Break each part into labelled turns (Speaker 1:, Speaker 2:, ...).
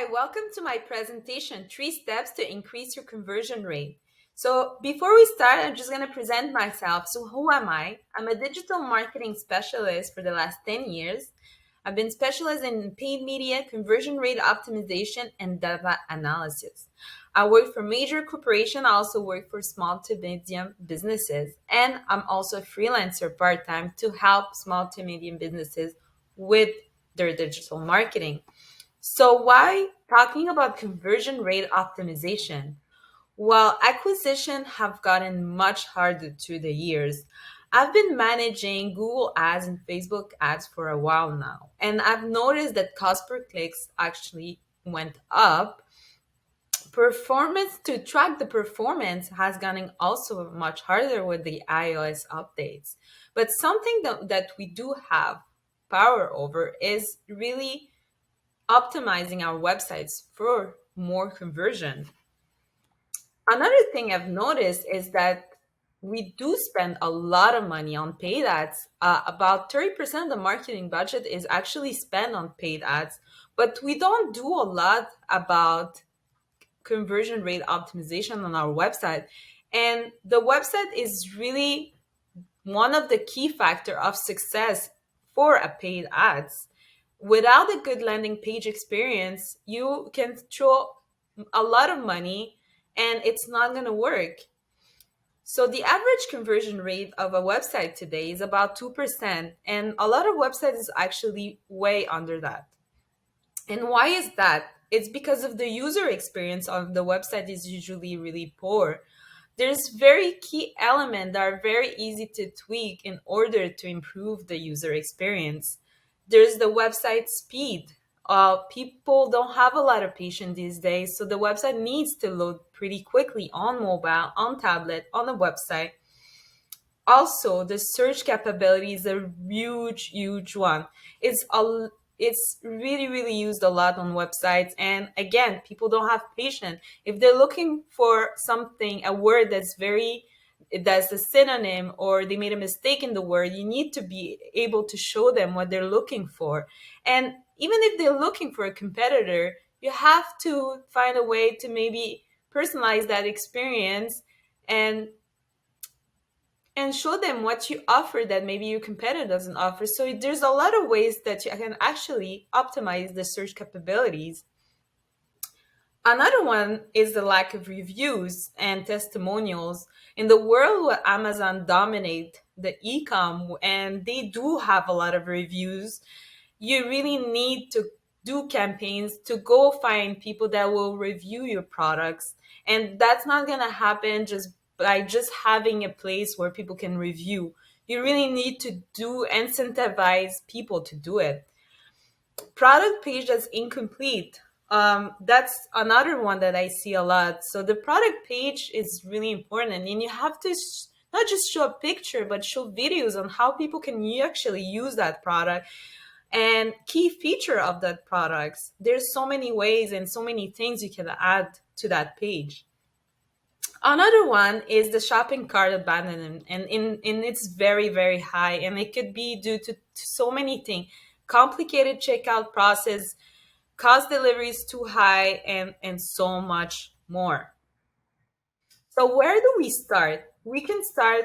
Speaker 1: Hi, welcome to my presentation, 3 steps to increase your conversion rate. So before we start, I'm just going to present myself. So who am I? I'm a digital marketing specialist for the last 10 years. I've been specialized in paid media, conversion rate optimization, and data analysis. I work for major corporations. I also work for small to medium businesses. And I'm also a freelancer part-time to help small to medium businesses with their digital marketing. So, why talking about conversion rate optimization? Well, acquisition have gotten much harder through the years. I've been managing Google Ads and Facebook ads for a while now, and I've noticed that cost per clicks actually went up. Performance to track the performance has gotten also much harder with the iOS updates. But something that we do have power over is really optimizing our websites for more conversion. Another thing I've noticed is that we do spend a lot of money on paid ads. About 30% of the marketing budget is actually spent on paid ads, but we don't do a lot about conversion rate optimization on our website. And the website is really one of the key factor of success for a paid ads. Without a good landing page experience, you can throw a lot of money and it's not going to work. So the average conversion rate of a website today is about 2%, and a lot of websites is actually way under that. And why is that? It's because of the user experience on the website is usually really poor. There's very key elements that are very easy to tweak in order to improve the user experience. There's the website speed. People don't have a lot of patience these days, so the website needs to load pretty quickly on mobile, on tablet, on a website. Also, the search capability is a huge one. It's really used a lot on websites, and again, people don't have patience. If they're looking for something, a word that's a synonym, or they made a mistake in the word, you need to be able to show them what they're looking for. And even if they're looking for a competitor, you have to find a way to maybe personalize that experience and show them what you offer that maybe your competitor doesn't offer. So there's a lot of ways that you can actually optimize the search capabilities. Another one is the lack of reviews and testimonials. In the world where Amazon dominate the e-com and they do have a lot of reviews, you really need to do campaigns to go find people that will review your products. And that's not going to happen just by just having a place where people can review. You really need to do incentivize people to do it. Product page that's incomplete. That's another one that I see a lot. So the product page is really important, and you have to not just show a picture, but show videos on how people can actually use that product and key feature of that products. There's so many ways and so many things you can add to that page. Another one is the shopping cart abandonment, and it's very high, and it could be due to so many things: complicated checkout process, cost delivery is too high, and so much more. So where do we start? We can start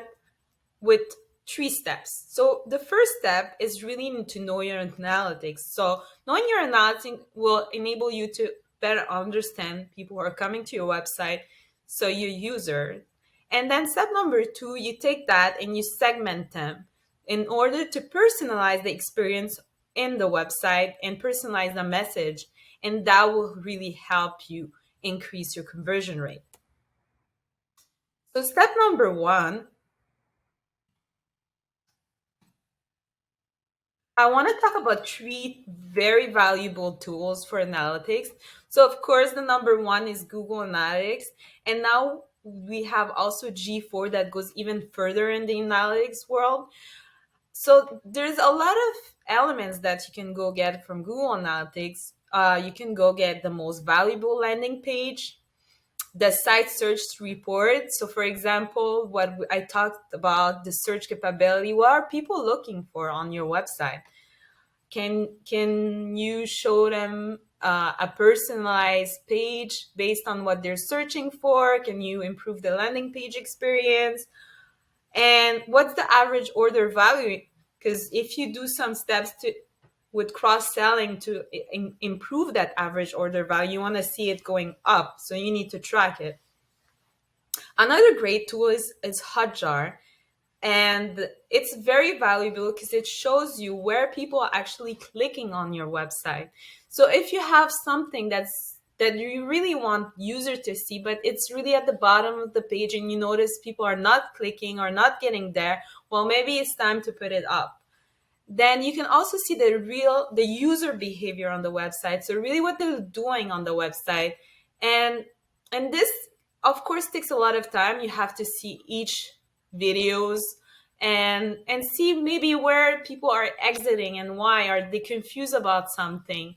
Speaker 1: with 3 steps. So the first step is really to know your analytics. So knowing your analytics will enable you to better understand people who are coming to your website, so your user. And then step number 2, you take that and you segment them in order to personalize the experience in the website and personalize the message. And that will really help you increase your conversion rate. So step number 1, I want to talk about 3 very valuable tools for analytics. So of course, the number 1 is Google Analytics. And now we have also G4 that goes even further in the analytics world. So there's a lot of elements that you can go get from Google Analytics. You can go get the most valuable landing page, the site search report. So for example, what I talked about, the search capability, what are people looking for on your website? Can you show them a personalized page based on what they're searching for? Can you improve the landing page experience? And what's the average order value? Because if you do some steps to with cross selling to improve that average order value, you want to see it going up. So you need to track it. Another great tool is Hotjar. And it's very valuable because it shows you where people are actually clicking on your website. So if you have something that you really want user to see, but it's really at the bottom of the page and you notice people are not clicking or not getting there, well, maybe it's time to put it up. Then you can also see the user behavior on the website, so really what they're doing on the website. And this of course takes a lot of time. You have to see each videos and see maybe where people are exiting and why are they confused about something.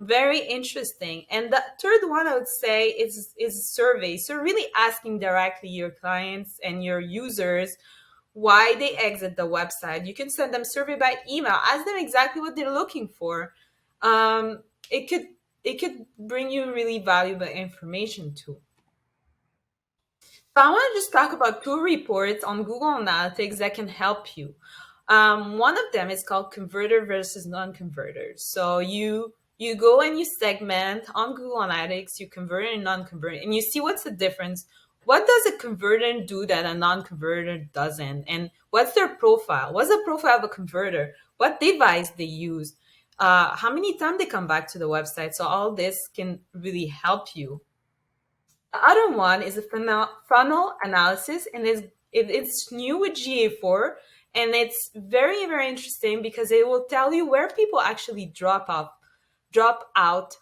Speaker 1: Very interesting. And the third one I would say is survey. So really asking directly your clients and your users why they exit the website. You can send them survey by email, ask them exactly what they're looking for. It could bring you really valuable information too. So I want to just talk about two reports on Google Analytics that can help you. One of them is called converter versus non-converters. So you go and you segment on Google Analytics, you convert and non-convert, and you see what's the difference. What does a converter do that a non-converter doesn't? And what's their profile? What's the profile of a converter? What device they use? How many times they come back to the website? So all this can really help you. The other one is a funnel analysis, and it's new with GA4, and it's very, very interesting because it will tell you where people actually drop out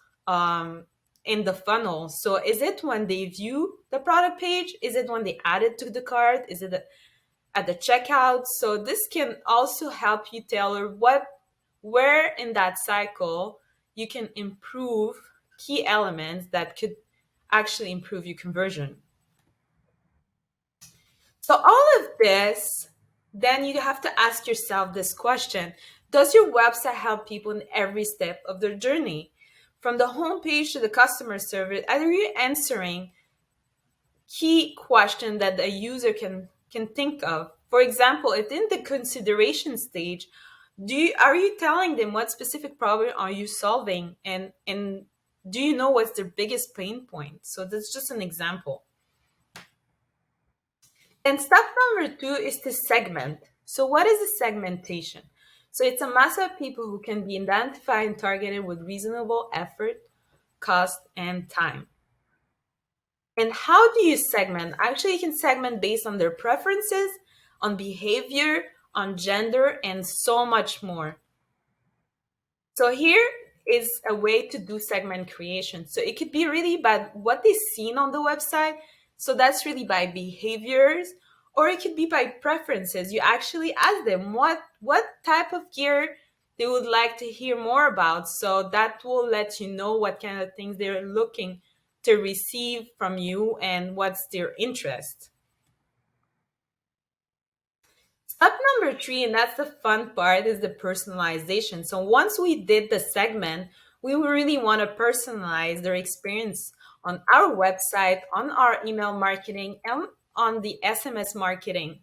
Speaker 1: in the funnel. So is it when they view the product page? Is it when they add it to the cart? Is it at the checkout? So this can also help you tailor where in that cycle you can improve key elements that could actually improve your conversion. So all of this, then you have to ask yourself this question: does your website help people in every step of their journey? From the homepage to the customer service, are you answering key question that a user can think of? For example, if in the consideration stage, are you telling them what specific problem are you solving, and do you know what's their biggest pain point? So that's just an example. And step number two is to segment. So what is a segmentation? So it's a mass of people who can be identified and targeted with reasonable effort, cost, and time. And how do you segment? Actually, you can segment based on their preferences, on behavior, on gender, and so much more. So here is a way to do segment creation. So it could be really by what they've seen on the website. So that's really by behaviors, or it could be by preferences. You actually ask them what type of gear they would like to hear more about. So that will let you know what kind of things they're looking to receive from you and what's their interest. Step number three, and that's the fun part, is the personalization. So once we did the segment, we really want to personalize their experience on our website, on our email marketing, and on the SMS marketing.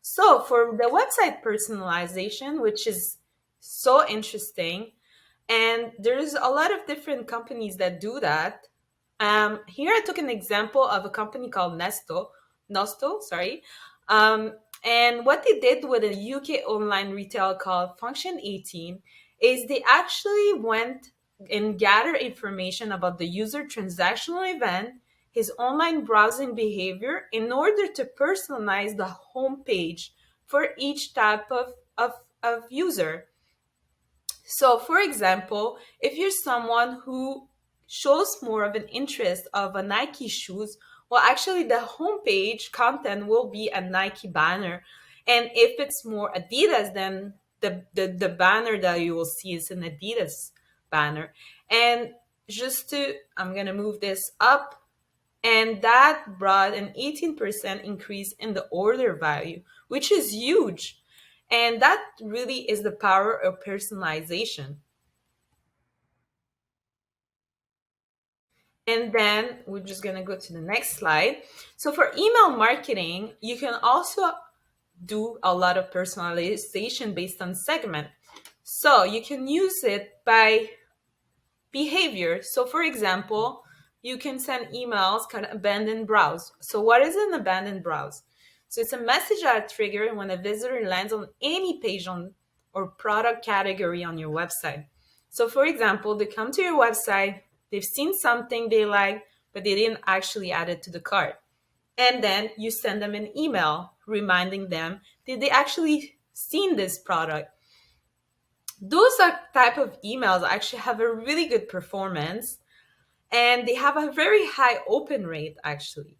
Speaker 1: So for the website personalization, which is so interesting, and there's a lot of different companies that do that. Here I took an example of a company called Nosto, sorry. And what they did with a UK online retail called Function 18 is they actually went and gathered information about the user transactional event, his online browsing behavior, in order to personalize the homepage for each type of user. So, for example, if you're someone who shows more of an interest of a Nike shoes, well, actually the homepage content will be a Nike banner. And if it's more Adidas, then the banner that you will see is an Adidas banner. And I'm going to move this up. And that brought an 18% increase in the order value, which is huge. And that really is the power of personalization. And then we're just going to go to the next slide. So for email marketing, you can also do a lot of personalization based on segment. So you can use it by behavior. So for example, you can send emails kind of abandoned browse. So what is an abandoned browse? So it's a message that triggers when a visitor lands on any page on or product category on your website. So for example, they come to your website, they've seen something they like, but they didn't actually add it to the cart. And then you send them an email reminding them that they actually seen this product. Those are type of emails actually have a really good performance, and they have a very high open rate actually.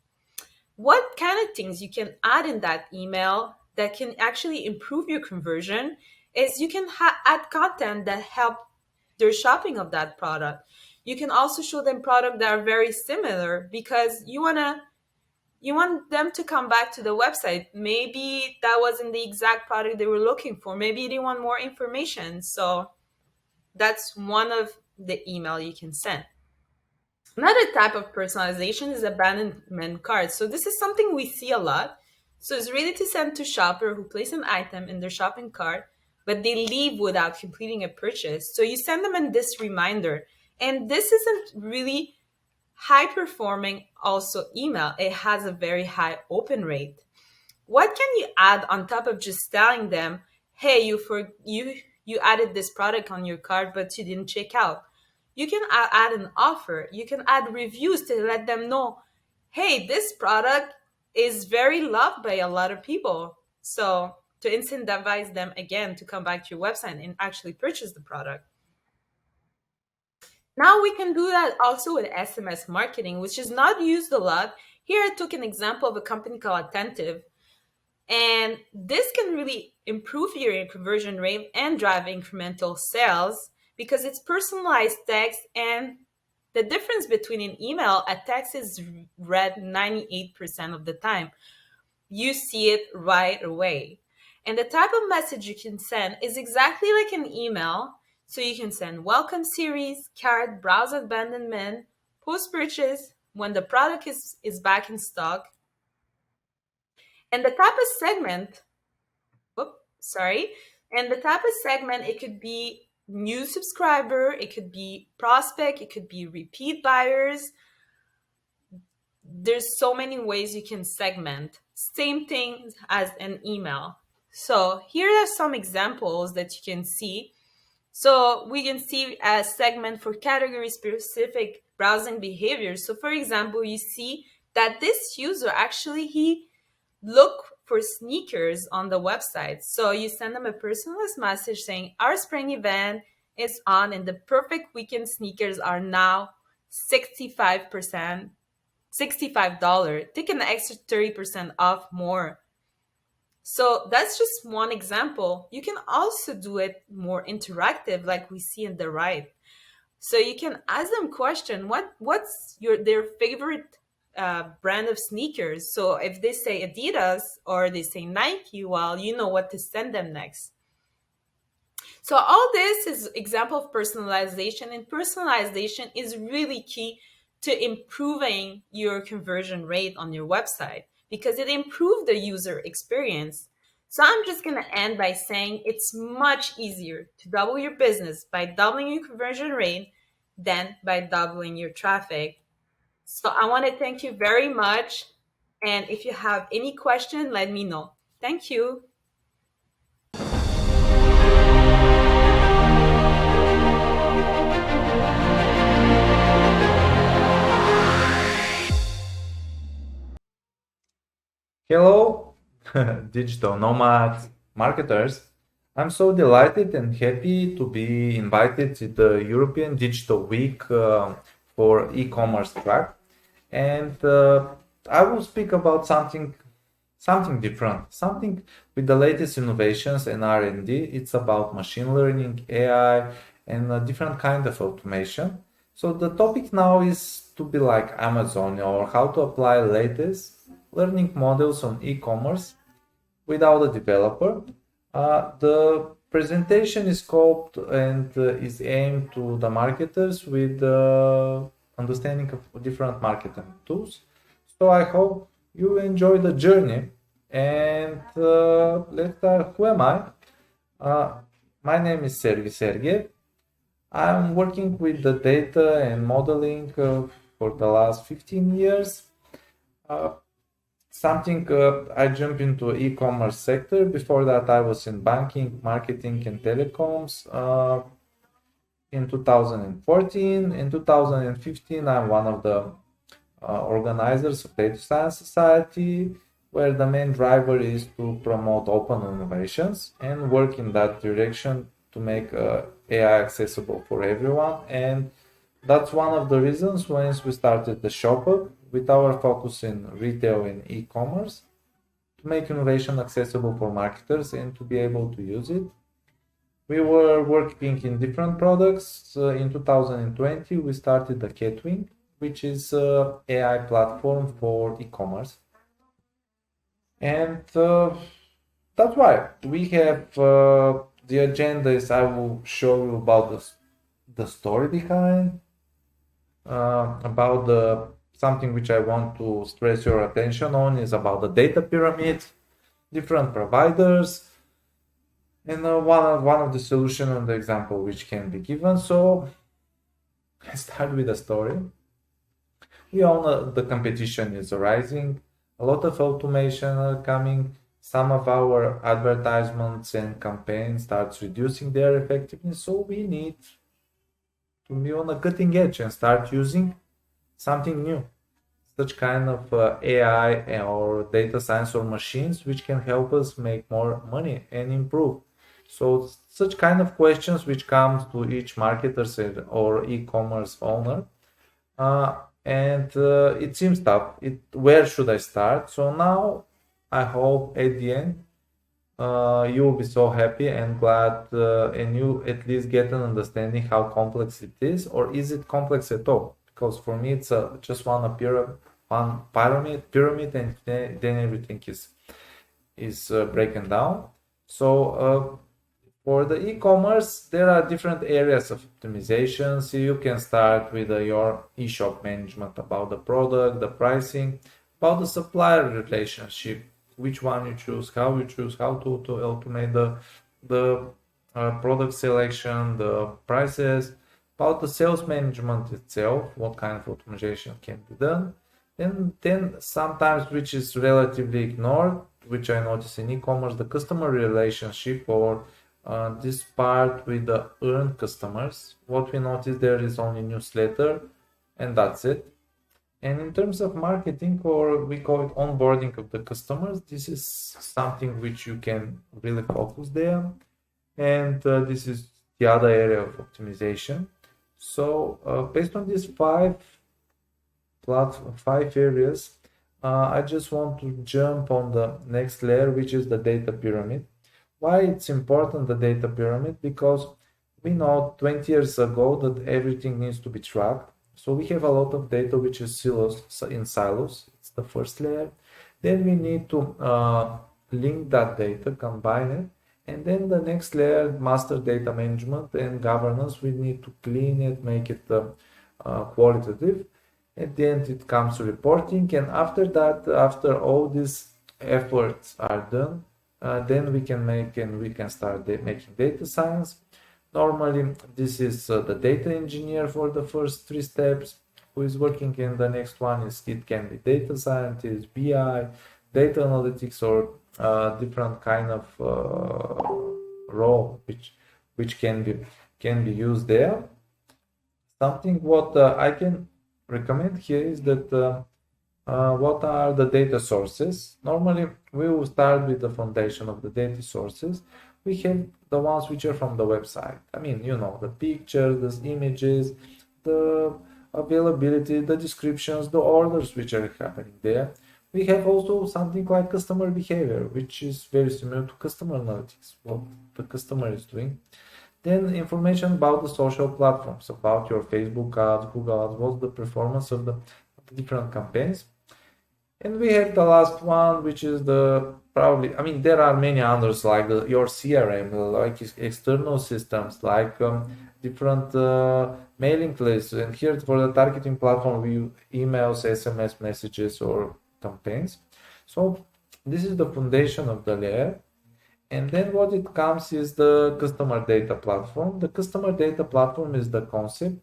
Speaker 1: What kind of things you can add in that email that can actually improve your conversion is you can add content that help their shopping of that product. You can also show them products that are very similar because you want them to come back to the website. Maybe that wasn't the exact product they were looking for. Maybe they want more information. So that's one of the email you can send. Another type of personalization is abandonment cards. So this is something we see a lot. So it's ready to send to shopper who place an item in their shopping cart, but they leave without completing a purchase. So you send them in this reminder. And this isn't really high performing also email. It has a very high open rate. What can you add on top of just telling them, hey, you added this product on your cart but you didn't check out? You can add an offer. You can add reviews to let them know, hey, this product is very loved by a lot of people. So to incentivize them again to come back to your website and actually purchase the product. Now we can do that also with SMS marketing, which is not used a lot. Here I took an example of a company called Attentive. And this can really improve your conversion rate and drive incremental sales because it's personalized text, and the difference between an email, a text is read 98% of the time. You see it right away. And the type of message you can send is exactly like an email. So you can send welcome series, cart, browse abandonment, post purchase, when the product is back in stock. And the type of segment, and the type of segment, it could be new subscriber, it could be prospect, it could be repeat buyers. There's so many ways you can segment. Same thing as an email. So here are some examples that you can see. So we can see a segment for category specific browsing behaviors. So for example, you see that this user actually, he look for sneakers on the website. So you send them a personalized message saying our spring event is on and the perfect weekend sneakers are now 65%, $65. Take an extra 30% off more. So that's just one example. You can also do it more interactive like we see in the right. So you can ask them question, what's their favorite brand of sneakers. So if they say Adidas or they say Nike, well, you know what to send them next. So all this is example of personalization, and personalization is really key to improving your conversion rate on your website because it improves the user experience. So I'm just going to end by saying it's much easier to double your business by doubling your conversion rate than by doubling your traffic. So I want to thank you very much. And if you have any question, let me know. Thank you.
Speaker 2: Hello, digital nomads, marketers. I'm so delighted and happy to be invited to the European Digital Week for e-commerce track. And I will speak about something different, something with the latest innovations and R&D. It's about machine learning, AI, and a different kind of automation. So the topic now is to be like Amazon, or how to apply latest learning models on e-commerce without a developer. The presentation is scoped and is aimed to the marketers with understanding of different marketing tools. So I hope you enjoy the journey. And let's start. Who am I? My name is Sergey. I'm working with the data and modeling for the last 15 years. Uh, I jumped into e-commerce sector. Before that, I was in banking, marketing, and telecoms. In 2014, in 2015, I'm one of the organizers of Data Science Society, where the main driver is to promote open innovations and work in that direction to make AI accessible for everyone. And that's one of the reasons once we started the shop up with our focus in retail and e-commerce to make innovation accessible for marketers and to be able to use it. We were working in different products. In 2020, we started the Catwing, which is an AI platform for e-commerce. And that's why we have the agenda is I will show you about the story behind, about the something which I want to stress your attention on is about the data pyramid, different providers, and one of the solution and the example which can be given. So I start with a story. We all know the competition is rising. A lot of automation are coming. Some of our advertisements and campaigns starts reducing their effectiveness. So we need to be on the cutting edge and start using something new. Such kind of AI or data science or machines which can help us make more money and improve. So such kind of questions which comes to each marketer or e-commerce owner, and it seems tough. Where should I start? So now I hope at the end you will be so happy and glad, and you at least get an understanding how complex it is, or is it complex at all? Because for me it's just one pyramid, and then everything is broken down. So for the e-commerce, there are different areas of optimization. So you can start with your e-shop management about the product, the pricing, about the supplier relationship, which one you choose, how to automate the product selection, the prices, about the sales management itself, what kind of optimization can be done. And then sometimes, which is relatively ignored, which I notice in e-commerce, the customer relationship, or this part with the earned customers. What we notice there is only newsletter, and that's it. And in terms of marketing, or we call it onboarding of the customers, this is something which you can really focus there. And this is the other area of optimization. So based on these five areas, I just want to jump on the next layer, which is the data pyramid. Why it's important, the data pyramid? Because we know 20 years ago that everything needs to be tracked. So we have a lot of data which is in silos. It's the first layer. Then we need to link that data, combine it. And then the next layer, master data management and governance, we need to clean it, make it qualitative. At the end, it comes to reporting. And after that, after all these efforts are done, then we can start making data science. Normally, this is the data engineer for the first three steps who is working, and the next one is it can be data scientist, BI, data analytics, or different kind of role which can be used there. Something what I can recommend here is that what are the data sources. Normally we will start with the foundation of the data sources. We have the ones which are from the website. I mean, the pictures, the images, the availability, the descriptions, the orders which are happening there. We have also something like customer behavior, which is very similar to customer analytics, what the customer is doing. Then information about the social platforms, about your Facebook ads, Google ads, what's the performance of the different campaigns. And we have the last one, which is the probably, I mean, there are many others like your CRM, like external systems, like different mailing lists. And here for the targeting platform, we use emails, SMS messages, or campaigns. So this is the foundation of the layer. And then what it comes is the customer data platform. The customer data platform is the concept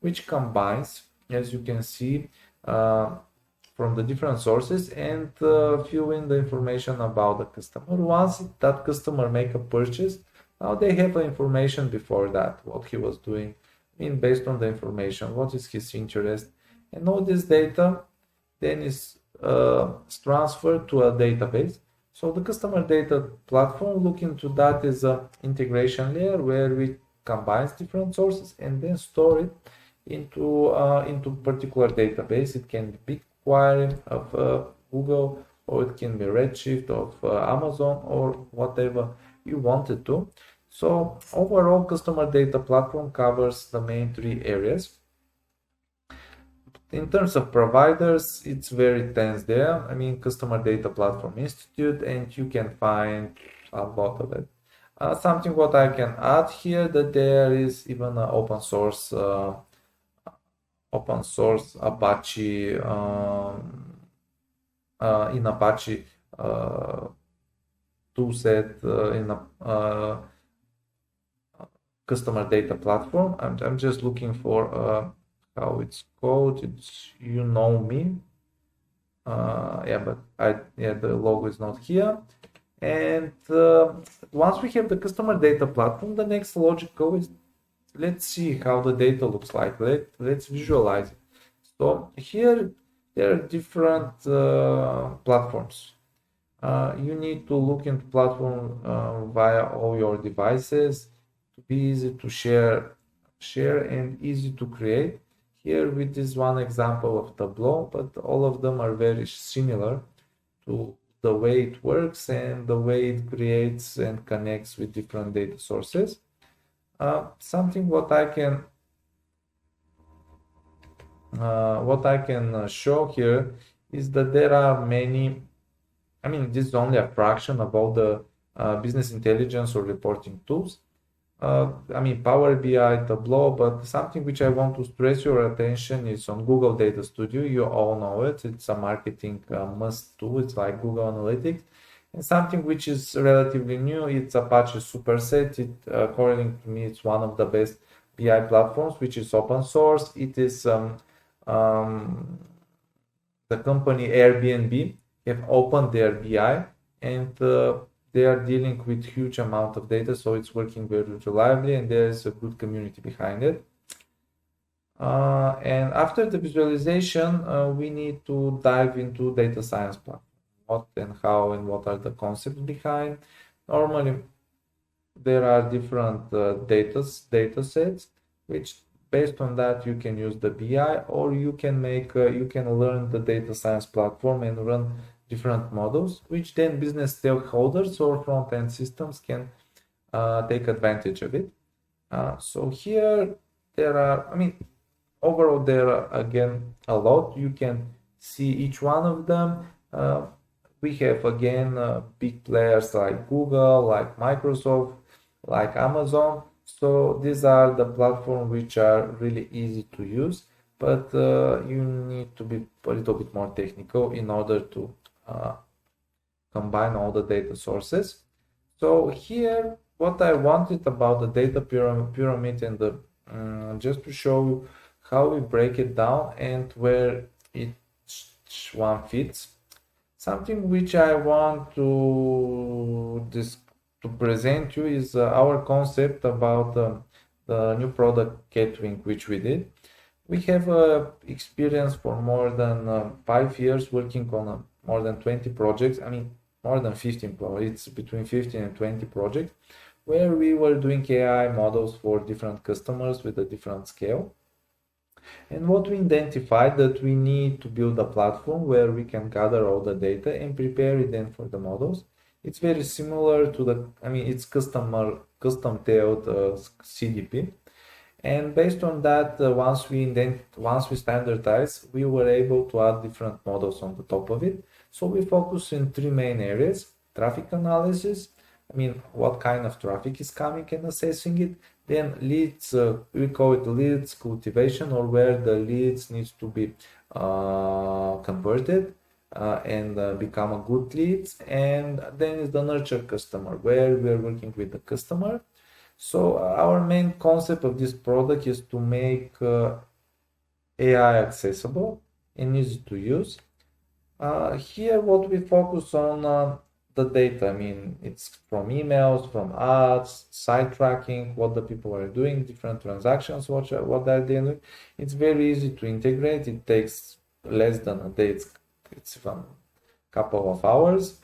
Speaker 2: which combines, as you can see, from the different sources and fill in the information about the customer. Once that customer make a purchase, now they have the information before that, what he was doing, I mean, based on the information, what is his interest, and all this data then is transferred to a database. So the customer data platform look into that is a integration layer where we combines different sources and then store it into particular database. It can be BigQuery of Google, or it can be Redshift of Amazon, or whatever you wanted to. So overall, customer data platform covers the main three areas. In terms of providers, it's very dense there. I mean, Customer Data Platform Institute, and you can find a lot of it. Something what I can add here, that there is even an open source Apache in Apache toolset in a customer data platform. I'm just looking for how it's called. It's me. Yeah, but the logo is not here. And once we have the customer data platform, the next logical is, let's see how the data looks like. Let's visualize it. So here there are different platforms. You need to look into platform via all your devices to be easy to share and easy to create. Here with this one example of Tableau, but all of them are very similar to the way it works and the way it creates and connects with different data sources. Something what I can show here is that there are many, I mean, this is only a fraction of all the business intelligence or reporting tools. I mean, Power BI, Tableau, but something which I want to stress your attention is on Google Data Studio. You all know it. It's a marketing must tool. It's like Google Analytics. And something which is relatively new, it's Apache Superset. It, according to me, it's one of the best BI platforms, which is open source. It is the company Airbnb have opened their BI, and they are dealing with huge amount of data, so it's working very reliably, and there's a good community behind it. And after the visualization, we need to dive into data science platform. What and how and what are the concepts behind. Normally, there are different data sets, which based on that you can use the BI, or you can learn the data science platform and run different models, which then business stakeholders or front-end systems can take advantage of it. So here there are, I mean, overall there are again a lot. You can see each one of them. We have again big players like Google, like Microsoft, like Amazon. So these are the platforms which are really easy to use, but you need to be a little bit more technical in order to combine all the data sources. So here, what I wanted about the data pyramid and the just to show you how we break it down and where each one fits. Something which I want to present you is our concept about the new product catering which we did. We have experience for more than 5 years working on more than 20 projects. I mean, more than 15 projects. It's between 15 and 20 projects where we were doing AI models for different customers with a different scale. And what we identified that we need to build a platform where we can gather all the data and prepare it then for the models. It's very similar to it's custom-tailored CDP. And based on that, once we standardize, we were able to add different models on the top of it. So we focus in three main areas: traffic analysis, I mean, what kind of traffic is coming and assessing it. Then leads, we call it leads cultivation, or where the leads needs to be converted and become a good leads. And then is the nurture customer, where we are working with the customer. So our main concept of this product is to make AI accessible and easy to use. Here, what we focus on the data. I mean, it's from emails, from ads, site tracking, what the people are doing, different transactions, what are they doing. It's very easy to integrate. It takes less than a day. It's a couple of hours.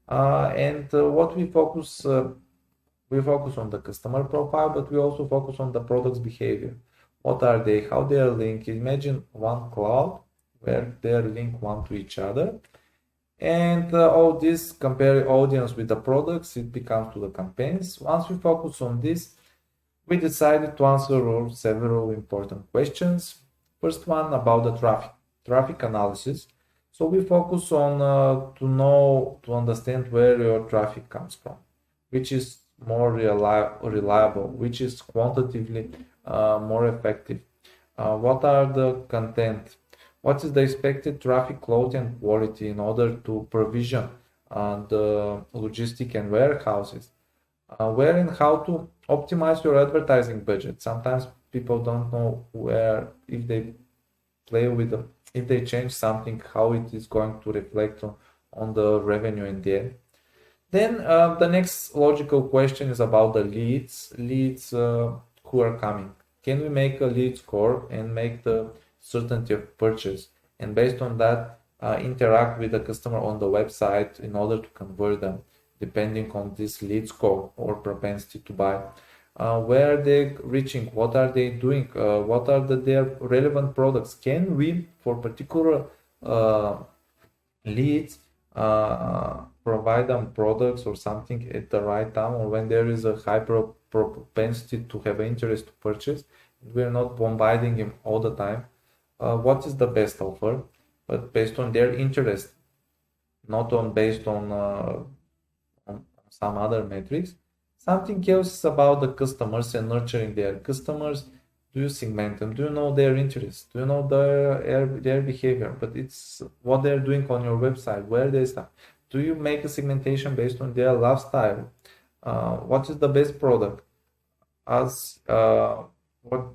Speaker 2: And what we focus on the customer profile, but we also focus on the product's behavior. What are they? How they are linked? Imagine one cloud where they are linked one to each other. And all this compare audience with the products, it becomes to the campaigns. Once we focus on this, we decided to answer several important questions. First one about the traffic analysis. So we focus on to understand where your traffic comes from, which is more reliable, which is quantitatively more effective. What are the content? What is the expected traffic load and quality in order to provision the logistic and warehouses? Where and how to optimize your advertising budget. Sometimes people don't know where, if they play with them, if they change something, how it is going to reflect on the revenue in the end. Then the next logical question is about the leads who are coming. Can we make a lead score and make the certainty of purchase, and based on that interact with the customer on the website in order to convert them depending on this lead score or propensity to buy. Where are they reaching? What are they doing? What are their relevant products? Can we, for particular leads, provide them products or something at the right time, or when there is a high propensity to have interest to purchase? We're not bombarding him all the time. What is the best offer, but based on their interest, not based on some other metrics. Something else is about the customers and nurturing their customers. Do you segment them? Do you know their interests? Do you know their behavior? But it's what they're doing on your website, where they start. Do you make a segmentation based on their lifestyle? What is the best product? What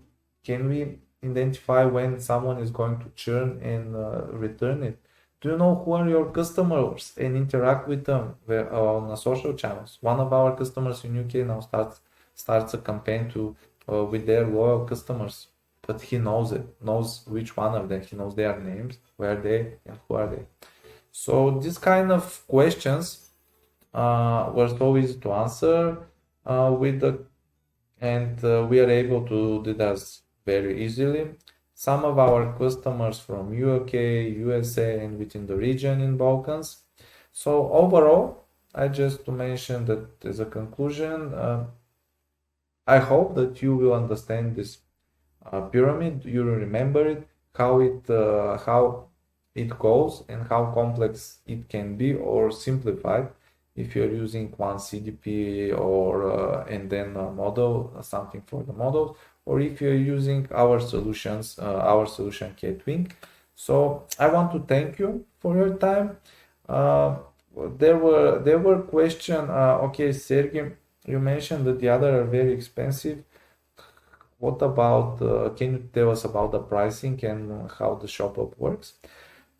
Speaker 2: can we identify when someone is going to churn and return it? Do you know who are your customers and interact with them on social channels? One of our customers in UK now starts a campaign with their loyal customers, but he knows which one of them. He knows their names, where they and who are they. So these kind of questions were so easy to answer we are able to do that very easily. Some of our customers from UK, USA, and within the region in Balkans. So overall, I just to mention that as a conclusion, I hope that you will understand this pyramid. You will remember it, how it goes, and how complex it can be, or simplified if you're using one CDP or and then a model, something for the model, or if you're using our solutions, our solution K-Twink. So I want to thank you for your time. There were questions. Okay, Sergey, you mentioned that the other are very expensive. What about? Can you tell us about the pricing and how the shop-up works?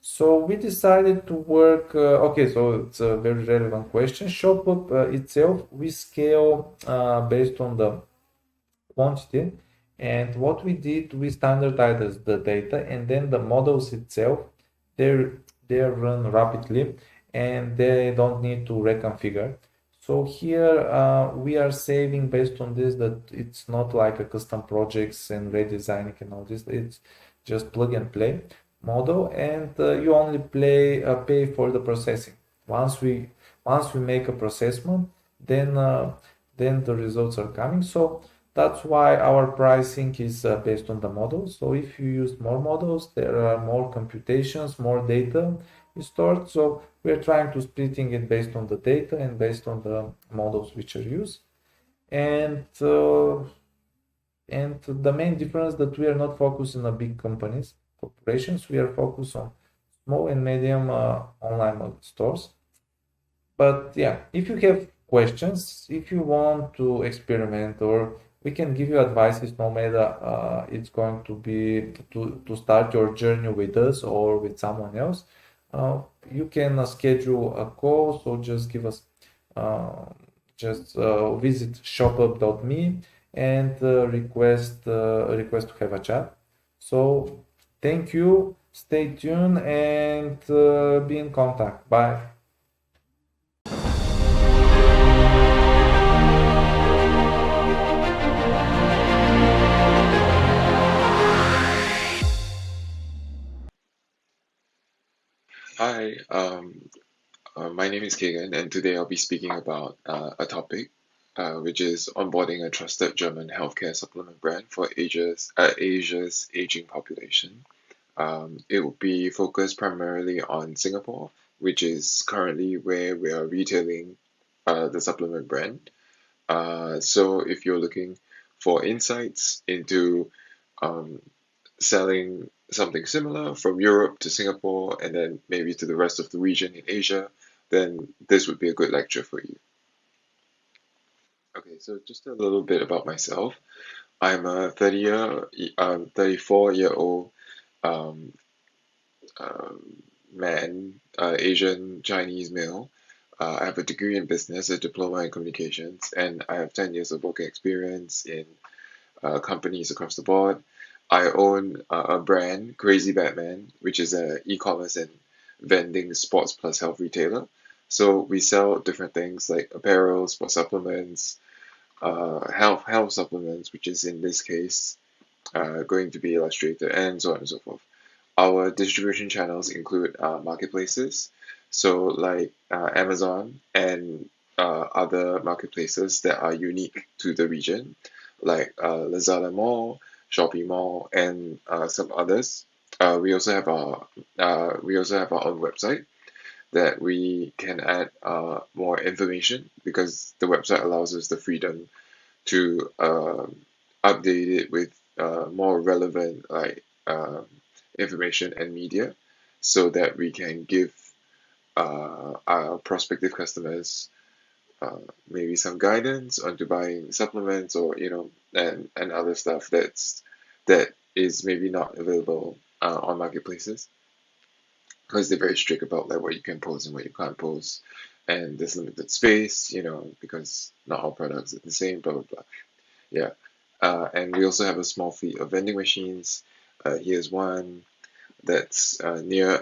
Speaker 2: So we decided to work. Okay, so it's a very relevant question. Shop-up itself, we scale based on the quantity. And what we did, we standardized the data, and then the models itself, they run rapidly and they don't need to reconfigure. So here we are saving based on this, that it's not like a custom projects and redesigning and all this. It's just plug and play model, and you only pay for the processing. Once we make a processment, then the results are coming. So That's why our pricing is based on the models. So if you use more models, there are more computations, more data is stored. So we're trying to splitting it based on the data and based on the models which are used. And the main difference that we are not focused on the big companies, corporations. We are focused on small and medium online stores. But yeah, if you have questions, if you want to experiment, or we can give you advices, no matter it's going to be to start your journey with us or with someone else. You can schedule a call, so just give us uh, just visit shopup.me and request to have a chat. So thank you, stay tuned, and be in contact. Bye.
Speaker 3: Hi, my name is Kagan, and today I'll be speaking about a topic which is onboarding a trusted German healthcare supplement brand for Asia's aging population. It will be focused primarily on Singapore, which is currently where we are retailing the supplement brand. So if you're looking for insights into um, selling something similar from Europe to Singapore and then maybe to the rest of the region in Asia, then this would be a good lecture for you. Okay, so just a little bit about myself. I'm a 34-year-old um, man, Asian Chinese male. I have a degree in business, a diploma in communications, and I have 10 years of working experience in companies across the board. I own a brand, Crazy Batman, which is an e-commerce and vending sports plus health retailer. So we sell different things like apparel, sports supplements, health supplements, which is in this case going to be Illustrator, and so on and so forth. Our distribution channels include marketplaces, so like Amazon and other marketplaces that are unique to the region, like Lazada Mall, Shopee Mall, and some others. We also have our own website that we can add more information because the website allows us the freedom to update it with more relevant information and media so that we can give our prospective customers maybe some guidance onto buying supplements or and other stuff that is maybe not available on marketplaces because they're very strict about like what you can post and what you can't post, and there's limited space, because not all products are the same, blah blah blah. Yeah. And we also have a small fleet of vending machines. Here's one that's near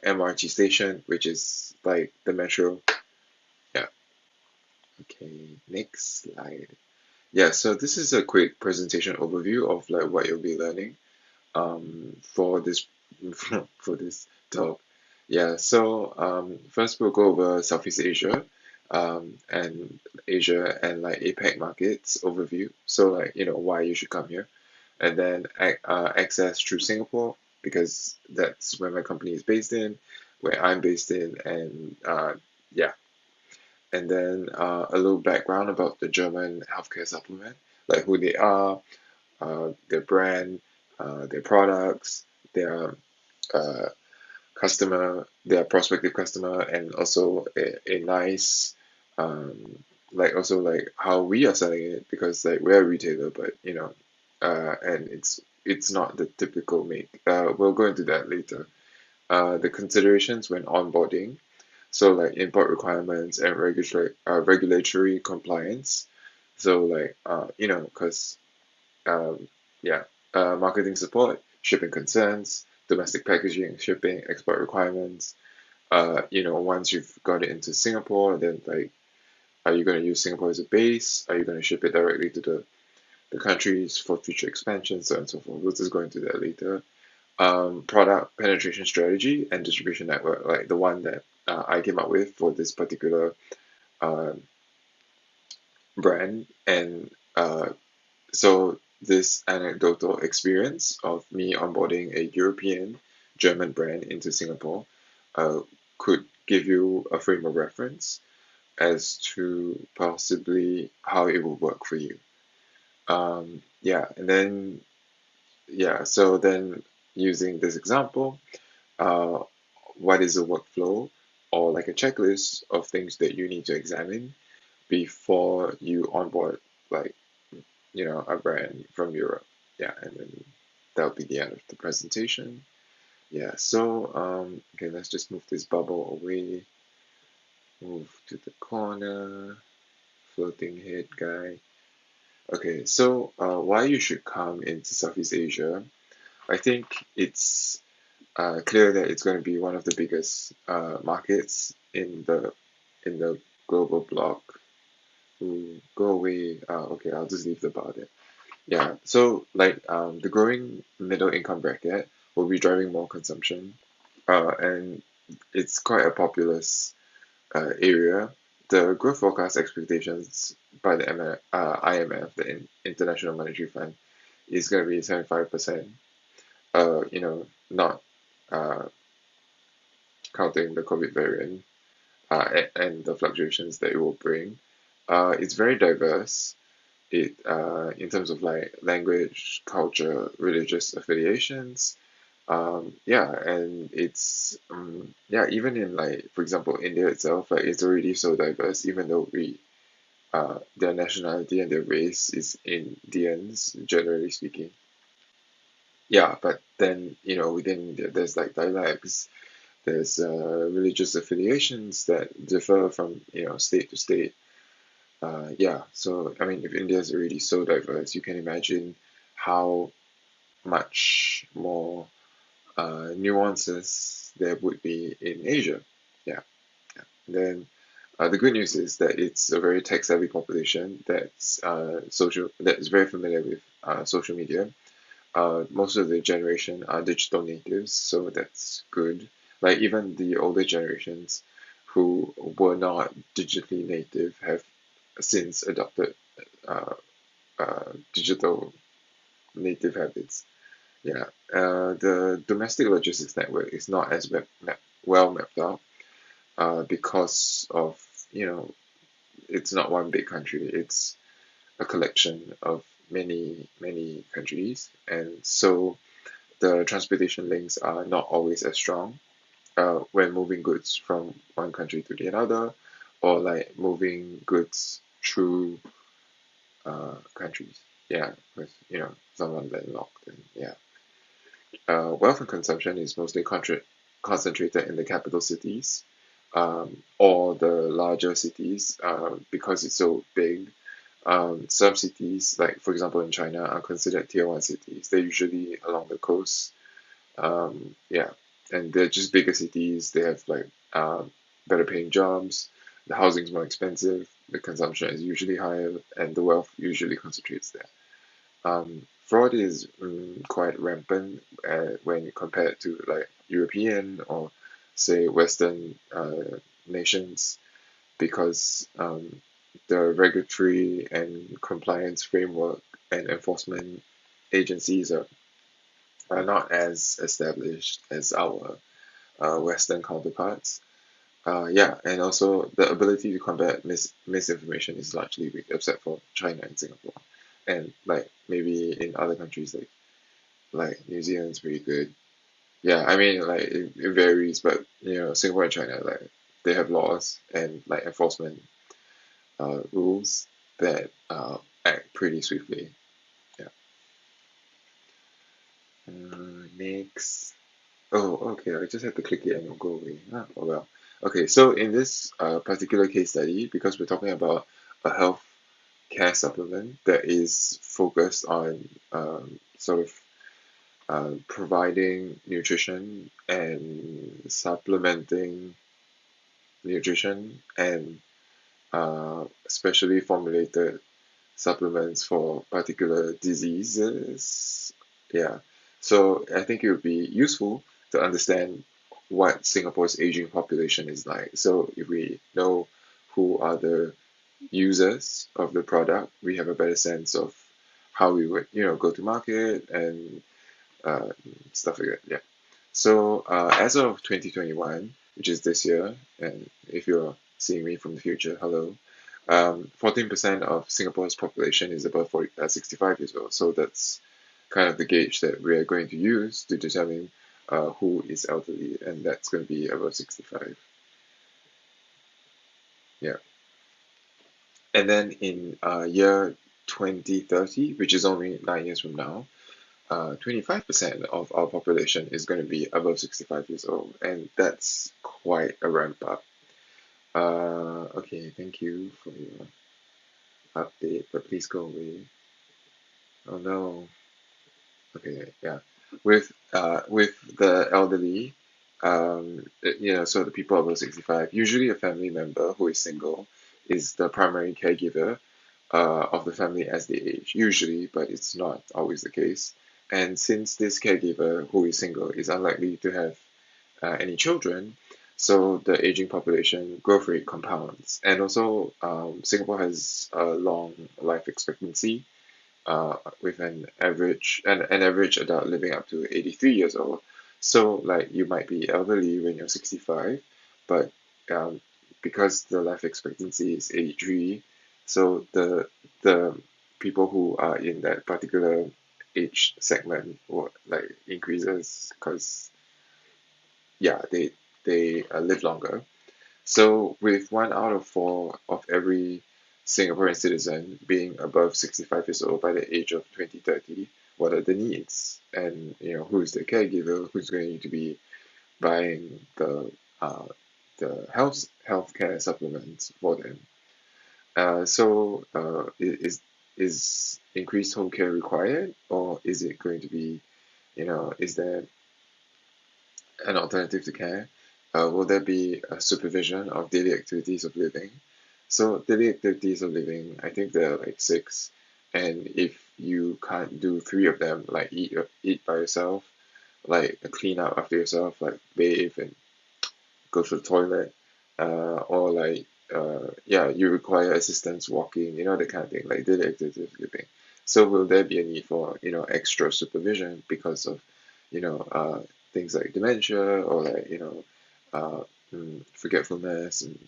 Speaker 3: MRT station, which is like the metro. Yeah. Okay, next slide. Yeah, so this is a quick presentation overview of like what you'll be learning for this for this talk. Yeah, so first we'll go over Southeast Asia and Asia and like APAC markets overview. So like why you should come here, and then access through Singapore because that's where my company is based in, where I'm based in, and yeah, and then a little background about the German healthcare supplement, like who they are, their brand, their products, their uh, their prospective customer, and also a nice, also like how we are selling it because like we're a retailer, but and it's not the typical make. We'll go into that later. The considerations when onboarding, so like import requirements and regulatory compliance. So like because yeah, marketing support, shipping concerns, domestic packaging and shipping, export requirements. Once you've got it into Singapore, then like, are you going to use Singapore as a base? Are you going to ship it directly to the countries for future expansion, so on and so forth? We'll just go into that later. Product penetration strategy and distribution network, like the one that I came up with for this particular uh, brand, and So this anecdotal experience of me onboarding a European German brand into Singapore uh, could give you a frame of reference as to possibly how it will work for you. Yeah, and then yeah, so then using this example, uh, what is a workflow or like a checklist of things that you need to examine before you onboard like a brand from Europe. Yeah, and then that'll be the end of the presentation. Yeah, so okay, let's just move this bubble away, move to the corner, floating head guy. Okay, so why you should come into Southeast Asia? I think it's clear that it's going to be one of the biggest markets in the global bloc. Ooh, go away. Okay, I'll just leave the bar there. Yeah, so like the growing middle income bracket will be driving more consumption, and it's quite a populous area. The growth forecast expectations by the IMF, the International Monetary Fund, is going to be 75%. Not uh, counting the COVID variant and the fluctuations that it will bring. It's very diverse. In terms of like language, culture, religious affiliations. Yeah, and it's yeah, even in like for example India itself, like it's already so diverse, even though we their nationality and their race is Indians, generally speaking. Yeah, but then within India there's like dialects, there's religious affiliations that differ from state to state. Yeah, so I mean, if India is already so diverse, you can imagine how much more nuances there would be in Asia. Yeah, yeah. Then the good news is that it's a very tech-savvy population that's very familiar with social media. Most of the generation are digital natives, so that's good. Like even the older generations who were not digitally native have since adopted uh, digital native habits. Yeah, the domestic logistics network is not as well mapped out because of, you know, it's not one big country, it's a collection of many, many countries. And so the transportation links are not always as strong when moving goods from one country to the another, or like moving goods through countries. Yeah, because someone landlocked and yeah. Wealth and consumption is mostly concentrated in the capital cities or the larger cities because it's so big. Some cities, like for example in China, are considered tier one cities. They're usually along the coast. Yeah, and they're just bigger cities. They have like better paying jobs. The housing's more expensive. The consumption is usually higher, and the wealth usually concentrates there. Fraud is quite rampant when compared to like European or say Western nations because the regulatory and compliance framework and enforcement agencies are not as established as our Western counterparts. Yeah, and also the ability to combat misinformation is largely weak, except for China and Singapore, and like maybe in other countries like New Zealand's pretty good. Yeah, I mean like it varies, but Singapore and China like they have laws and like enforcement rules that act pretty swiftly. Yeah. Next. Oh, okay. I just have to click it and it'll go away. Oh well. Okay, so in this particular case study, because we're talking about a health care supplement that is focused on sort of providing nutrition and supplementing nutrition and specially formulated supplements for particular diseases. Yeah. So I think it would be useful to understand what Singapore's aging population is like. So if we know who are the users of the product, we have a better sense of how we would, go to market and uh, stuff like that. Yeah. So as of 2021, which is this year, and if you're seeing me from the future, hello, 14% of Singapore's population is above 65 years old. So that's kind of the gauge that we are going to use to determine who is elderly, and that's going to be above 65. Yeah. And then in year 2030, which is only 9 years from now, 25% of our population is going to be above 65 years old, and that's quite a ramp up. Okay, thank you for your update, but please go away. Oh no. Okay, yeah. With the elderly, so the people above 65, usually a family member who is single is the primary caregiver of the family as they age, usually, but it's not always the case. And since this caregiver who is single is unlikely to have any children, so the aging population growth rate compounds. And also, Singapore has a long life expectancy with an average adult living up to 83 years old. So like you might be elderly when you're 65, but um, because the life expectancy is 83, so the people who are in that particular age segment or like increases because yeah they live longer. So, with 1 out of 4 of every Singaporean citizen being above 65 years old by the age of 2030, what are the needs? And who's the caregiver? Who's going to be buying uh, the healthcare supplements for them? Is increased home care required, or is it going to be, is there an alternative to care? Will there be a supervision of daily activities of living? So daily activities of living, I think there are like six, and if you can't do three of them, like eat by yourself, like clean up after yourself, like bathe and go to the toilet, or like yeah, you require assistance walking, that kind of thing, like daily activities of living. So will there be a need for extra supervision because of things like dementia or like uh, forgetfulness and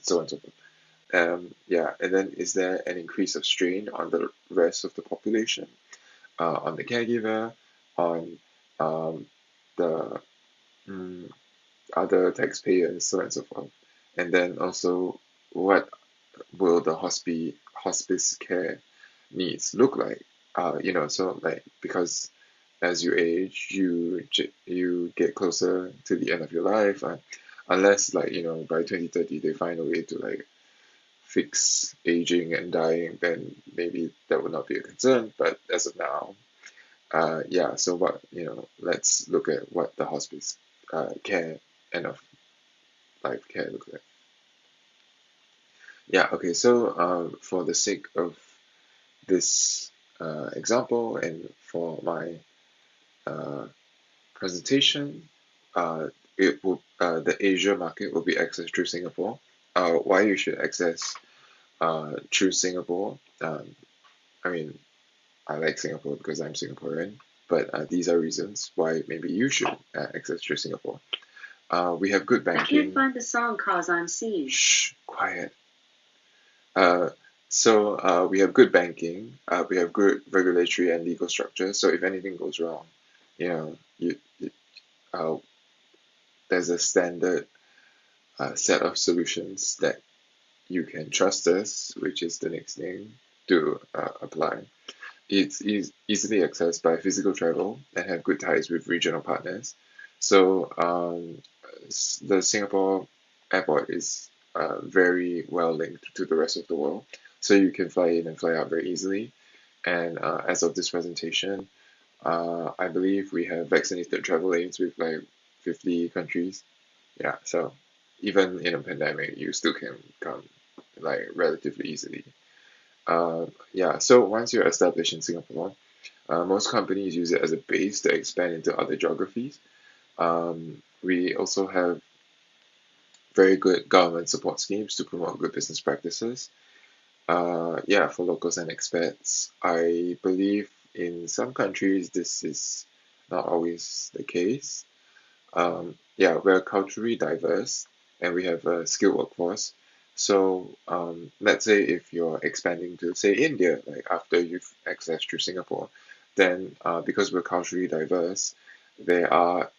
Speaker 3: so on and so forth. Yeah, and then is there an increase of strain on the rest of the population, on the caregiver, on um, the mm, other taxpayers, so on and so forth? And then also, what will the hospice care needs look like? So like because as you age, you get closer to the end of your life, unless like by 2030 they find a way to like fix aging and dying, then maybe that would not be a concern. But as of now, yeah. So let's look at what the hospice care end of life care looks like. Yeah. Okay. So for the sake of this example and for my uh, presentation, the Asia market will be accessed through Singapore. Why you should access through Singapore? I mean, I like Singapore because I'm Singaporean, but these are reasons why maybe you should access through Singapore. We have good banking. I can't find the song cause I'm seeing. Shh, quiet. Uh, we have good banking. We have good regulatory and legal structure. So if anything goes wrong, uh, there's a standard set of solutions that you can trust us, which is the next thing to apply. It's easily accessed by physical travel and have good ties with regional partners. So the Singapore airport is very well linked to the rest of the world. So you can fly in and fly out very easily. And as of this presentation, I believe we have vaccinated travel lanes with like 50 countries. Yeah, so even in a pandemic, you still can come like relatively easily. Yeah, so once you're established in Singapore, most companies use it as a base to expand into other geographies. We also have very good government support schemes to promote good business practices. Yeah, for locals and expats. I believe in some countries this is not always the case. Yeah, we're culturally diverse and we have a skilled workforce. So, let's say if you're expanding to, say, India, like after you've accessed through Singapore, then because we're culturally diverse, there are,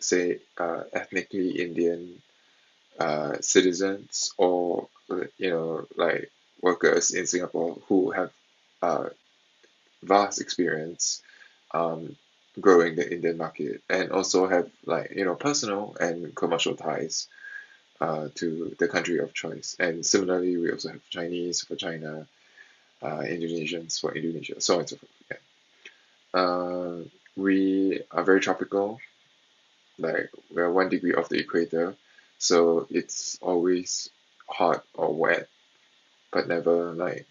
Speaker 3: say, ethnically Indian citizens or, like workers in Singapore who have uh, vast experience um, growing the Indian market and also have like personal and commercial ties to the country of choice. And similarly, we also have Chinese for China, Indonesians for Indonesia, so on and so forth. Yeah. We are very tropical, like we're 1 degree off the equator, so it's always hot or wet, but never like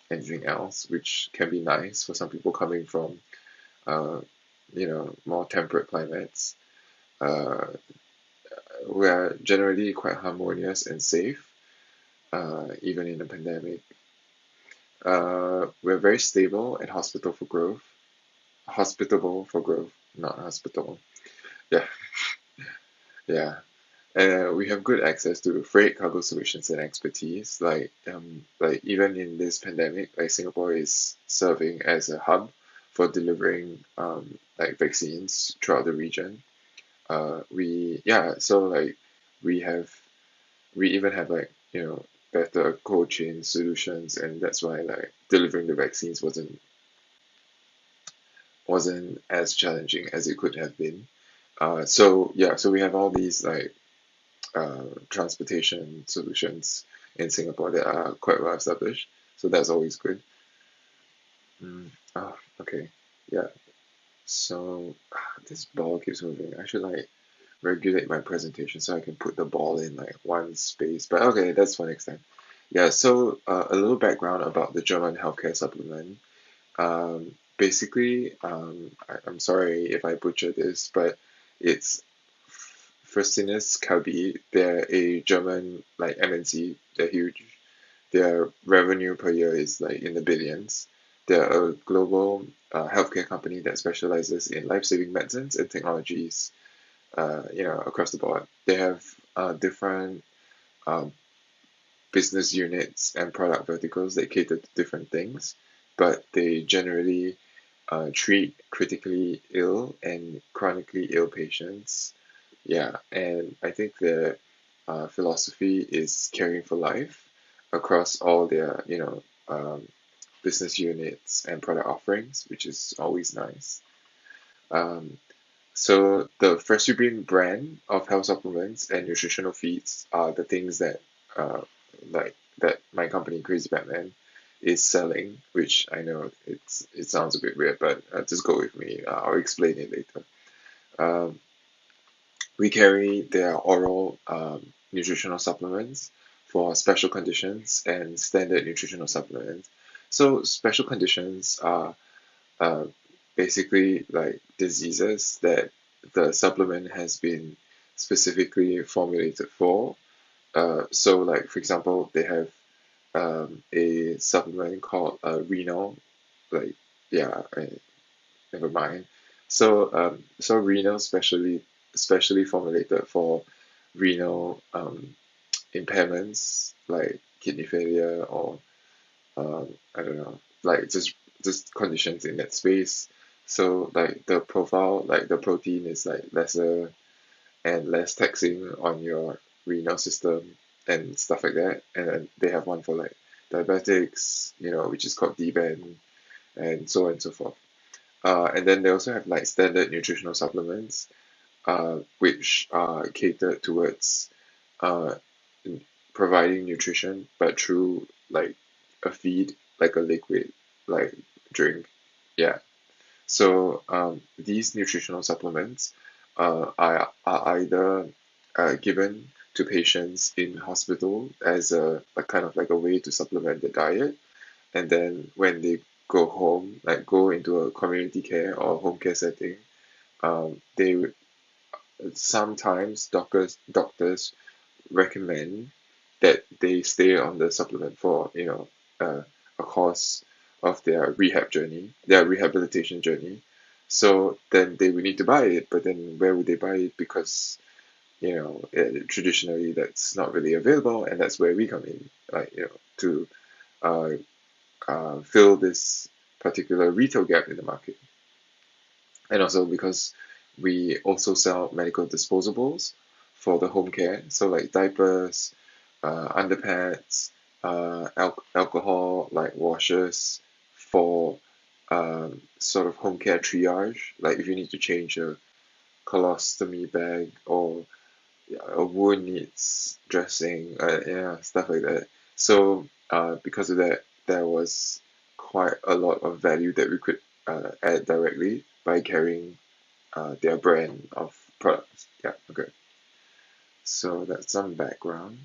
Speaker 3: anything else, which can be nice for some people coming from uh, more temperate climates. Uh, we're generally quite harmonious and safe, even in a pandemic. We're very stable and hospitable for growth, not hospitable. Yeah, yeah. We have good access to freight cargo solutions and expertise. Like even in this pandemic, like Singapore is serving as a hub for delivering like vaccines throughout the region. We yeah, so like we have we even have like better cold chain solutions, and that's why like delivering the vaccines wasn't as challenging as it could have been. So yeah, so we have all these like transportation solutions in Singapore that are quite well established. So that's always good. Oh, okay. Yeah. So this ball keeps moving. I should like regulate my presentation so I can put the ball in like one space. But okay, that's for next time. Yeah, so a little background about the German healthcare supplement. Basically, I'm sorry if I butcher this, but it's Fresenius Kabi. They're a German like MNC. They're huge. Their revenue per year is like in the billions. They're a global healthcare company that specializes in life-saving medicines and technologies across the board. They have different um, business units and product verticals that cater to different things, but they generally treat critically ill and chronically ill patients. Yeah, and I think their philosophy is caring for life across all their, business units and product offerings, which is always nice. Um, so the Freshly brand of health supplements and nutritional feeds are the things that uh, that my company Crazy Batman is selling, which I know it sounds a bit weird, but just go with me. I'll explain it later. Um, we carry their oral nutritional supplements for special conditions and standard nutritional supplements. So special conditions are uh, basically like diseases that the supplement has been specifically formulated for. So, like for example, they have a supplement called renal, like yeah, never mind. So renal specially formulated for renal impairments like kidney failure or I don't know, like just conditions in that space. So like the profile, like the protein is like lesser and less taxing on your renal system and stuff like that. And then they have one for like diabetics, which is called DBAN and so on and so forth. And then they also have like standard nutritional supplements, which are catered towards uh, providing nutrition, but through like a feed, like a liquid, like drink. Yeah. So these nutritional supplements are either given to patients in hospital as a kind of like a way to supplement the diet, and then when they go home, like go into a community care or home care setting, they would sometimes doctors recommend that they stay on the supplement for, a course of their rehab journey, their rehabilitation journey. So then they would need to buy it, but then where would they buy it? Because traditionally that's not really available, and that's where we come in, like to uh, fill this particular retail gap in the market. And also because we also sell medical disposables for the home care, so like diapers, underpads, alcohol like washers for sort of home care triage, like if you need to change a colostomy bag or a wound needs dressing, stuff like that. So because of that, there was quite a lot of value that we could add directly by carrying their brand of products. Yeah, okay. So that's some background.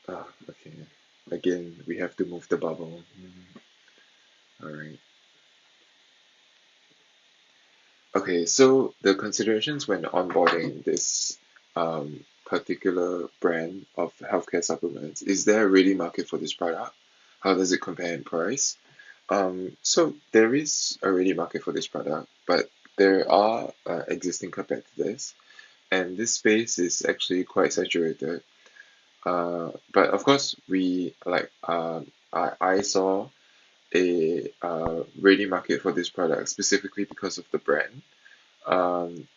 Speaker 3: Okay. Again, we have to move the bubble. All right. Okay, so the considerations when onboarding this particular brand of healthcare supplements, is there a ready market for this product? How does it compare in price? So there is a ready market for this product, but there are existing competitors, and this space is actually quite saturated. But of course, I saw a ready market for this product specifically because of the brand. Um,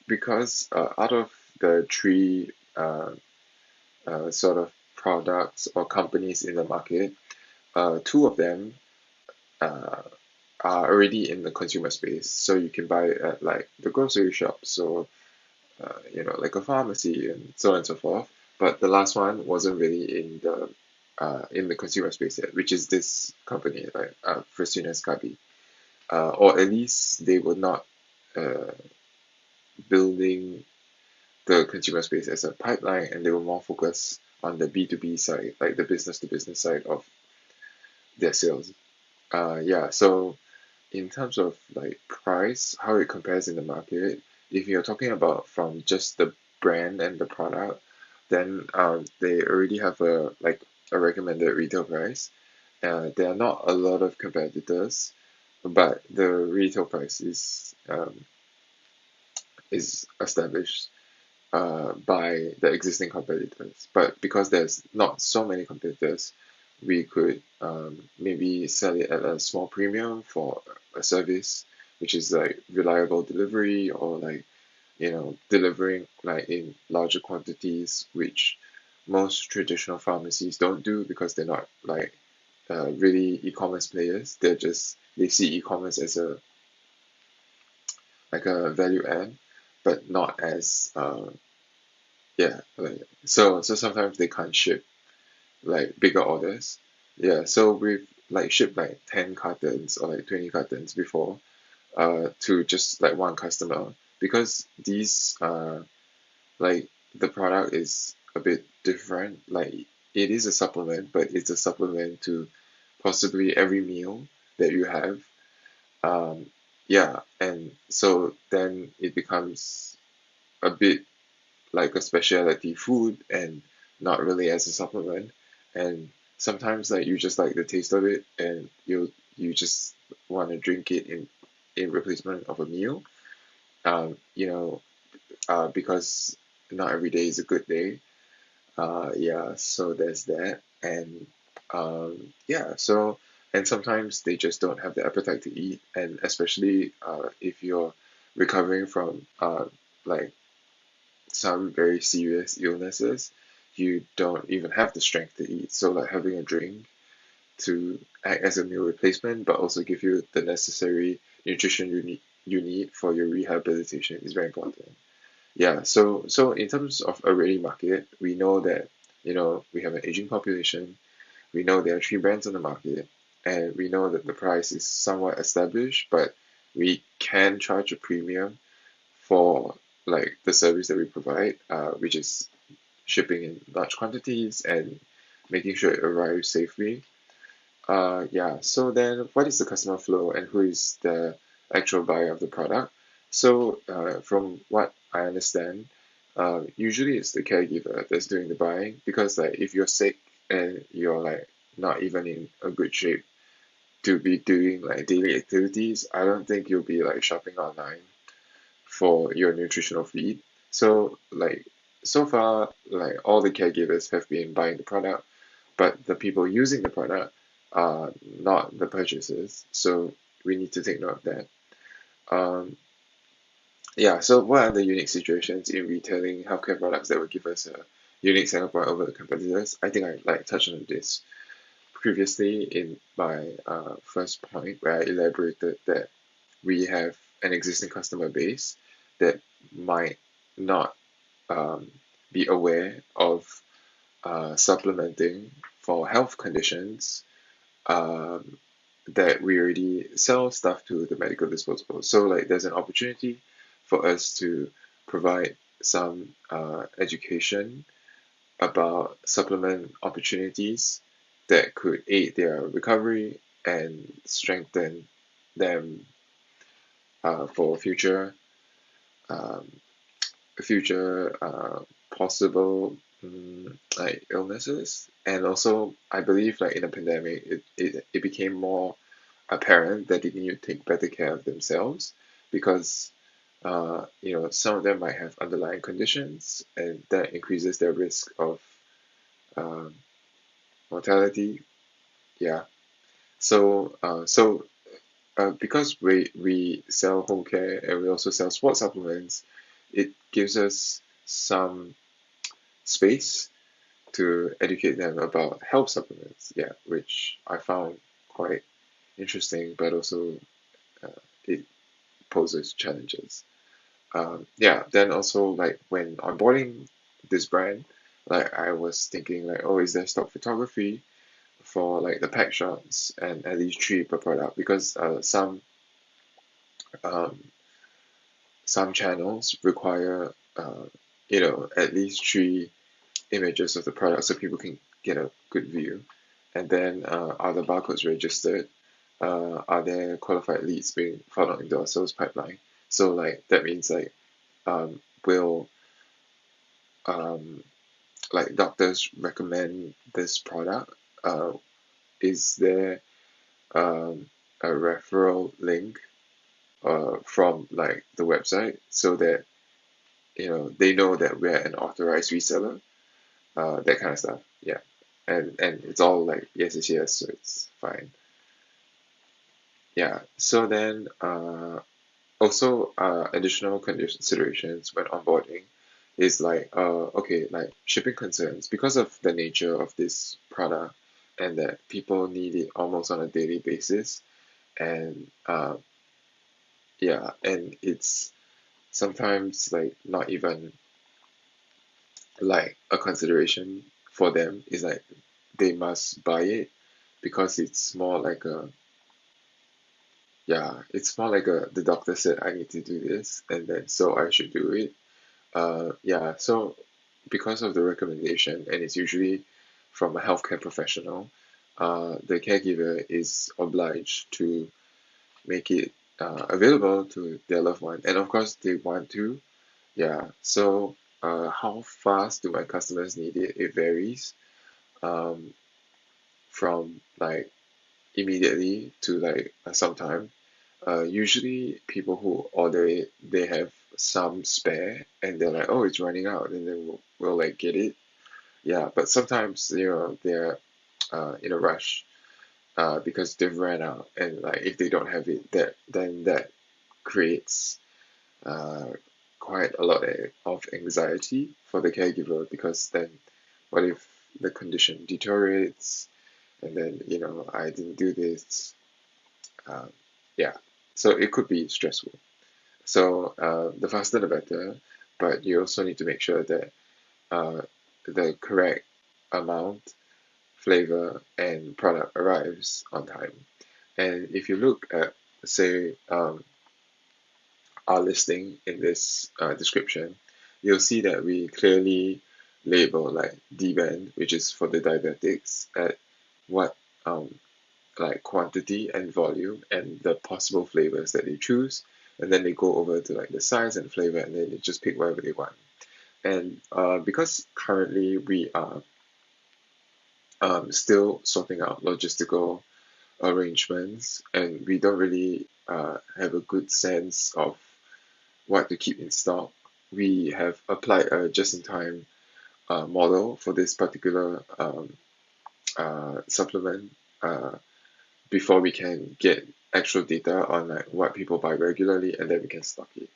Speaker 3: because out of the three sort of products or companies in the market, two of them uh, are already in the consumer space. So you can buy it at like the grocery shop, so like a pharmacy and so on and so forth. But the last one wasn't really in the consumer space yet, which is this company, like Fresenius Kabi. Or at least they were not uh, building the consumer space as a pipeline, and they were more focused on the B2B side, like the business to business side of their sales. Yeah, so in terms of like price, how it compares in the market, if you're talking about from just the brand and the product, then they already have a recommended retail price. There are not a lot of competitors, but the retail price is established by the existing competitors. But because there's not so many competitors, we could maybe sell it at a small premium for a service which is like reliable delivery, or like delivering like in larger quantities, which most traditional pharmacies don't do because they're not like really e-commerce players. They see e-commerce as a like a value add, but not as yeah, so sometimes they can't ship like bigger orders. Yeah, so we've like shipped like 10 cartons or like 20 cartons before to just like one customer, because these like the product is a bit different. Like it is a supplement, but it's a supplement to possibly every meal that you have. Um yeah, and so then it becomes a bit like a specialty food and not really as a supplement. And sometimes like you just like the taste of it, and you just want to drink it in replacement of a meal. You know, because not every day is a good day. Yeah, so there's that. And yeah, so and sometimes they just don't have the appetite to eat, and especially if you're recovering from like some very serious illnesses, you don't even have the strength to eat. So like having a drink to act as a meal replacement, but also give you the necessary nutrition you need for your rehabilitation is very important. Yeah, so in terms of a ready market, we know that we have an aging population. We know there are three brands on the market, and we know that the price is somewhat established, but we can charge a premium for like the service that we provide, which is shipping in large quantities and making sure it arrives safely. Yeah, so then what is the customer flow and who is the actual buyer of the product? So from what I understand, usually it's the caregiver that's doing the buying, because like if you're sick and you're like not even in a good shape to be doing like daily activities, I don't think you'll be like shopping online for your nutritional feed. So like so far, like all the caregivers have been buying the product, but the people using the product are not the purchasers. So we need to take note of that. Um, yeah, so what are the unique situations in retailing healthcare products that would give us a unique selling point over the competitors? I think I like touched on this previously in my first point, where I elaborated that we have an existing customer base that might not um, be aware of supplementing for health conditions, um, that we already sell stuff to the medical disposables. So like there's an opportunity for us to provide some education about supplement opportunities that could aid their recovery and strengthen them for um, future possible like illnesses. And also I believe like in a pandemic it became more apparent that they need to take better care of themselves, because some of them might have underlying conditions and that increases their risk of um, mortality. Yeah. So because we sell home care and we also sell sports supplements, it gives us some space to educate them about health supplements. Yeah, which I found quite interesting, but also it poses challenges. Yeah, then also like when onboarding this brand, like I was thinking like, oh, is there stock photography for like the pack shots and at least three per product, because um, some channels require at least three images of the product so people can get a good view. And then are the barcodes registered? Are there qualified leads being funneled into our sales pipeline? So like that means like will um, like doctors recommend this product? Is there a referral link from like the website so that they know that we're an authorized reseller, that kind of stuff. Yeah, and it's all like yes, yes, yes, so it's fine. Yeah. So then also additional considerations when onboarding is like okay, like shipping concerns because of the nature of this product and that people need it almost on a daily basis. And yeah, and it's sometimes like not even like a consideration for them. Is like they must buy it because it's more like a yeah, it's more like a the doctor said I need to do this and then so I should do it. Yeah, so because of the recommendation, and it's usually from a healthcare professional, the caregiver is obliged to make it available to their loved one, and of course they want to. Yeah, so how fast do my customers need it? It varies um, from like immediately to like sometime. Usually people who order it, they have some spare and they're like, oh, it's running out, and then we'll like get it. Yeah, but sometimes they're in a rush because they've ran out, and like if they don't have it, that creates uh, quite a lot of anxiety for the caregiver, because then what if the condition deteriorates and then I didn't do this. um, yeah, so it could be stressful. So the faster the better, but you also need to make sure that uh, the correct amount, flavor, and product arrives on time. And if you look at, say, our listing in this description, you'll see that we clearly label like D-band, which is for the diabetics, at what um, like quantity and volume and the possible flavors that they choose, and then they go over to like the size and flavor, and then they just pick whatever they want. And because currently we are still sorting out logistical arrangements, and we don't really have a good sense of what to keep in stock, we have applied a just-in-time model for this particular supplement before we can get actual data on like what people buy regularly, and then we can stock it.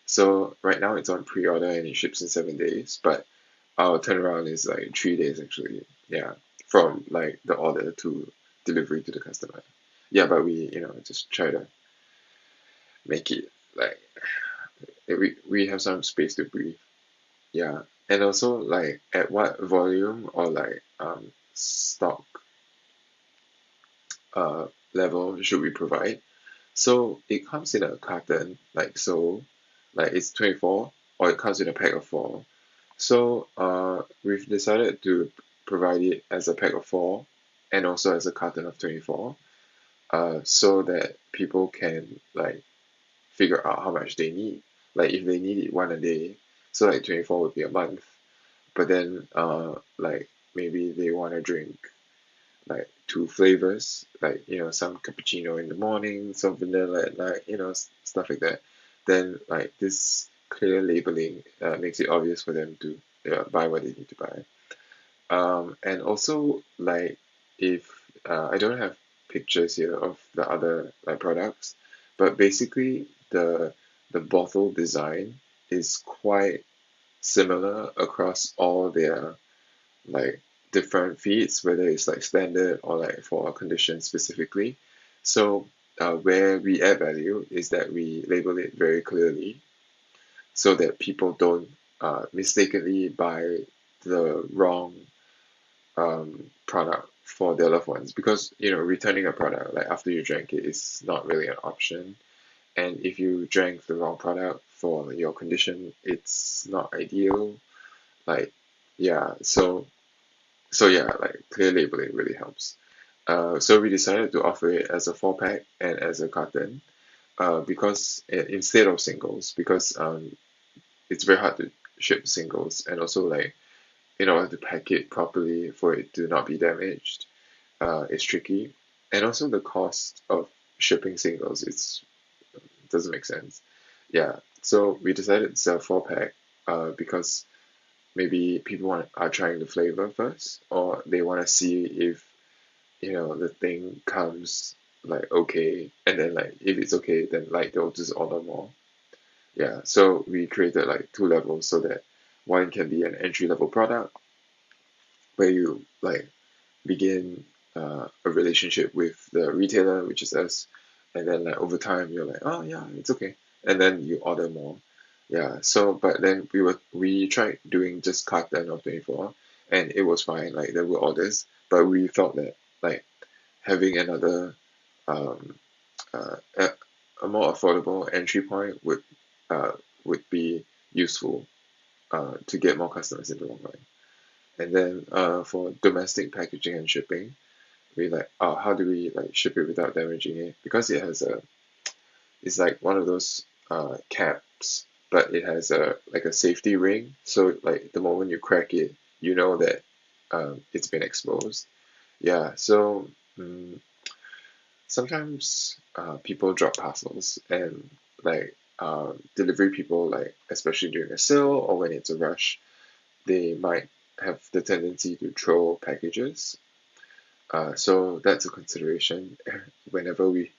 Speaker 3: So right now it's on pre-order and it ships in 7 days, but our turnaround is like 3 days actually. Yeah, from like the order to delivery to the customer. Yeah, but we just try to make it like we have some space to breathe. Yeah, and also like at what volume or like stock uh level should we provide? So it comes in a carton, like so, like it's 24, or it comes in a pack of four. So we've decided to provide it as a pack of four and also as a carton of 24, so that people can like figure out how much they need. Like if they need it one a day, so like 24 would be a month. But then like maybe they want to drink like two flavors, like some cappuccino in the morning, some vanilla at night, stuff like that. Then like this clear labeling makes it obvious for them to buy what they need to buy. And also like if I don't have pictures here of the other like products, but basically the bottle design is quite similar across all their like different feeds, whether it's like standard or like for a condition specifically. So where we add value is that we label it very clearly so that people don't mistakenly buy the wrong product for their loved ones, because returning a product like after you drank it is not really an option, and if you drank the wrong product for your condition, it's not ideal. Like yeah, so yeah, like clear labeling really helps. So we decided to offer it as a 4 pack and as a carton, because instead of singles, because it's very hard to ship singles, and also like in order to pack it properly for it to not be damaged, it's tricky, and also the cost of shipping singles, it doesn't make sense. Yeah, so we decided to sell 4 pack, because maybe people are trying the flavor first, or they want to see if the thing comes like okay, and then like if it's okay, then like they'll just order more. Yeah, so we created like 2 levels so that one can be an entry level product where you like begin a relationship with the retailer, which is us, and then like over time you're like, oh yeah, it's okay, and then you order more. Yeah, so but then we tried doing just carton of 24, and it was fine. Like there were orders, but we felt that like having another um, a more affordable entry point uh, would be useful to get more customers in the long run. And then for domestic packaging and shipping, we like, oh, how do we like ship it without damaging it? Because it's like one of those caps, but it has a like a safety ring. So like the moment you crack it, you know that it's been exposed. Yeah, so sometimes people drop parcels, and like delivery people, like especially during a sale or when it's a rush, they might have the tendency to throw packages. So that's a consideration whenever we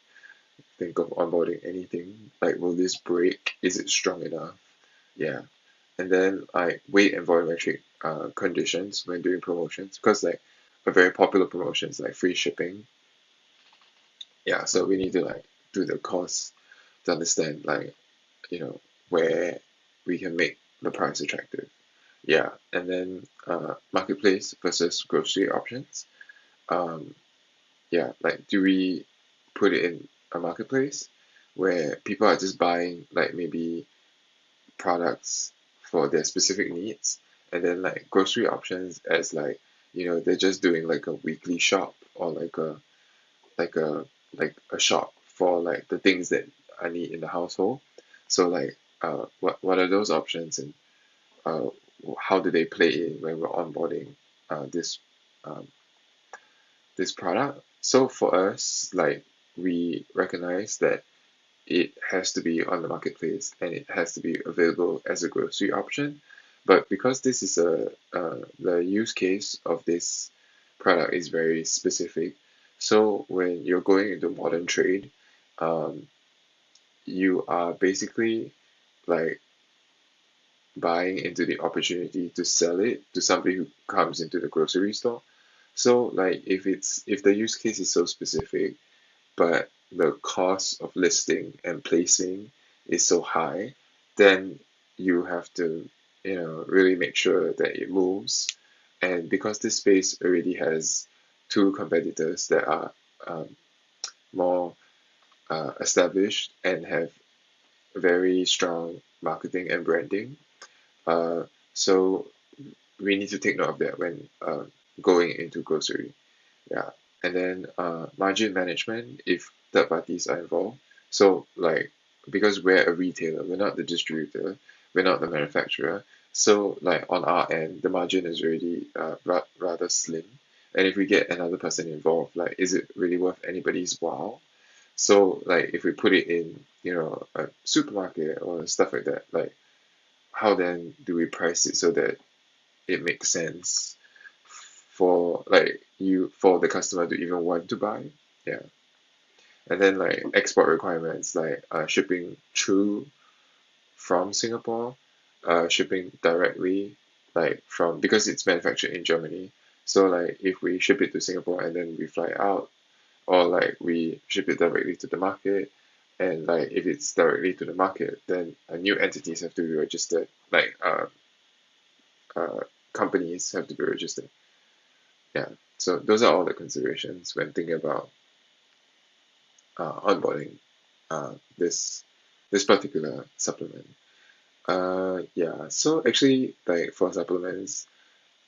Speaker 3: think of onboarding anything. Like, will this break? Is it strong enough? Yeah. And then like weight and volumetric conditions when doing promotions, because like a very popular promotion is like free shipping. Yeah, so we need to like do the cost to understand like where we can make the price attractive. Yeah, and then marketplace versus grocery options. Um, yeah, like do we put it in a marketplace where people are just buying like maybe products for their specific needs, and then like grocery options as like they're just doing like a weekly shop, or like a like a shop for like the things that I need in the household. So like what are those options, and uh how do they play in when we're onboarding this um, this product. So for us, like, we recognize that it has to be on the marketplace and it has to be available as a grocery option. But because this is the use case of this product is very specific, so when you're going into modern trade, um, you are basically like buying into the opportunity to sell it to somebody who comes into the grocery store. So like if the use case is so specific, but the cost of listing and placing is so high, then you have to, really make sure that it moves. And because this space already has two competitors that are um, more established and have very strong marketing and branding, uh, so we need to take note of that when going into grocery. Yeah. And then margin management if third parties are involved. So like because we're a retailer, we're not the distributor, we're not the manufacturer. So like on our end, the margin is already rather slim. And if we get another person involved, like is it really worth anybody's while? So like if we put it in, a supermarket or stuff like that, like how then do we price it so that it makes sense for for the customer to even want to buy. Yeah. And then like export requirements like shipping through from Singapore, shipping directly like from because it's manufactured in Germany. So like if we ship it to Singapore and then we fly out, or like we ship it directly to the market, and like if it's directly to the market, then new entities have to be registered, like uh, companies have to be registered. Yeah. So those are all the considerations when thinking about onboarding this particular supplement. Yeah. So actually, like for supplements,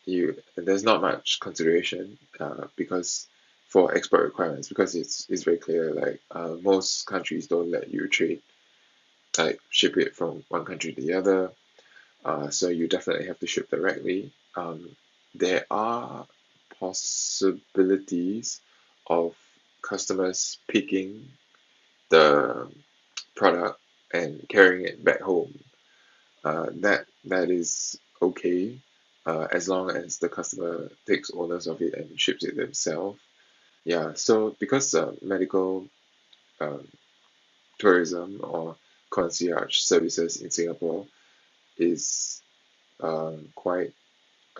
Speaker 3: you there's not much consideration because for export requirements because it's very clear like most countries don't let you trade like ship it from one country to the other. So you definitely have to ship directly. There are possibilities of customers picking the product and carrying it back home. That is okay as long as the customer takes owners of it and ships it themselves. Yeah, so because medical um, tourism or concierge services in Singapore is quite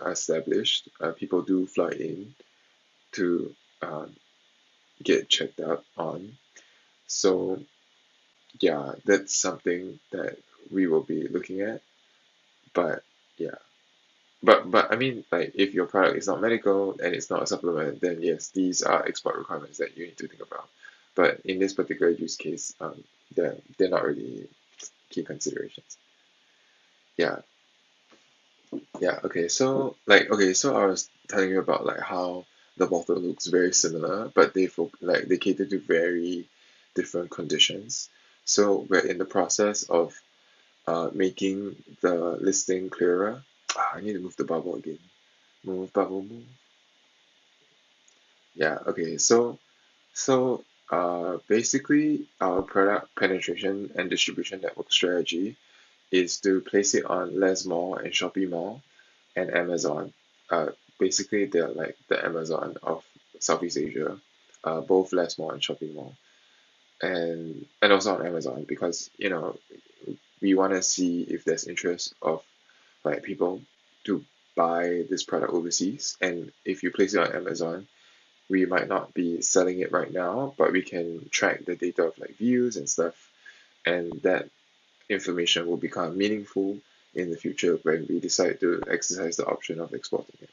Speaker 3: established. People do fly in to um, get checked out on. So yeah, that's something that we will be looking at. But yeah, but I mean, like if your product is not medical and it's not a supplement, then yes, these are export requirements that you need to think about. But in this particular use case, they're not really key considerations. Yeah, yeah, okay. So so I was telling you about like how the bottle looks very similar, but they cater to very different conditions. So we're in the process of making the listing clearer. I need to move the bubble again. Move bubble move. Yeah, okay. Basically our product penetration and distribution network strategy is to place it on Les Mall and Shopee Mall and Amazon. Uh, Basically, they're like the Amazon of Southeast Asia, both Les Mall and Shopee Mall, and also on Amazon because we want to see if there's interest of like people to buy this product overseas, and if you place it on Amazon, we might not be selling it right now, but we can track the data of like views and stuff, and that information will become meaningful in the future when we decide to exercise the option of exporting it.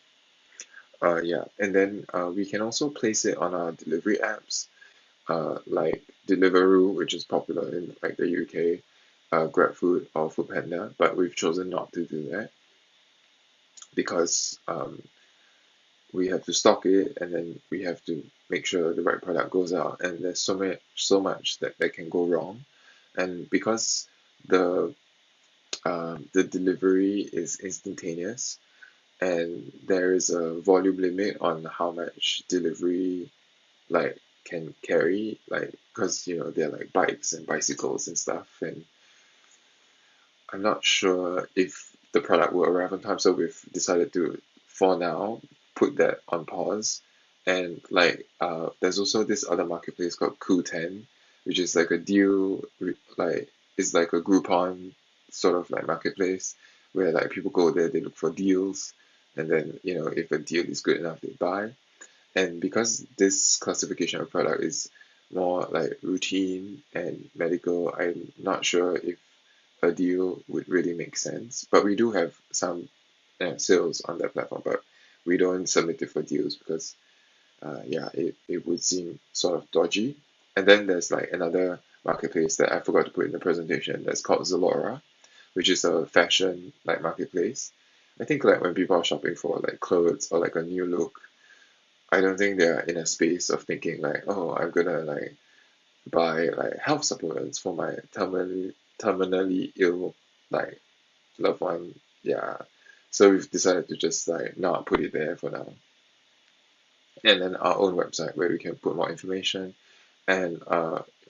Speaker 3: Yeah, and then we can also place it on our delivery apps, like Deliveroo, which is popular in like the UK, GrabFood or Foodpanda, but we've chosen not to do that because we have to stock it and then we have to make sure the right product goes out, and there's so much that can go wrong, and because the the delivery is instantaneous, and there is a volume limit on how much delivery like can carry, like because they're like bikes and bicycles and stuff, and I'm not sure if the product will arrive on time, so we've decided to, for now, put that on pause. And there's also this other marketplace called Qoo10, which is like a deal, like it's like a Groupon sort of like marketplace where like people go there, they look for deals, and then if a deal is good enough, they buy. And because this classification of product is more like routine and medical, I'm not sure if a deal would really make sense. But we do have some sales on that platform, but we don't submit it for deals because yeah, it would seem sort of dodgy. And then there's like another marketplace that I forgot to put in the presentation that's called Zalora, which is a fashion like marketplace. I think like when people are shopping for like clothes or like a new look, I don't think they're in a space of thinking like, oh, I'm gonna like buy like health supplements for my terminally ill like loved one. Yeah. So we've decided to just like not put it there for now. And then our own website where we can put more information. And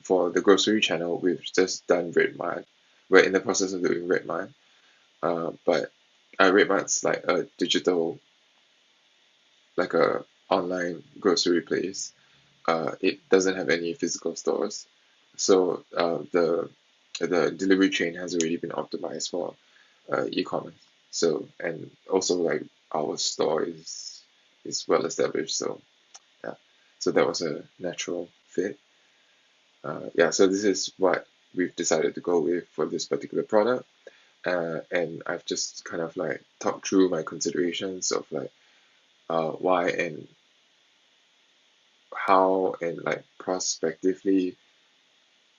Speaker 3: for the grocery channel, we've just done Redmart. We're in the process of doing Redmart. But Redmart's like a digital, like a online grocery place. It doesn't have any physical stores. So the delivery chain has already been optimized for e-commerce. So and also like our store is well established. So yeah, so that was a natural fit. Yeah, so this is what we've decided to go with for this particular product. And I've just kind of like talked through my considerations of like why and how and like prospectively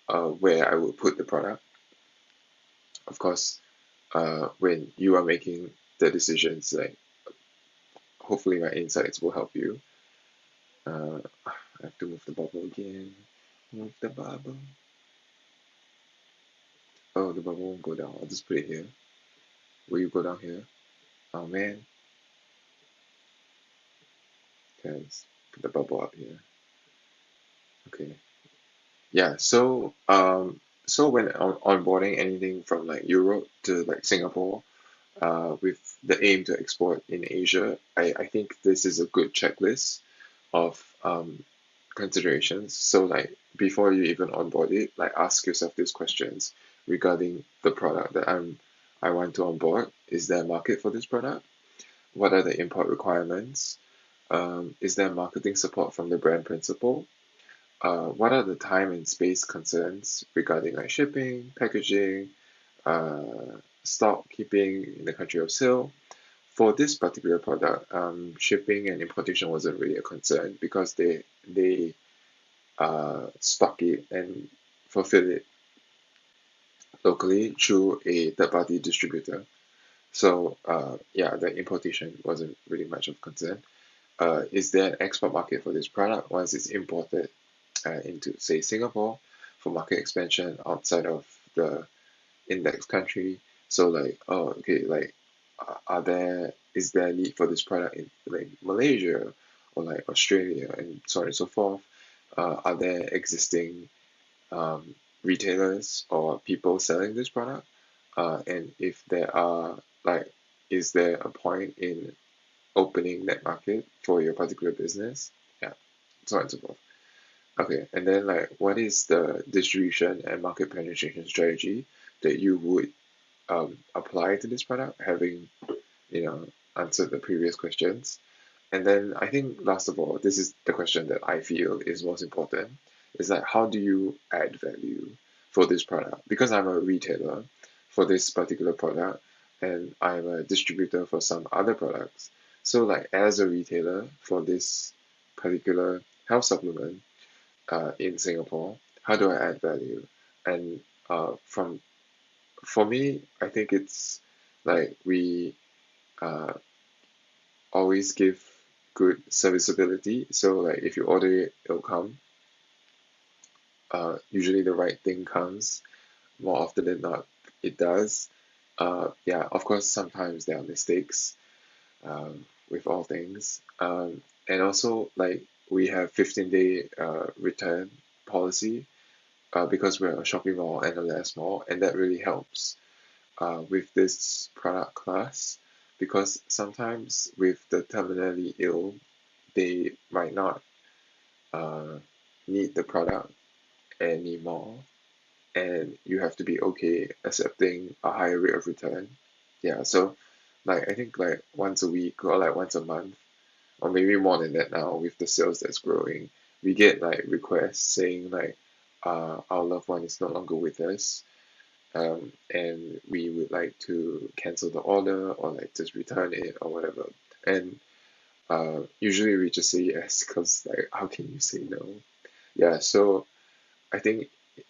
Speaker 3: where I would put the product. Of course, when you are making the decisions, like hopefully my insights will help you. I have to move the bubble again. Move the bubble. Oh, the bubble won't go down. I'll just put it here. Will you go down here? Oh man. Okay, let's put the bubble up here. Okay. Yeah, so when onboarding anything from like Europe to like Singapore, with the aim to export in Asia, I think this is a good checklist of considerations. So like before you even onboard it, like ask yourself these questions regarding the product that I want to onboard. Is there a market for this product? What are the import requirements? Is there marketing support from the brand principal? What are the time and space concerns regarding like shipping, packaging, stock keeping in the country of sale? For this particular product, shipping and importation wasn't really a concern because they stock it and fulfill it locally through a third-party distributor. So yeah, the importation wasn't really much of concern. Is there an export market for this product once it's imported into, say, Singapore for market expansion outside of the index country? So like, oh, okay, like, is there a need for this product in like Malaysia or like Australia and so on and so forth? Are there existing retailers or people selling this product? And if there are, like, is there a point in opening that market for your particular business? Yeah, so on and so forth. Okay, and then like, what is the distribution and market penetration strategy that you would apply to this product, having you know answered the previous questions? And then I think last of all, this is the question that I feel is most important, is that how do you add value for this product? Because I'm a retailer for this particular product and I'm a distributor for some other products. So like as a retailer for this particular health supplement in Singapore, how do I add value? And from for me, I think it's like we uh, always give good serviceability. So like if you order it, it'll come. Usually the right thing comes. More often than not, it does. Yeah, of course, sometimes there are mistakes with all things. And also, like, we have 15-day return policy because we're a shopping mall and a less mall, and that really helps with this product class because sometimes with the terminally ill, they might not uh, need the product anymore, and you have to be okay accepting a higher rate of return. Yeah, so like I think like once a week or like once a month or maybe more than that now with the sales that's growing, we get like requests saying like our loved one is no longer with us, and we would like to cancel the order or like just return it or whatever. And usually we just say yes because like how can you say no? Yeah, so I think,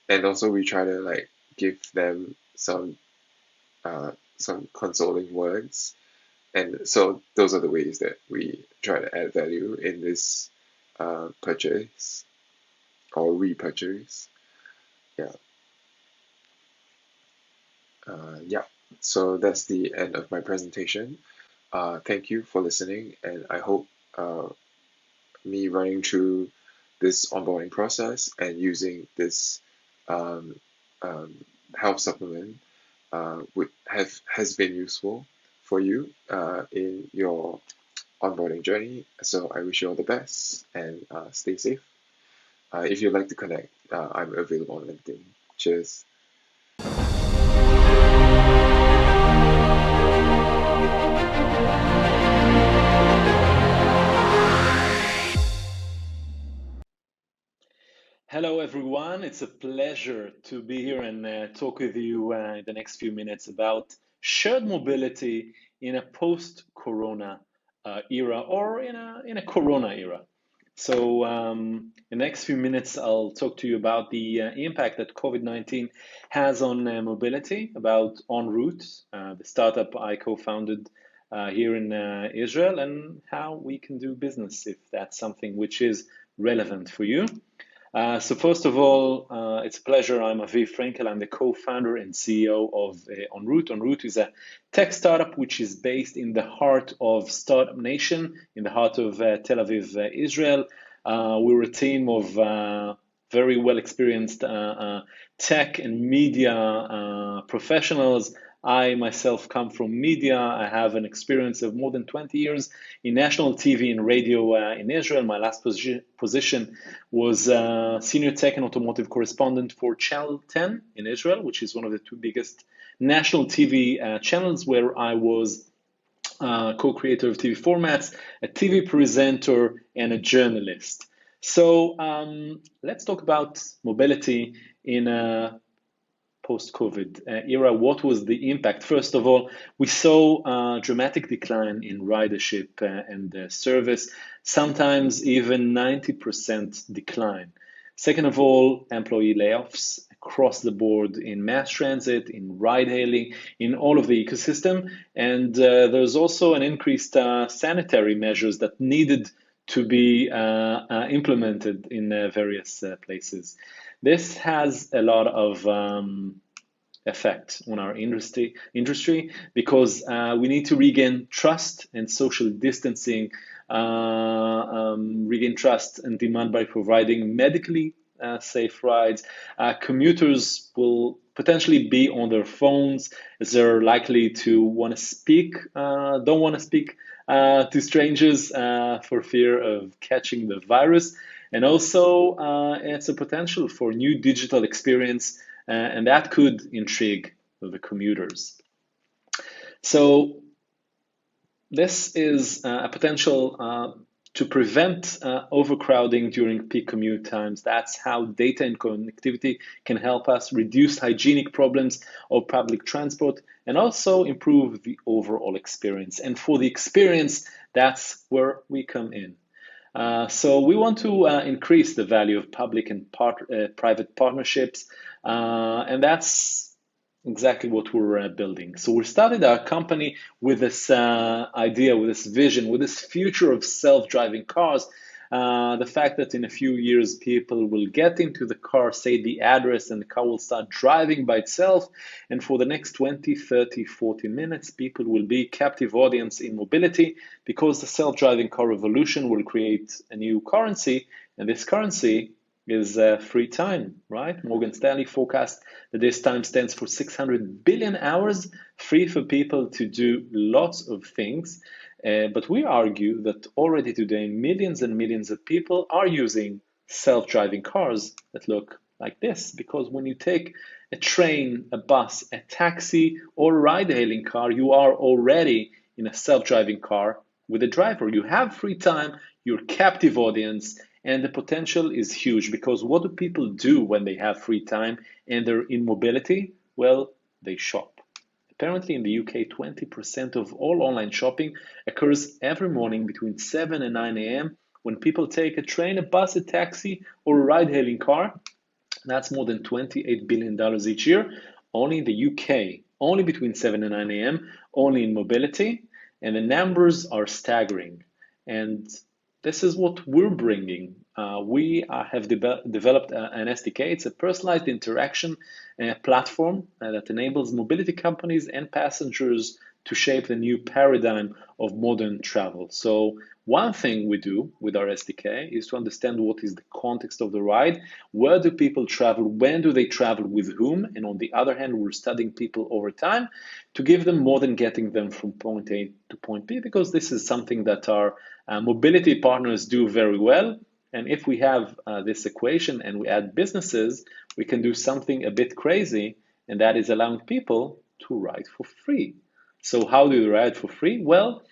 Speaker 3: and also we try to like give them some consoling words, and so those are the ways that we try to add value in this purchase or repurchase. Yeah, yeah. So that's the end of my presentation. Thank you for listening, and I hope me running through this onboarding process and using this um, um, health supplement would have has been useful for you in your onboarding journey. So I wish you all the best and stay safe. If you'd like to connect, I'm available on LinkedIn. Cheers.
Speaker 4: Hello, everyone. It's a pleasure to be here and talk with you in the next few minutes about shared mobility in a post-corona era or in a corona era. So, in the next few minutes, I'll talk to you about the impact that COVID-19 has on mobility, about En route, the startup I co-founded here in Israel, and how we can do business if that's something which is relevant for you. So first of all, it's a pleasure. I'm Aviv Frenkel. I'm the co-founder and CEO of En route. En route is a tech startup which is based in the heart of Startup Nation, in the heart of Tel Aviv, Israel. We're a team of very well experienced tech and media professionals. I myself come from media. I have an experience of more than 20 years in national TV and radio in Israel. My last position was senior tech and automotive correspondent for Channel 10 in Israel, which is one of the two biggest national TV channels, where I was co-creator of TV formats, a TV presenter, and a journalist. So let's talk about mobility in a post-COVID era. What was the impact? First of all, we saw a dramatic decline in ridership and service, sometimes even 90% decline. Second of all, employee layoffs across the board in mass transit, in ride hailing, in all of the ecosystem. And there's also an increased sanitary measures that needed to be implemented in various places. This has a lot of effect on our industry because we need to regain trust and social distancing, regain trust and demand by providing medically safe rides. Commuters will potentially be on their phones as they're likely to want to speak, don't want to speak to strangers for fear of catching the virus. And also, it's a potential for new digital experience, and that could intrigue the commuters. So this is a potential to prevent overcrowding during peak commute times. That's how data and connectivity can help us reduce hygienic problems of public transport and also improve the overall experience. And for the experience, that's where we come in. So we want to increase the value of public and private partnerships, and that's exactly what we're building. So we started our company with this idea, with this vision, with this future of self-driving cars. The fact that in a few years people will get into the car, say the address, and the car will start driving by itself. And for the next 20, 30, 40 minutes, people will be captive audience in mobility because the self-driving car revolution will create a new currency. And this currency is free time, right? Morgan Stanley forecast that this time stands for 600 billion hours free for people to do lots of things. But we argue that already today, millions and millions of people are using self-driving cars that look like this. Because when you take a train, a bus, a taxi, or a ride-hailing car, you are already in a self-driving car with a driver. You have free time, you're captive audience, and the potential is huge because what do people do when they have free time and they're in mobility? Well, they shop. Apparently in the UK, 20% of all online shopping occurs every morning between 7 and 9 a.m. when people take a train, a bus, a taxi, or a ride-hailing car. That's more than $28 billion each year, only in the UK, only between 7 and 9 a.m., only in mobility, and the numbers are staggering. And this is what we're bringing. We have developed an SDK. It's a personalized interaction platform that enables mobility companies and passengers to shape the new paradigm of modern travel. So one thing we do with our SDK is to understand what is the context of the ride, where do people travel, when do they travel, with whom, and on the other hand, we're studying people over time to give them more than getting them from point A to point B, because this is something that our mobility partners do very well. And if we have this equation and we add businesses, we can do something a bit crazy, and that is allowing people to ride for free. So how do they ride for free? Well,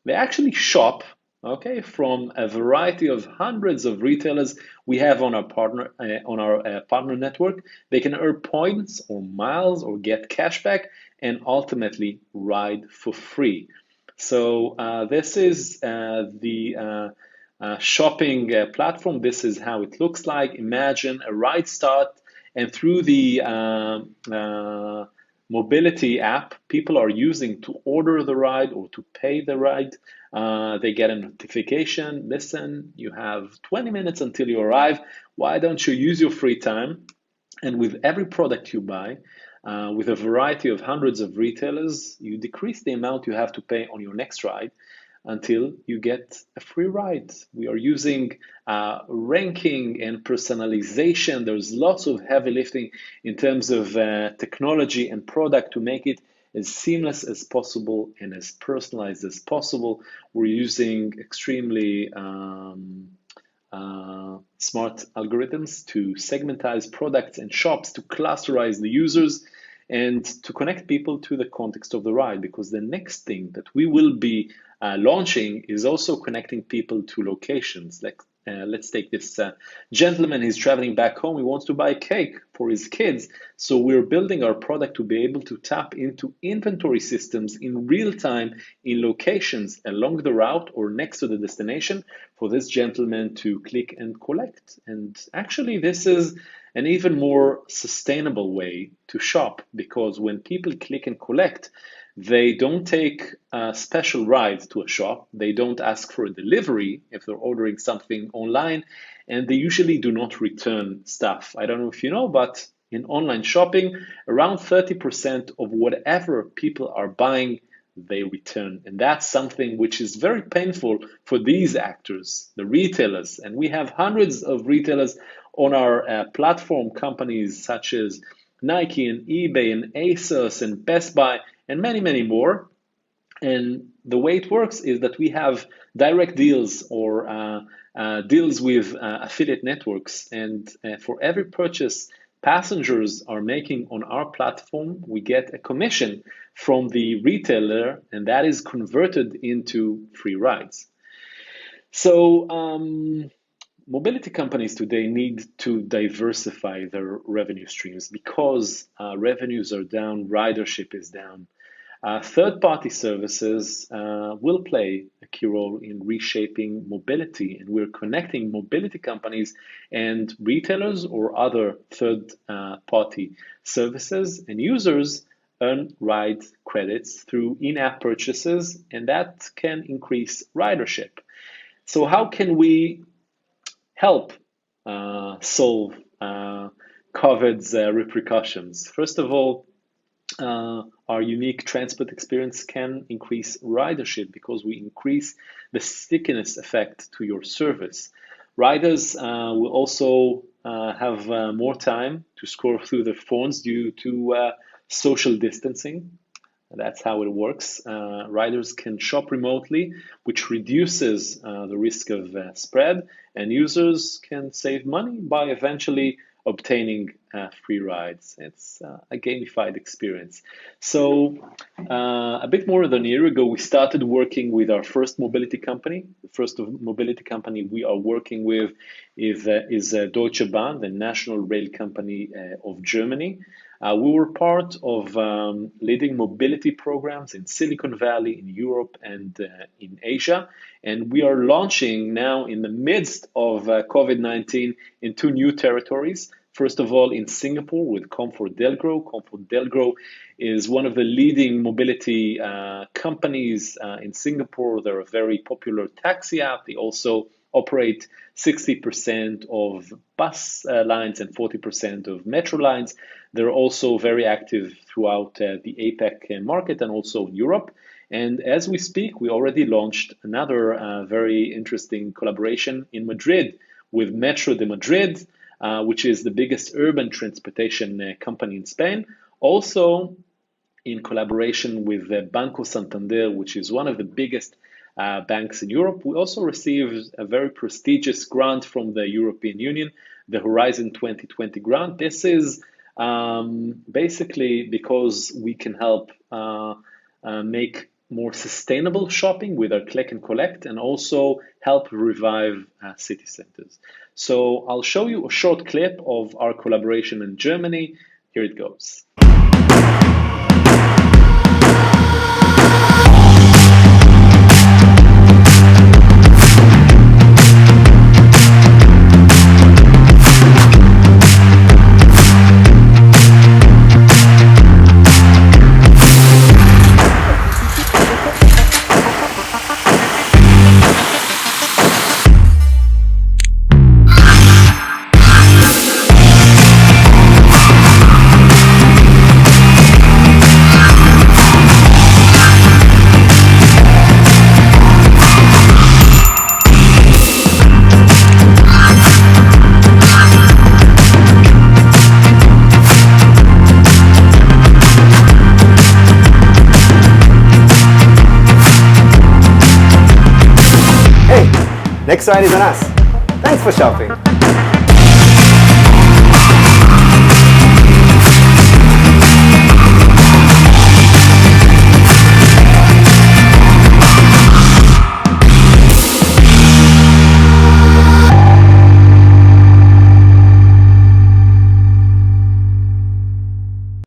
Speaker 4: they actually shop, okay, from a variety of hundreds of retailers we have on our partner network. They can earn points or miles or get cashback and ultimately ride for free. So this is the shopping platform. This is how it looks like. Imagine a ride start, and through the mobility app people are using to order the ride or to pay the ride, they get a notification. Listen, you have 20 minutes until you arrive. Why don't you use your free time? And with every product you buy, with a variety of hundreds of retailers, you decrease the amount you have to pay on your next ride until you get a free ride. We are using ranking and personalization. There's lots of heavy lifting in terms of technology and product to make it as seamless as possible and as personalized as possible. We're using extremely smart algorithms to segmentize products and shops, to clusterize the users, and to connect people to the context of the ride. Because the next thing that we will be launching is also connecting people to locations. Like let's take this gentleman. He's traveling back home. He wants to buy a cake for his kids. So we're building our product to be able to tap into inventory systems in real time in locations along the route or next to the destination for this gentleman to click and collect. And actually, this is an even more sustainable way to shop, because when people click and collect, they don't take a special ride to a shop. They don't ask for a delivery if they're ordering something online, and they usually do not return stuff. I don't know if you know, but in online shopping, around 30% of whatever people are buying, they return. And that's something which is very painful for these actors, the retailers. And we have hundreds of retailers on our platform, companies such as Nike and eBay and ASOS and Best Buy and many, many more. And the way it works is that we have direct deals or deals with affiliate networks. And for every purchase passengers are making on our platform, we get a commission from the retailer, and that is converted into free rides. So mobility companies today need to diversify their revenue streams because revenues are down, ridership is down. Third-party services will play a key role in reshaping mobility, and we're connecting mobility companies and retailers or other third-party services, and users earn ride credits through in-app purchases, and that can increase ridership. So how can we help solve COVID's repercussions. First of all, our unique transport experience can increase ridership because we increase the stickiness effect to your service. Riders will also have more time to scroll through their phones due to social distancing. That's how it works. Riders can shop remotely, which reduces the risk of spread, and users can save money by eventually obtaining free rides. It's a gamified experience. So, a bit more than a year ago, we started working with our first mobility company. The first mobility company we are working with is Deutsche Bahn, the national rail company of Germany. We were part of leading mobility programs in Silicon Valley, in Europe, and in Asia. And we are launching now in the midst of COVID-19 in 2 new territories. First of all, in Singapore with ComfortDelGro. ComfortDelGro is one of the leading mobility companies in Singapore. They're a very popular taxi app. They also operate 60% of bus lines and 40% of metro lines. They're also very active throughout the APAC market and also Europe. And as we speak, we already launched another very interesting collaboration in Madrid with Metro de Madrid, which is the biggest urban transportation company in Spain. Also in collaboration with Banco Santander, which is one of the biggest banks in Europe. We also received a very prestigious grant from the European Union, the Horizon 2020 grant. This is basically because we can help make more sustainable shopping with our click and collect and also help revive city centers. So I'll show you a short clip of our collaboration in Germany. Here it goes.
Speaker 5: Next ride is on us. Thanks for shopping.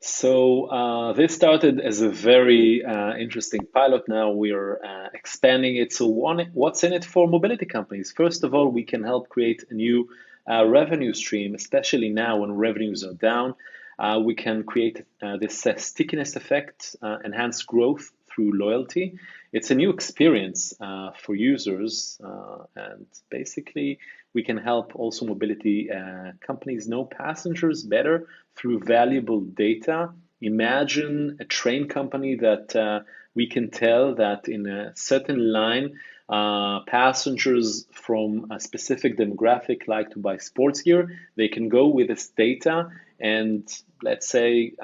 Speaker 4: So this started as a very interesting pilot. Now we're expanding it. So what's in it for mobility companies? First of all, we can help create a new revenue stream, especially now when revenues are down. We can create this stickiness effect, enhance growth through loyalty. It's a new experience for users, and basically we can help also mobility companies know passengers better through valuable data. Imagine a train company that we can tell that in a certain line, passengers from a specific demographic like to buy sports gear. They can go with this data and let's say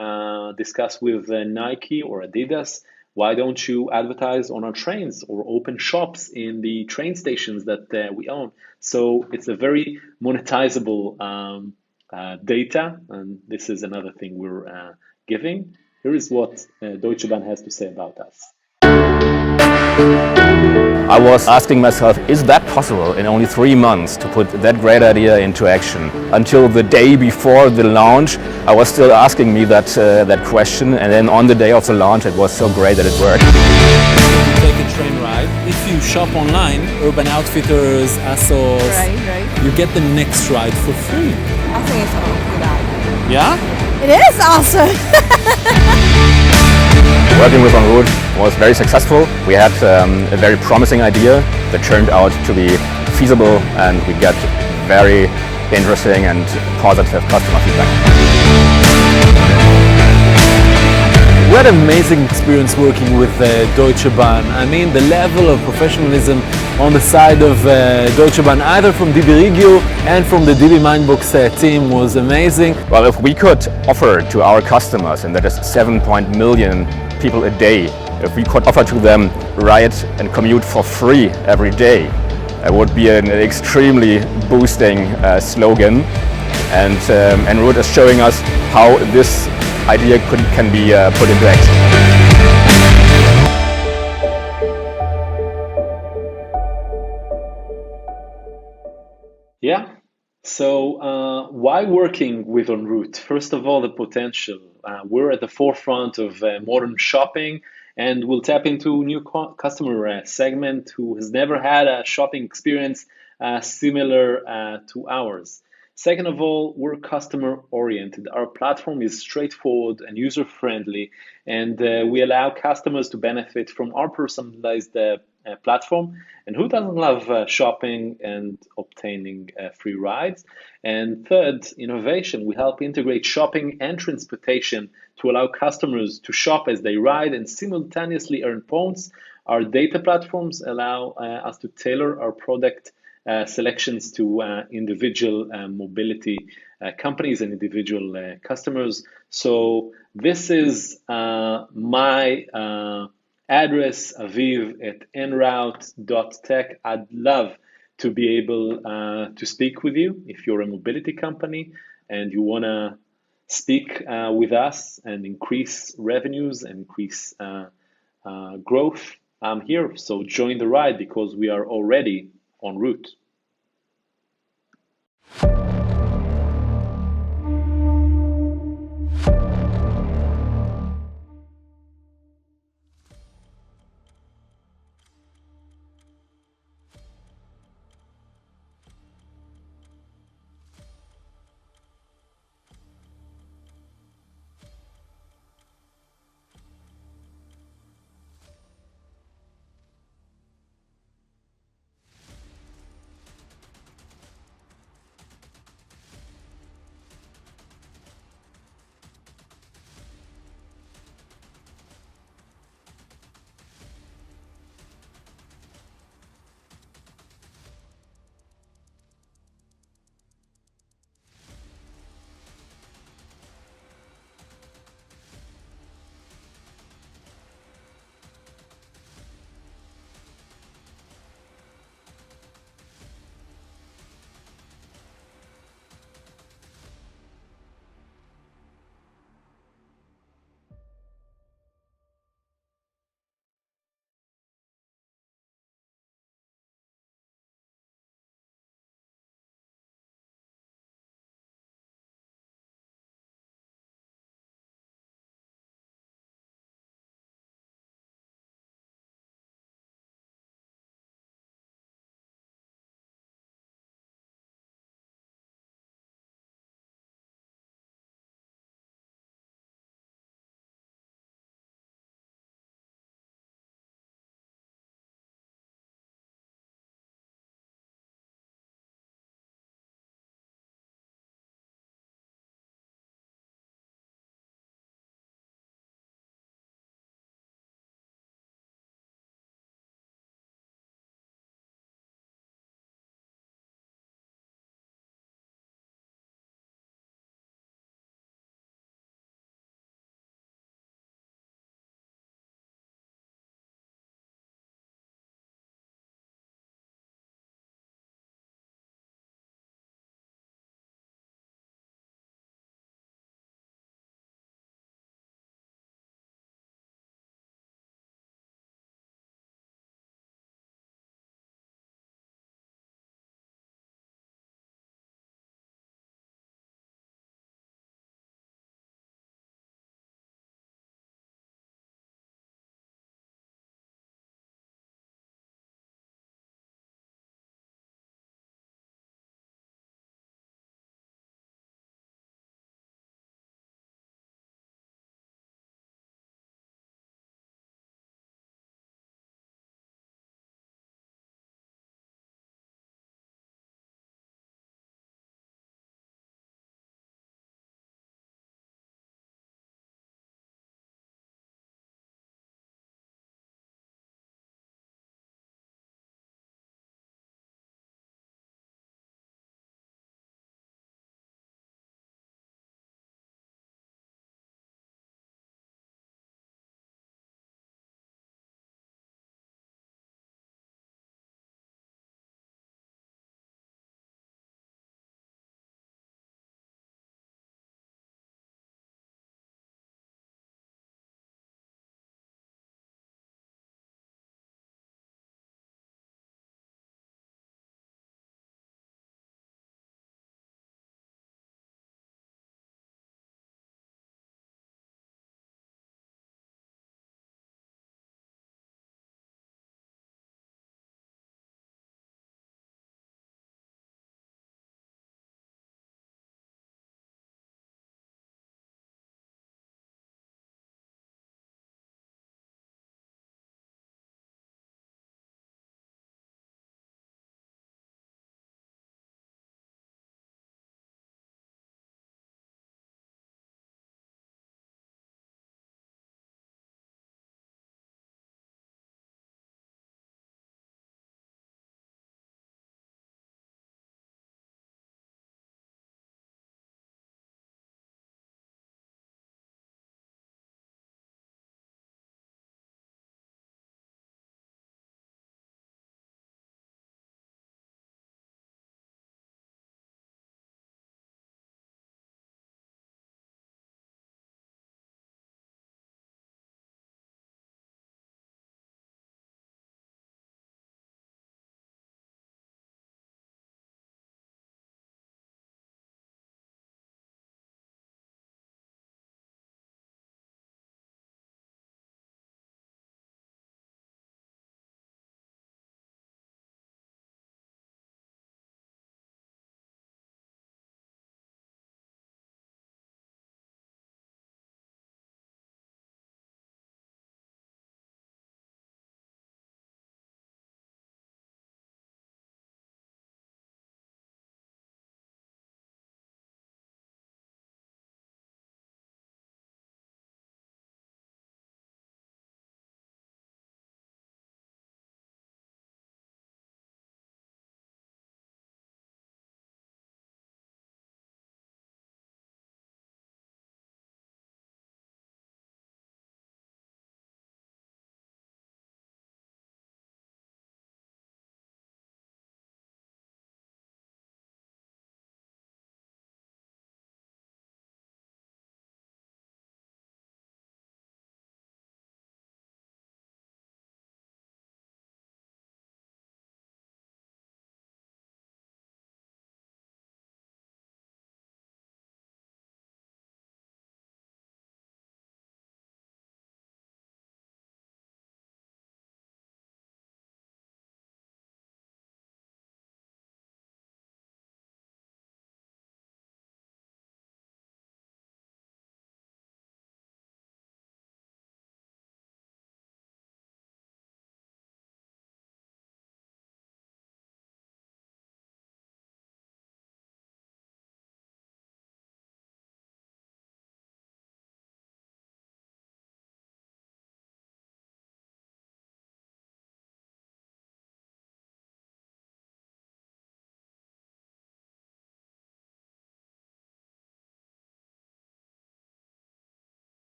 Speaker 4: discuss with Nike or Adidas, why don't you advertise on our trains or open shops in the train stations that we own? So it's a very monetizable data, and this is another thing we're giving. Here is what Deutsche Bahn has to say about us.
Speaker 6: I was asking myself, is that possible in only 3 months to put that great idea into action? Until the day before the launch, I was still asking me that question, and then on the day of the launch, it was so great that it worked.
Speaker 7: You take a train ride. If you shop online, Urban Outfitters, ASOS, you get the next ride for free.
Speaker 8: I think it's a good idea.
Speaker 7: Yeah?
Speaker 8: It is awesome.
Speaker 6: Working with En route was very successful. We had a very promising idea that turned out to be feasible, and we got very interesting and positive customer feedback.
Speaker 7: We had an amazing experience working with Deutsche Bahn. I mean, the level of professionalism on the side of Deutsche Bahn, either from DB Regio and from the DB Mindbox team, was amazing.
Speaker 6: Well, if we could offer to our customers, and that is 7 million people a day, if we could offer to them ride and commute for free every day, it would be an extremely boosting slogan, and Ruud is showing us how this idea can be put into action.
Speaker 4: Yeah. So why working with En route? First of all, the potential. We're at the forefront of modern shopping, and we'll tap into a new customer segment who has never had a shopping experience similar to ours. Second of all, we're customer oriented. Our platform is straightforward and user friendly, and we allow customers to benefit from our personalized platform. And who doesn't love shopping and obtaining free rides? And third, innovation. We help integrate shopping and transportation to allow customers to shop as they ride and simultaneously earn points. Our data platforms allow us to tailor our product selections to individual mobility companies and individual customers. So this is my address, aviv@enroute.tech. I'd love to be able to speak with you if you're a mobility company and you want to speak with us and increase revenues and increase growth. I'm here, so join the ride because we are already en route.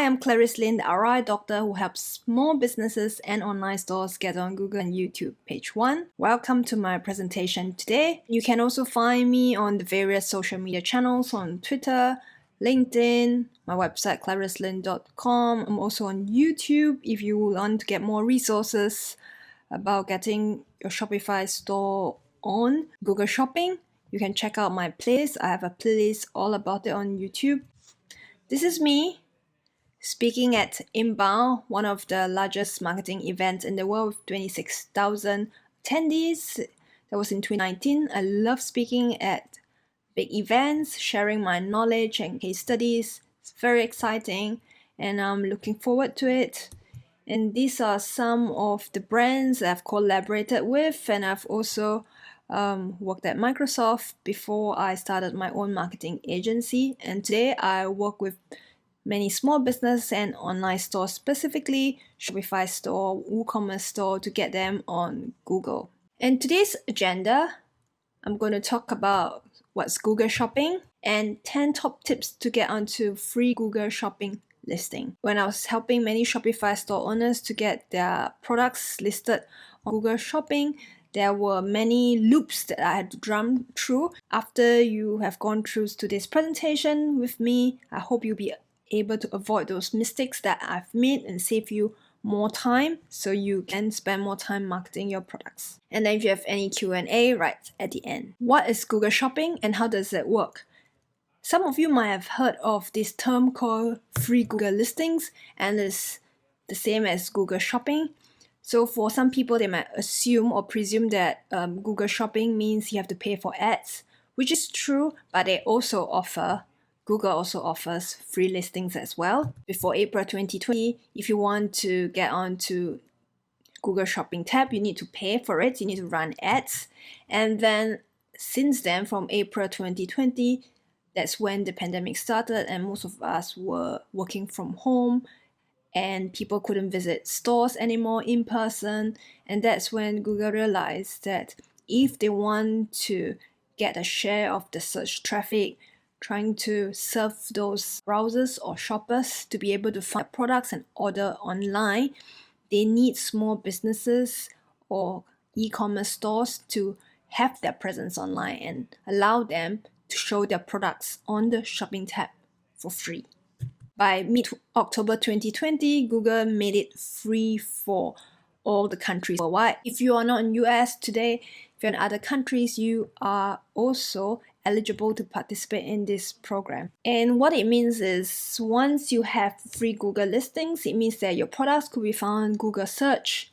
Speaker 8: Hi, I'm Clarice Lin, the RI doctor who helps small businesses and online stores get on Google and YouTube. Page 1. Welcome to my presentation today. You can also find me on the various social media channels on Twitter, LinkedIn, my website claricelin.com. I'm also on YouTube if you want to get more resources about getting your Shopify store on Google Shopping. You can check out my playlist. I have a playlist all about it on YouTube. This is me speaking at Inbound, one of the largest marketing events in the world with 26,000 attendees. That was in 2019. I love speaking at big events, sharing my knowledge and case studies. It's very exciting and I'm looking forward to it. And these are some of the brands I've collaborated with, and I've also worked at Microsoft before I started my own marketing agency. And today I work with many small business and online stores, specifically Shopify store, WooCommerce store, to get them on Google. And today's agenda, I'm going to talk about what's Google Shopping and 10 top tips to get onto free Google Shopping listing. When I was helping many Shopify store owners to get their products listed on Google Shopping, there were many loops that I had to jump through. After you have gone through today's presentation with me, I hope you'll be able to avoid those mistakes that I've made and save you more time so you can spend more time marketing your products. And then if you have any Q&A right at the end. What is Google Shopping and how does it work? Some of you might have heard of this term called free Google listings, and it's the same as Google Shopping. So for some people, they might assume or presume that Google Shopping means you have to pay for ads, which is true, but Google also offers free listings as well. Before April 2020, if you want to get onto Google Shopping tab, you need to pay for it. You need to run ads. And then since then, from April 2020, that's when the pandemic started and most of us were working from home and people couldn't visit stores anymore in person. And that's when Google realized that if they want to get a share of the search traffic, trying to serve those browsers or shoppers to be able to find products and order online, they need small businesses or e-commerce stores to have their presence online and allow them to show their products on the shopping tab for free. By mid-October 2020, Google made it free for all the countries worldwide. If you are not in US today, if you're in other countries, you are also eligible to participate in this program. And what it means is once you have free Google listings, it means that your products could be found in Google search,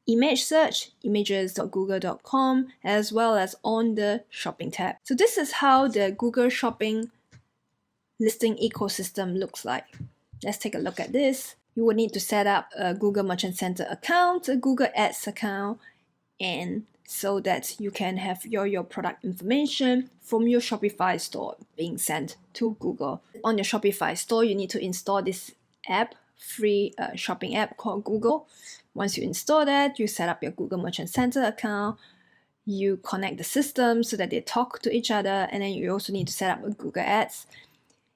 Speaker 8: image search, images.google.com, as well as on the shopping tab. So this is how the Google Shopping listing ecosystem looks like. Let's take a look at this. You will need to set up a Google Merchant Center account, a Google Ads account, and so that you can have your product information from your Shopify store being sent to Google. On your Shopify store, you need to install this app, free shopping app called Google. Once you install that, you set up your Google Merchant Center account, you connect the system so that they talk to each other, and then you also need to set up a Google Ads.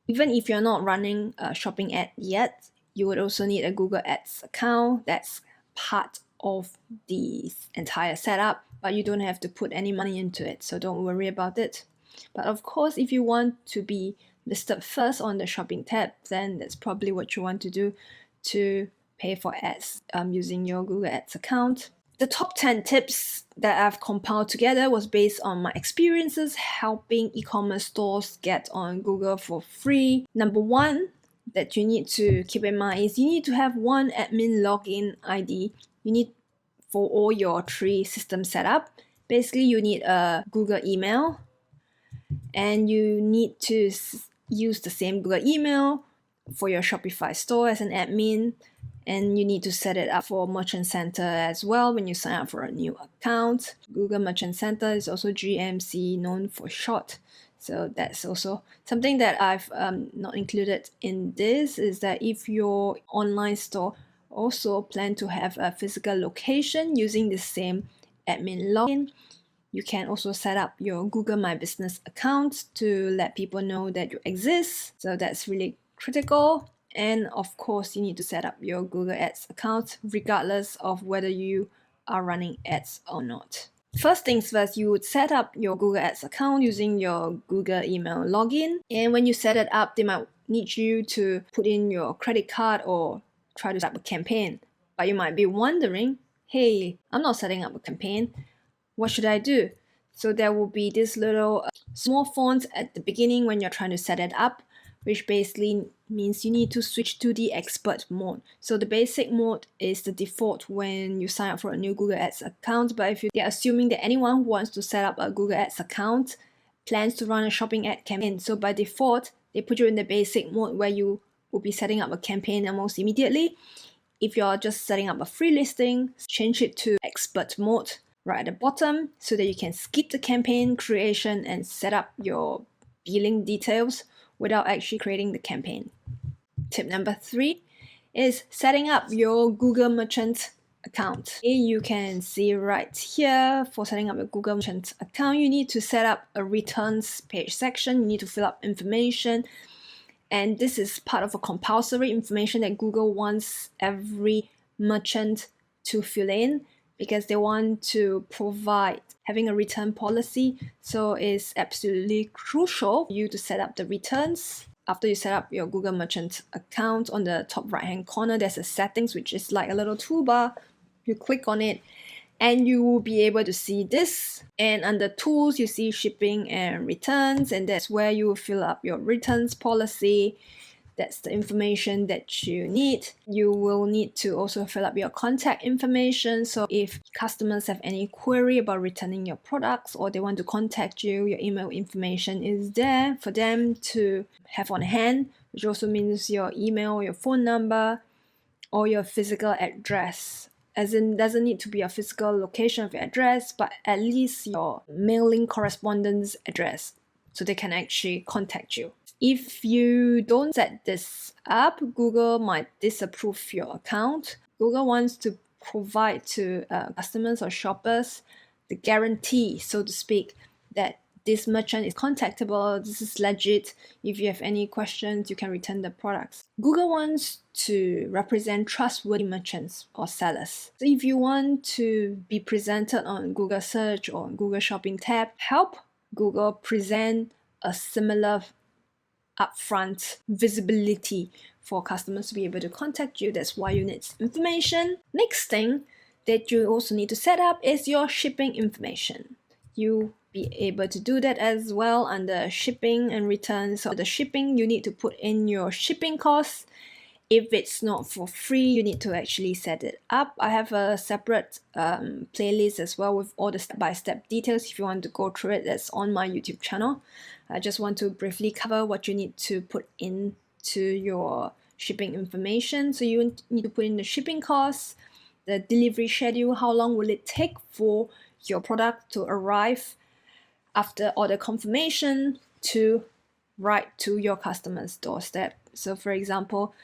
Speaker 8: Even if you're not running a shopping ad yet, you would also need a Google Ads account. That's part of the entire setup, but you don't have to put any money into it, so don't worry about it. But of course, if you want to be listed first on the shopping tab, then that's probably what you want to do to pay for ads using your Google Ads account. The top 10 tips that I've compiled together was based on my experiences helping e-commerce stores get on Google for free. Number 1 that you need to keep in mind is you need to have one admin login ID. You need for all your 3 systems set up. Basically, you need a Google email and you need to use the same Google email for your Shopify store as an admin. And you need to set it up for Merchant Center as well when you sign up for a new account. Google Merchant Center is also GMC, known for short. So that's also something that I've not included in this, is that if your online store also plan to have a physical location using the same admin login, you can also set up your Google My Business account to let people know that you exist. So that's really critical. And of course, you need to set up your Google Ads account regardless of whether you are running ads or not. First things first, you would set up your Google Ads account using your Google email login. And when you set it up, they might need you to put in your credit card or try to set up a campaign. But you might be wondering, hey, I'm not setting up a campaign. What should I do? So there will be this little small font at the beginning when you're trying to set it up, which basically means you need to switch to the expert mode. So the basic mode is the default when you sign up for a new Google Ads account, but if they're assuming that anyone who wants to set up a Google Ads account plans to run a shopping ad campaign. So by default, they put you in the basic mode where you will be setting up a campaign almost immediately. If you're just setting up a free listing, change it to expert mode right at the bottom so that you can skip the campaign creation and set up your billing details without actually creating the campaign. Tip number 3 is setting up your Google Merchant account. You can see right here for setting up a Google Merchant account, you need to set up a returns page section. You need to fill up information. And this is part of a compulsory information that Google wants every merchant to fill in because they want to provide having a return policy. So it's absolutely crucial for you to set up the returns. After you set up your Google Merchant account, on the top right hand corner, there's a settings, which is like a little toolbar. You click on it and you will be able to see this. And under tools, you see shipping and returns, and that's where you will fill up your returns policy. That's the information that you need. You will need to also fill up your contact information. So if customers have any query about returning your products or they want to contact you, your email information is there for them to have on hand, which also means your email, your phone number, or your physical address. As in, doesn't need to be a physical location of your address, but at least your mailing correspondence address so they can actually contact you. If you don't set this up, Google might disapprove your account. Google wants to provide to customers or shoppers the guarantee, so to speak, that this merchant is contactable, this is legit. If you have any questions, you can return the products. Google wants to represent trustworthy merchants or sellers. So if you want to be presented on Google Search or Google Shopping tab, help Google present a similar upfront visibility for customers to be able to contact you. That's why you need information. Next thing that you also need to set up is your shipping information. You be able to do that as well under shipping and returns. So the shipping, you need to put in your shipping costs. If it's not for free, you need to actually set it up. I have a separate playlist as well with all the step-by-step details. If you want to go through it, that's on my YouTube channel. I just want to briefly cover what you need to put into your shipping information. So you need to put in the shipping costs, the delivery schedule, how long will it take for your product to arrive after order confirmation to right to your customer's doorstep. So for example,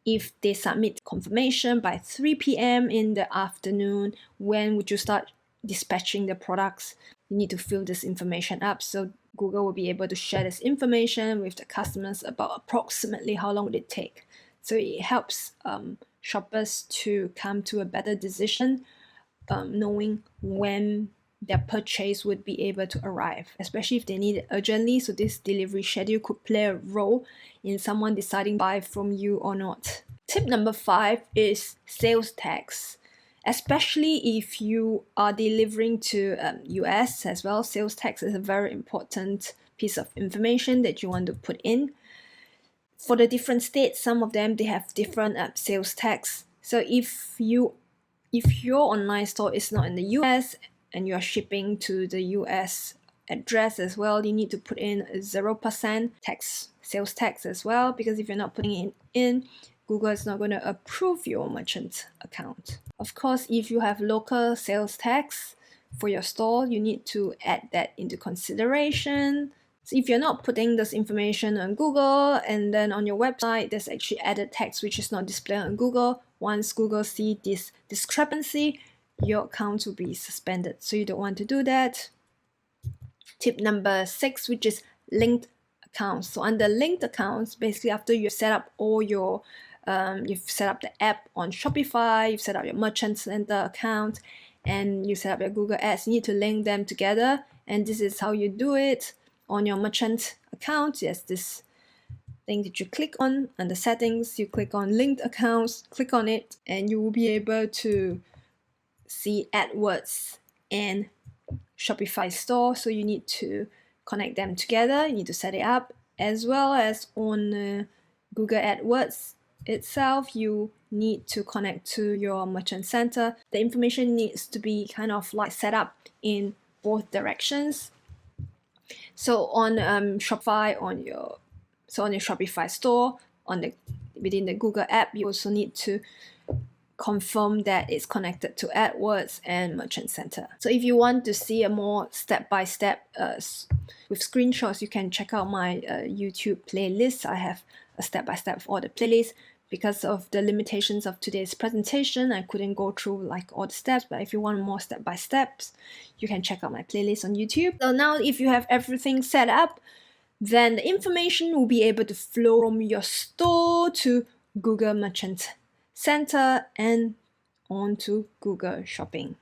Speaker 8: if they submit confirmation by 3 p.m. in the afternoon, when would you start dispatching the products? You need to fill this information up. So Google will be able to share this information with the customers about approximately how long would it take. So it helps shoppers to come to a better decision, knowing when their purchase would be able to arrive, especially if they need it urgently. So this delivery schedule could play a role in someone deciding to buy from you or not. Tip number 5 is sales tax. Especially if you are delivering to US as well, sales tax is a very important piece of information that you want to put in. For the different states, some of them, they have different sales tax. So if your online store is not in the US and you are shipping to the US address as well, you need to put in a 0% tax, sales tax as well, because if you're not putting it in, Google is not going to approve your merchant account. Of course, if you have local sales tax for your store, you need to add that into consideration. So if you're not putting this information on Google and then on your website, there's actually added text which is not displayed on Google. Once Google sees this discrepancy, your account will be suspended. So you don't want to do that. Tip number 6, which is linked accounts. So under linked accounts, basically after you've set up all your you've set up the app on Shopify, you've set up your Merchant Center account, and you set up your Google Ads, you need to link them together. And this is how you do it on your merchant account. Yes, this thing that you click on under settings, you click on linked accounts, click on it, and you will be able to see AdWords and Shopify store. So you need to connect them together, you need to set it up, as well as on Google AdWords itself, you need to connect to your merchant center. The information needs to be kind of like set up in both directions. So on Shopify, on your Shopify store, within the Google app, you also need to confirm that it's connected to AdWords and Merchant Center. So if you want to see a more step-by-step with screenshots, you can check out my YouTube playlist. I have a step-by-step for all the playlists. Because of the limitations of today's presentation, I couldn't go through like all the steps, but if you want more step-by-steps, you can check out my playlist on YouTube. So now if you have everything set up, then the information will be able to flow from your store to Google Merchant Center and onto Google Shopping.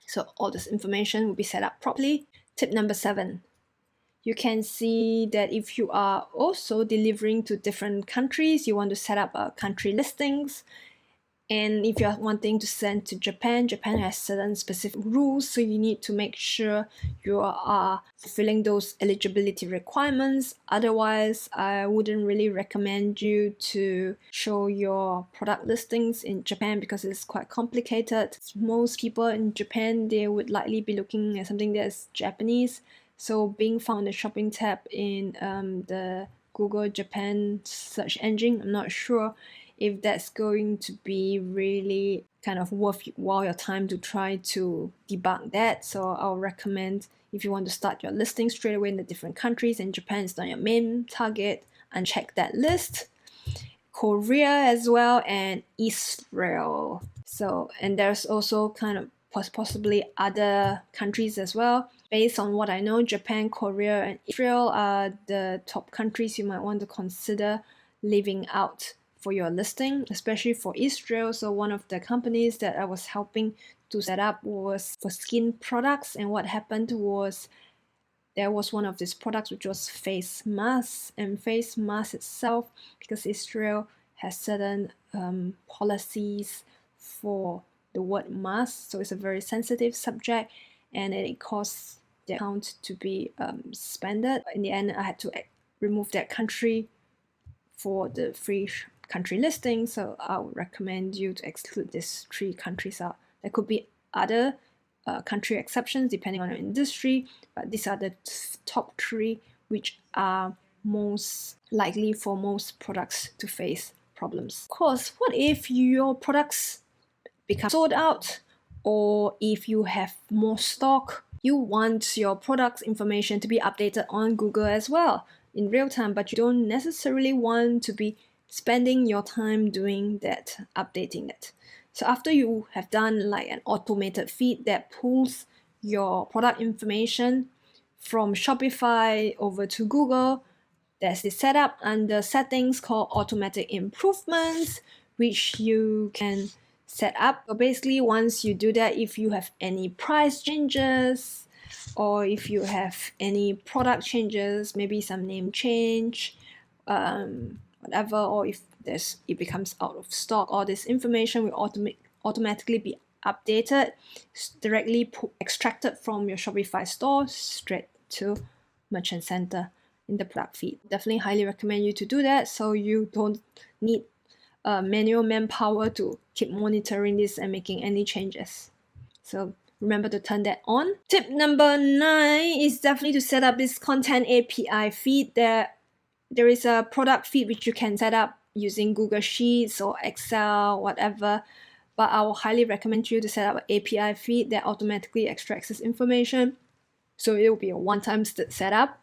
Speaker 8: So all this information will be set up properly. Tip number 7. You can see that if you are also delivering to different countries, you want to set up country listings. And if you're wanting to send to Japan, Japan has certain specific rules, so you need to make sure you are fulfilling those eligibility requirements. Otherwise, I wouldn't really recommend you to show your product listings in Japan because it's quite complicated. Most people in Japan, they would likely be looking at something that's Japanese. So being found in the shopping tab in the Google Japan search engine, I'm not sure if that's going to be really kind of worthwhile your time to try to debug that. So I'll recommend if you want to start your listing straight away in the different countries and Japan is not your main target, uncheck that list. Korea as well and Israel. So, and there's also kind of possibly other countries as well. Based on what I know, Japan, Korea, and Israel are the top countries you might want to consider leaving out for your listing, especially for Israel. So one of the companies that I was helping to set up was for skin products, and what happened was there was one of these products which was face masks, and face mask itself, because Israel has certain policies for the word mask, so it's a very sensitive subject, and it caused the account to be suspended. In the end, I had to remove that country for the free country listing, so I would recommend you to exclude these 3 countries out. There could be other country exceptions depending on your industry, but these are the top 3 which are most likely for most products to face problems. Of course, what if your products become sold out, or if you have more stock, you want your products information to be updated on Google as well in real time, but you don't necessarily want to be spending your time doing that, updating it. So after you have done like an automated feed that pulls your product information from Shopify over to Google, there's this setup under settings called automatic improvements, which you can set up. So basically, once you do that, if you have any price changes or if you have any product changes, maybe some name change, whatever, or if it becomes out of stock, all this information will automatically be updated, directly extracted from your Shopify store straight to Merchant Center in the product feed. Definitely highly recommend you to do that so you don't need manual manpower to keep monitoring this and making any changes. So remember to turn that on. Tip number 9 is definitely to set up this content API feed. There is a product feed which you can set up using Google Sheets or Excel, whatever. But I will highly recommend you to set up an API feed that automatically extracts this information. So it will be a one-time setup.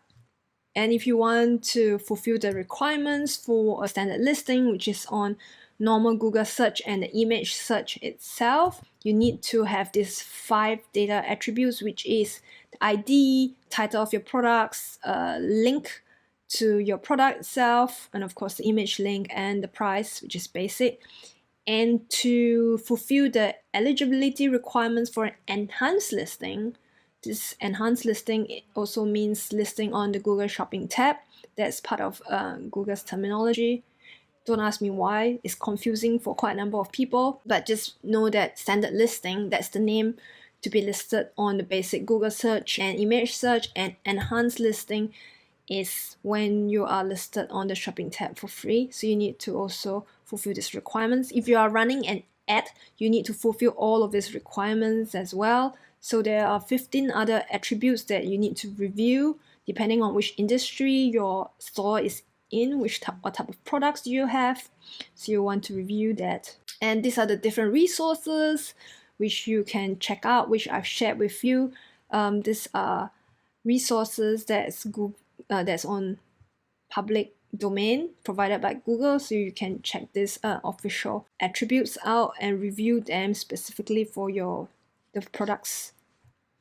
Speaker 8: And if you want to fulfill the requirements for a standard listing, which is on normal Google search and the image search itself, you need to have these 5 data attributes, which is the ID, title of your products, link to your product itself, and of course the image link and the price, which is basic. And to fulfill the eligibility requirements for an enhanced listing, this enhanced listing also means listing on the Google Shopping tab. That's part of Google's terminology. Don't ask me why. It's confusing for quite a number of people, but just know that standard listing, that's the name to be listed on the basic Google search and image search, and enhanced listing is when you are listed on the shopping tab for free. So you need to also fulfill these requirements. If you are running an ad, you need to fulfill all of these requirements as well. So there are 15 other attributes that you need to review depending on which industry your store is in, what type of products do you have. So you want to review that. And these are the different resources which you can check out, which I've shared with you. These are resources that's on public domain provided by Google, so you can check these official attributes out and review them specifically for the products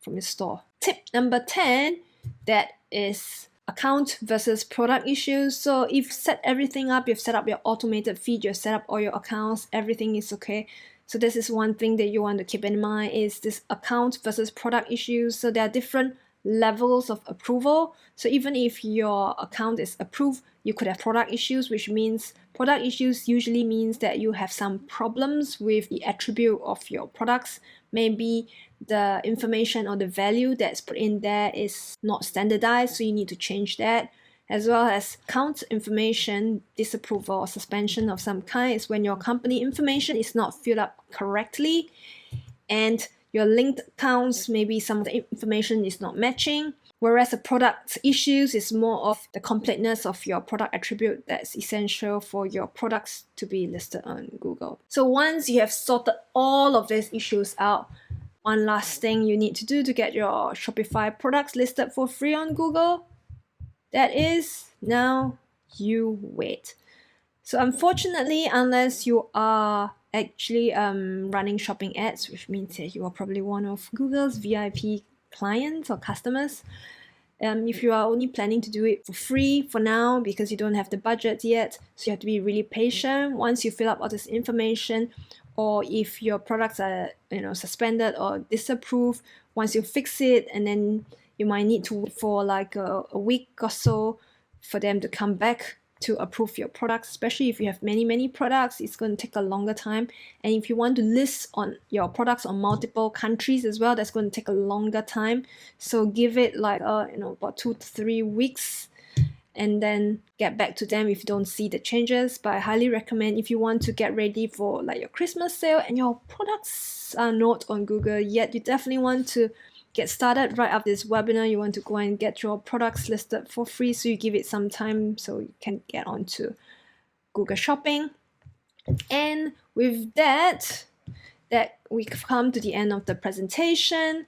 Speaker 8: from your store. Tip number 10, that is account versus product issues. So if you've set everything up, you've set up your automated feed, you've set up all your accounts, everything is okay. So this is one thing that you want to keep in mind, is this account versus product issues. So there are different levels of approval. So even if your account is approved, you could have product issues, which means product issues usually means that you have some problems with the attribute of your products. Maybe the information or the value that's put in there is not standardized, so you need to change that. As well as account information disapproval or suspension of some kind is when your company information is not filled up correctly, and your linked accounts, maybe some of the information is not matching. Whereas the product issues is more of the completeness of your product attribute that's essential for your products to be listed on Google. So once you have sorted all of these issues out, one last thing you need to do to get your Shopify products listed for free on Google, that is, now you wait. So unfortunately, unless you are actually running shopping ads, which means that you are probably one of Google's VIP clients or customers, if you are only planning to do it for free for now because you don't have the budget yet, so you have to be really patient. Once you fill up all this information, or if your products are suspended or disapproved, once you fix it, and then you might need to wait for like a week or so for them to come back to approve your products. Especially if you have many products, it's going to take a longer time. And if you want to list on your products on multiple countries as well, that's going to take a longer time. So give it like about 2 to 3 weeks, and then get back to them if you don't see the changes. But I highly recommend, if you want to get ready for like your Christmas sale and your products are not on Google yet, you definitely want to get started right after this webinar. You want to go and get your products listed for free, so you give it some time so you can get onto Google Shopping. And with that we've come to the end of the presentation.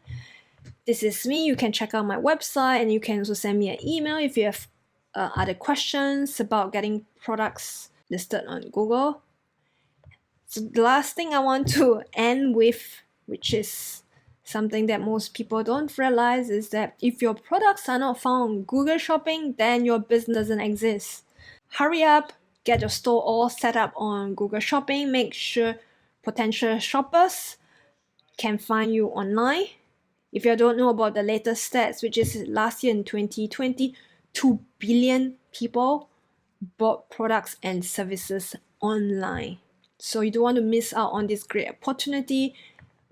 Speaker 8: This is me. You can check out my website, and you can also send me an email if you have other questions about getting products listed on Google. So the last thing I want to end with, which is something that most people don't realize, is that if your products are not found on Google Shopping, then your business doesn't exist. Hurry up, get your store all set up on Google Shopping. Make sure potential shoppers can find you online. If you don't know about the latest stats, which is last year in 2020, 2 billion people bought products and services online. So you don't want to miss out on this great opportunity.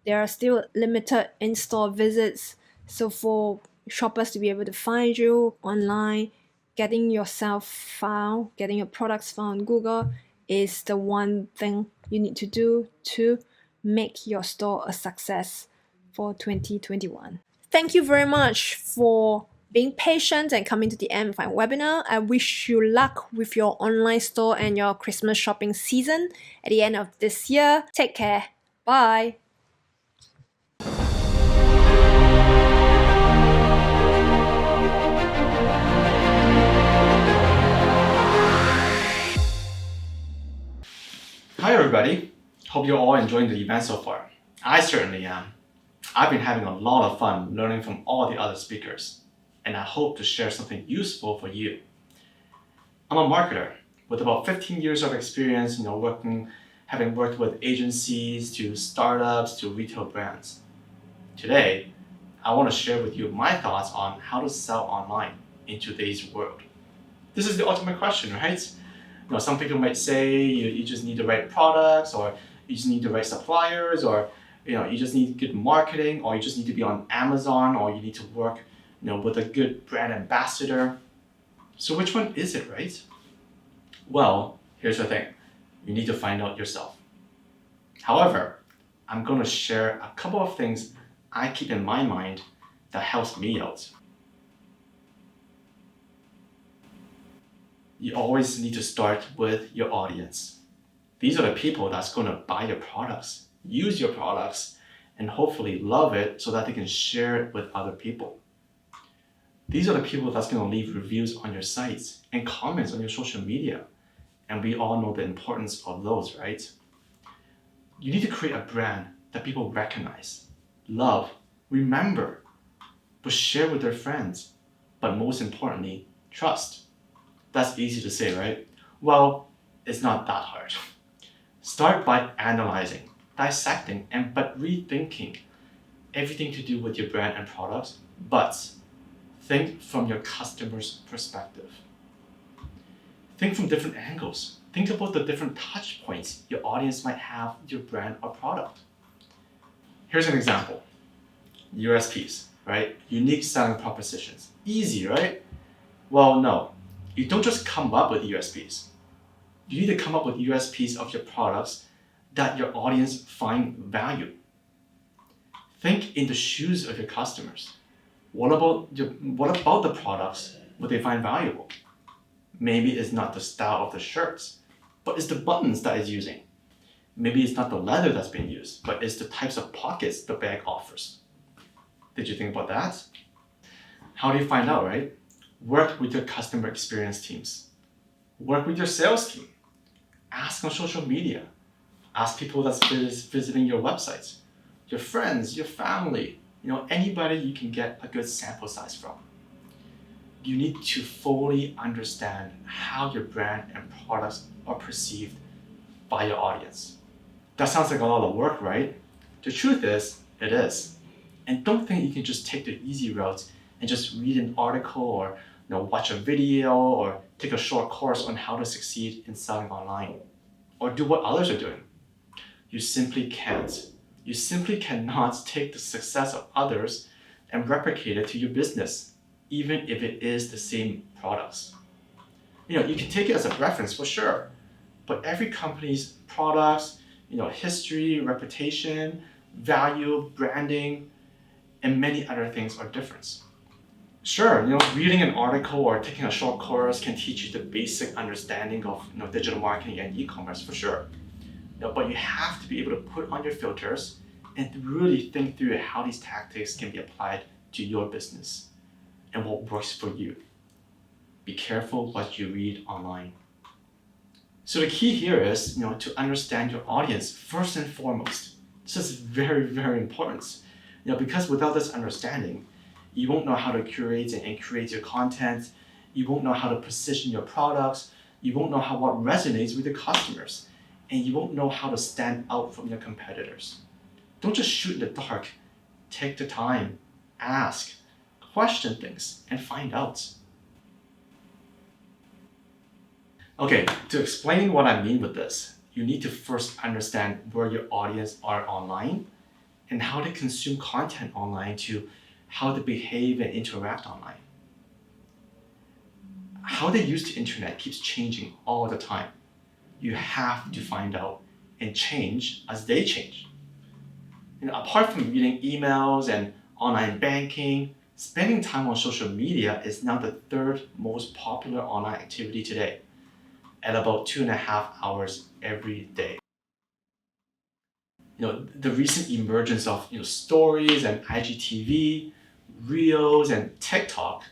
Speaker 8: There are still limited in-store visits. So for shoppers to be able to find you online, getting yourself found, getting your products found on Google is the one thing you need to do to make your store a success for 2021. Thank you very much for being patient and coming to the end of my webinar. I wish you luck with your online store and your Christmas shopping season at the end of this year. Take care. Bye.
Speaker 9: Hi everybody, hope you're all enjoying the event so far. I certainly am. I've been having a lot of fun learning from all the other speakers, and I hope to share something useful for you. I'm a marketer with about 15 years of experience, having worked with agencies to startups to retail brands. Today, I want to share with you my thoughts on how to sell online in today's world. This is the ultimate question, right? Some people might say you just need the right products, or you just need the right suppliers, or you just need good marketing, or you just need to be on Amazon, or you need to work with a good brand ambassador. So which one is it, right? Well, here's the thing. You need to find out yourself. However, I'm going to share a couple of things I keep in my mind that helps me out. You always need to start with your audience. These are the people that's going to buy your products, use your products, and hopefully love it so that they can share it with other people. These are the people that's going to leave reviews on your sites and comments on your social media. And we all know the importance of those, right? You need to create a brand that people recognize, love, remember, but share with their friends, but most importantly, trust. That's easy to say, right? Well, it's not that hard. Start by analyzing, dissecting, but rethinking everything to do with your brand and products, but think from your customer's perspective. Think from different angles. Think about the different touch points your audience might have with your brand or product. Here's an example. USPs, right? Unique selling propositions. Easy, right? Well, no. You don't just come up with USPs. You need to come up with USPs of your products that your audience find value. Think in the shoes of your customers. What about the products would they find valuable? Maybe it's not the style of the shirts, but it's the buttons that it's using. Maybe it's not the leather that's being used, but it's the types of pockets the bag offers. Did you think about that? How do you find out, right? Work with your customer experience teams. Work with your sales team. Ask on social media. Ask people that's visiting your websites. Your friends, your family, anybody you can get a good sample size from. You need to fully understand how your brand and products are perceived by your audience. That sounds like a lot of work, right? The truth is, it is. And don't think you can just take the easy route and just read an article or watch a video or take a short course on how to succeed in selling online or do what others are doing. You simply can't. You simply cannot take the success of others and replicate it to your business, even if it is the same products. You can take it as a reference for sure, but every company's products, history, reputation, value, branding, and many other things are different. Sure, reading an article or taking a short course can teach you the basic understanding of digital marketing and e-commerce for sure. But you have to be able to put on your filters and really think through how these tactics can be applied to your business and what works for you. Be careful what you read online. So the key here is to understand your audience first and foremost. This is very, very important. Because without this understanding, you won't know how to curate and create your content. You won't know how to position your products. You won't know what resonates with your customers. And you won't know how to stand out from your competitors. Don't just shoot in the dark. Take the time, ask, question things, and find out. Okay, to explain what I mean with this, you need to first understand where your audience are online and how they consume content online to how they behave and interact online. How they use the internet keeps changing all the time. You have to find out and change as they change. Apart from reading emails and online banking, spending time on social media is now the third most popular online activity today, at about 2.5 hours every day. The recent emergence of stories and IGTV, Reels, and TikTok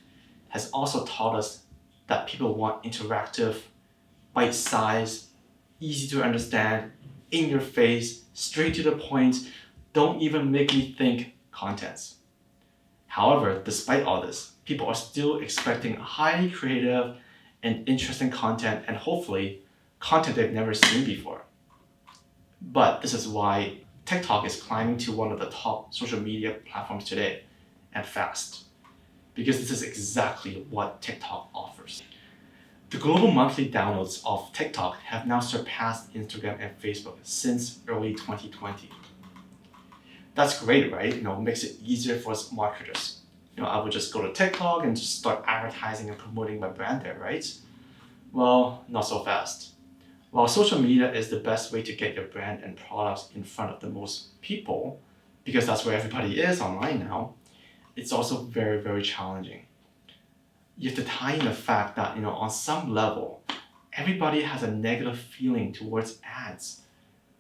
Speaker 9: has also taught us that people want interactive, bite-sized, easy to understand, in your face, straight to the point, don't even make me think contents. However, despite all this, people are still expecting highly creative and interesting content, and hopefully content they've never seen before. But this is why TikTok is climbing to one of the top social media platforms today, and fast, because this is exactly what TikTok offers. The global monthly downloads of TikTok have now surpassed Instagram and Facebook since early 2020. That's great, right? It makes it easier for us marketers. I would just go to TikTok and just start advertising and promoting my brand there, right? Well, not so fast. While social media is the best way to get your brand and products in front of the most people, because that's where everybody is online now, it's also very, very challenging. You have to tie in the fact that, on some level, everybody has a negative feeling towards ads.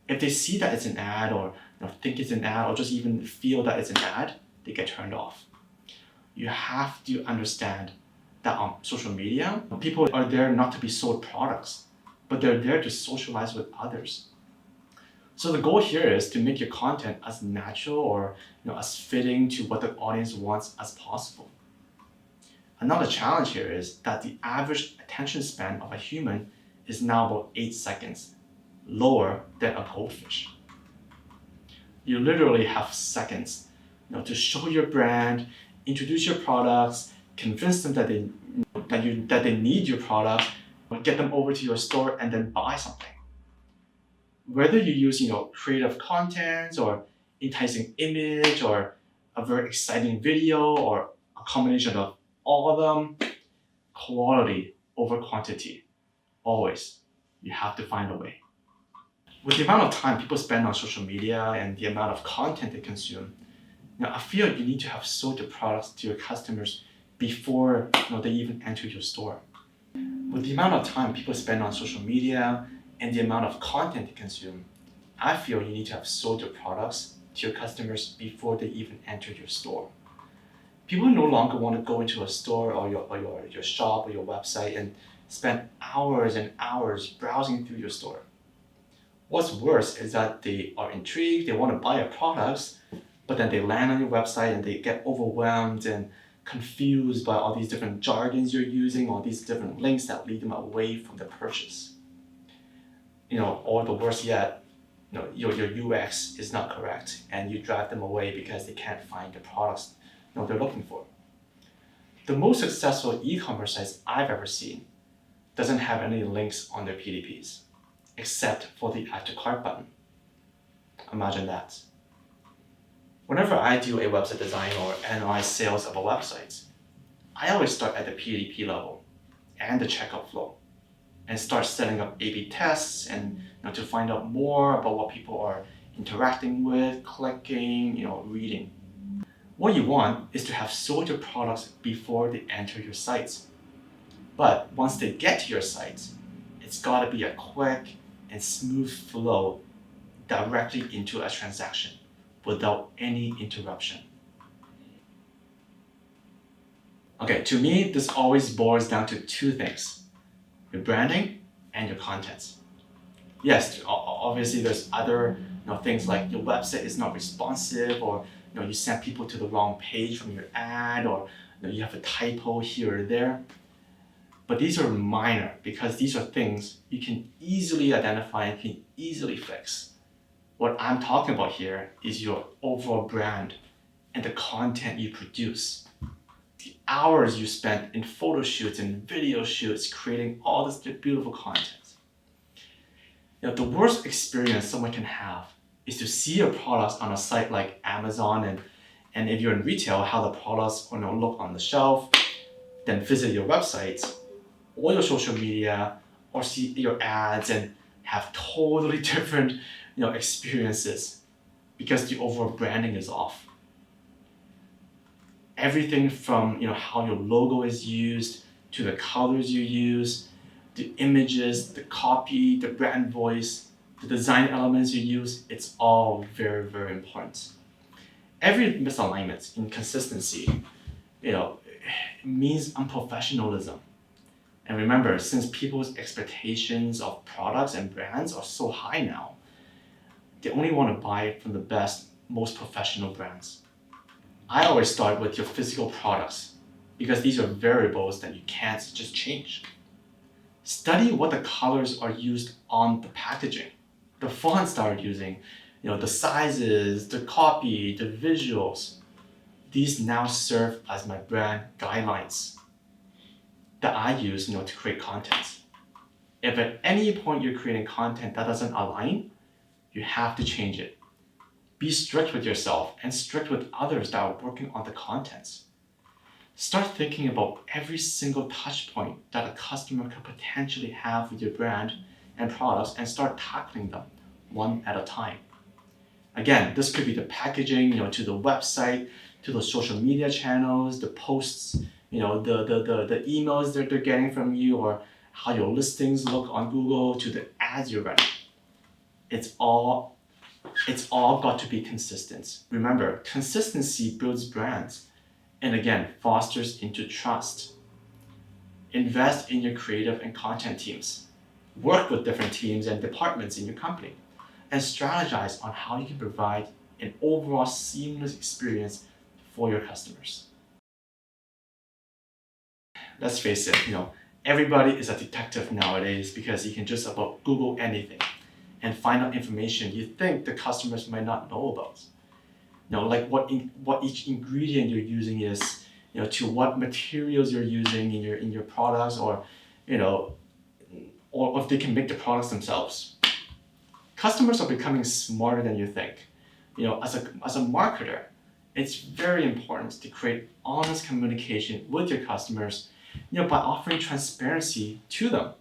Speaker 9: If they see that it's an ad, or think it's an ad, or just even feel that it's an ad, they get turned off. You have to understand that on social media, people are there not to be sold products, but they're there to socialize with others. So the goal here is to make your content as natural or as fitting to what the audience wants as possible. Another challenge here is that the average attention span of a human is now about 8 seconds, lower than a goldfish. You literally have seconds to show your brand, introduce your products, convince them that they need your product, get them over to your store, and then buy something. Whether you use creative content or enticing image or a very exciting video or a combination of all of them, quality over quantity. Always, you have to find a way. With the amount of time people spend on social media and the amount of content they consume, I feel you need to have sold the products to your customers before they even enter your store. With the amount of time people spend on social media and the amount of content they consume, I feel you need to have sold your products to your customers before they even enter your store. People no longer want to go into a store or your shop or your website and spend hours and hours browsing through your store. What's worse is that they are intrigued, they want to buy your products, but then they land on your website and they get overwhelmed and confused by all these different jargons you're using, all these different links that lead them away from the purchase. Or the worse yet, your UX is not correct and you drive them away because they can't find the products they're looking for. The most successful e-commerce sites I've ever seen doesn't have any links on their PDPs, except for the add to cart button. Imagine that. Whenever I do a website design or analyze sales of a website, I always start at the PDP level and the checkout flow and start setting up A/B tests and to find out more about what people are interacting with, clicking, reading. What you want is to have sold your products before they enter your sites. But once they get to your site, it's got to be a quick and smooth flow directly into a transaction without any interruption. Okay, to me, this always boils down to two things: your branding and your content. Yes, obviously there's other things like your website is not responsive, or you send people to the wrong page from your ad, or you have a typo here or there. But these are minor because these are things you can easily identify and can easily fix. What I'm talking about here is your overall brand and the content you produce. The hours you spent in photo shoots and video shoots creating all this beautiful content. The worst experience someone can have is to see your products on a site like Amazon, and if you're in retail, how the products look on the shelf, then visit your website or your social media or see your ads and have totally different experiences because the overall branding is off. Everything from how your logo is used, to the colors you use, the images, the copy, the brand voice, the design elements you use, it's all very, very important. Every misalignment, inconsistency, means unprofessionalism. And remember, since people's expectations of products and brands are so high now, they only want to buy from the best, most professional brands. I always start with your physical products because these are variables that you can't just change. Study what the colors are used on the packaging, the fonts that are using, the sizes, the copy, the visuals. These now serve as my brand guidelines that I use, to create content. If at any point you're creating content that doesn't align, you have to change it. Be strict with yourself and strict with others that are working on the contents. Start thinking about every single touch point that a customer could potentially have with your brand and products and start tackling them one at a time. Again, this could be the packaging, to the website, to the social media channels, the posts, the emails that they're getting from you, or how your listings look on Google, to the ads you're running. It's all got to be consistent. Remember, consistency builds brands and again, fosters into trust. Invest in your creative and content teams. Work with different teams and departments in your company and strategize on how you can provide an overall seamless experience for your customers. Let's face it, everybody is a detective nowadays because you can just about Google anything and find out information you think the customers might not know about. Like what each ingredient you're using is, to what materials you're using in your products, or if they can make the products themselves. Customers are becoming smarter than you think. As a marketer, it's very important to create honest communication with your customers, by offering transparency to them.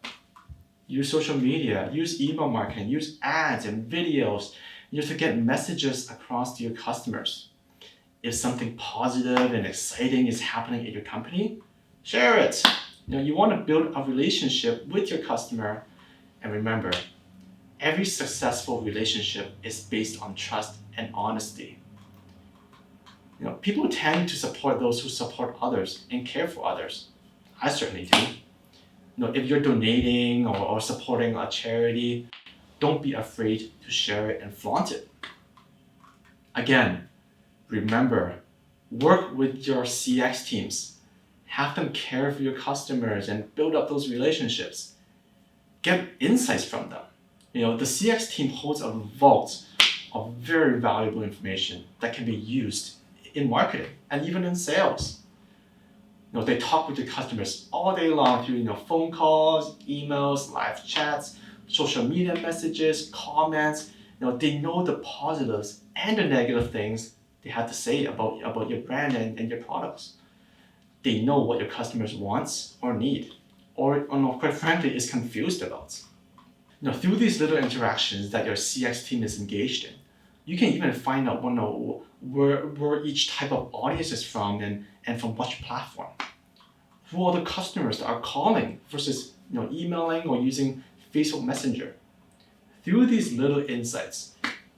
Speaker 9: Use social media, use email marketing, use ads and videos, to get messages across to your customers. If something positive and exciting is happening at your company, share it. You want to build a relationship with your customer. And remember, every successful relationship is based on trust and honesty. People tend to support those who support others and care for others. I certainly do. If you're donating or supporting a charity, don't be afraid to share it and flaunt it. Again, remember, work with your CX teams. Have them care for your customers and build up those relationships. Get insights from them. The CX team holds a vault of very valuable information that can be used in marketing and even in sales. They talk with the customers all day long through phone calls, emails, live chats, social media messages, comments. They know the positives and the negative things they have to say about your brand and your products. They know what your customers want or need, or quite frankly, is confused about. Through these little interactions that your CX team is engaged in, you can even find out where each type of audience is from and from which platform. Who are the customers that are calling versus emailing or using Facebook Messenger. Through these little insights,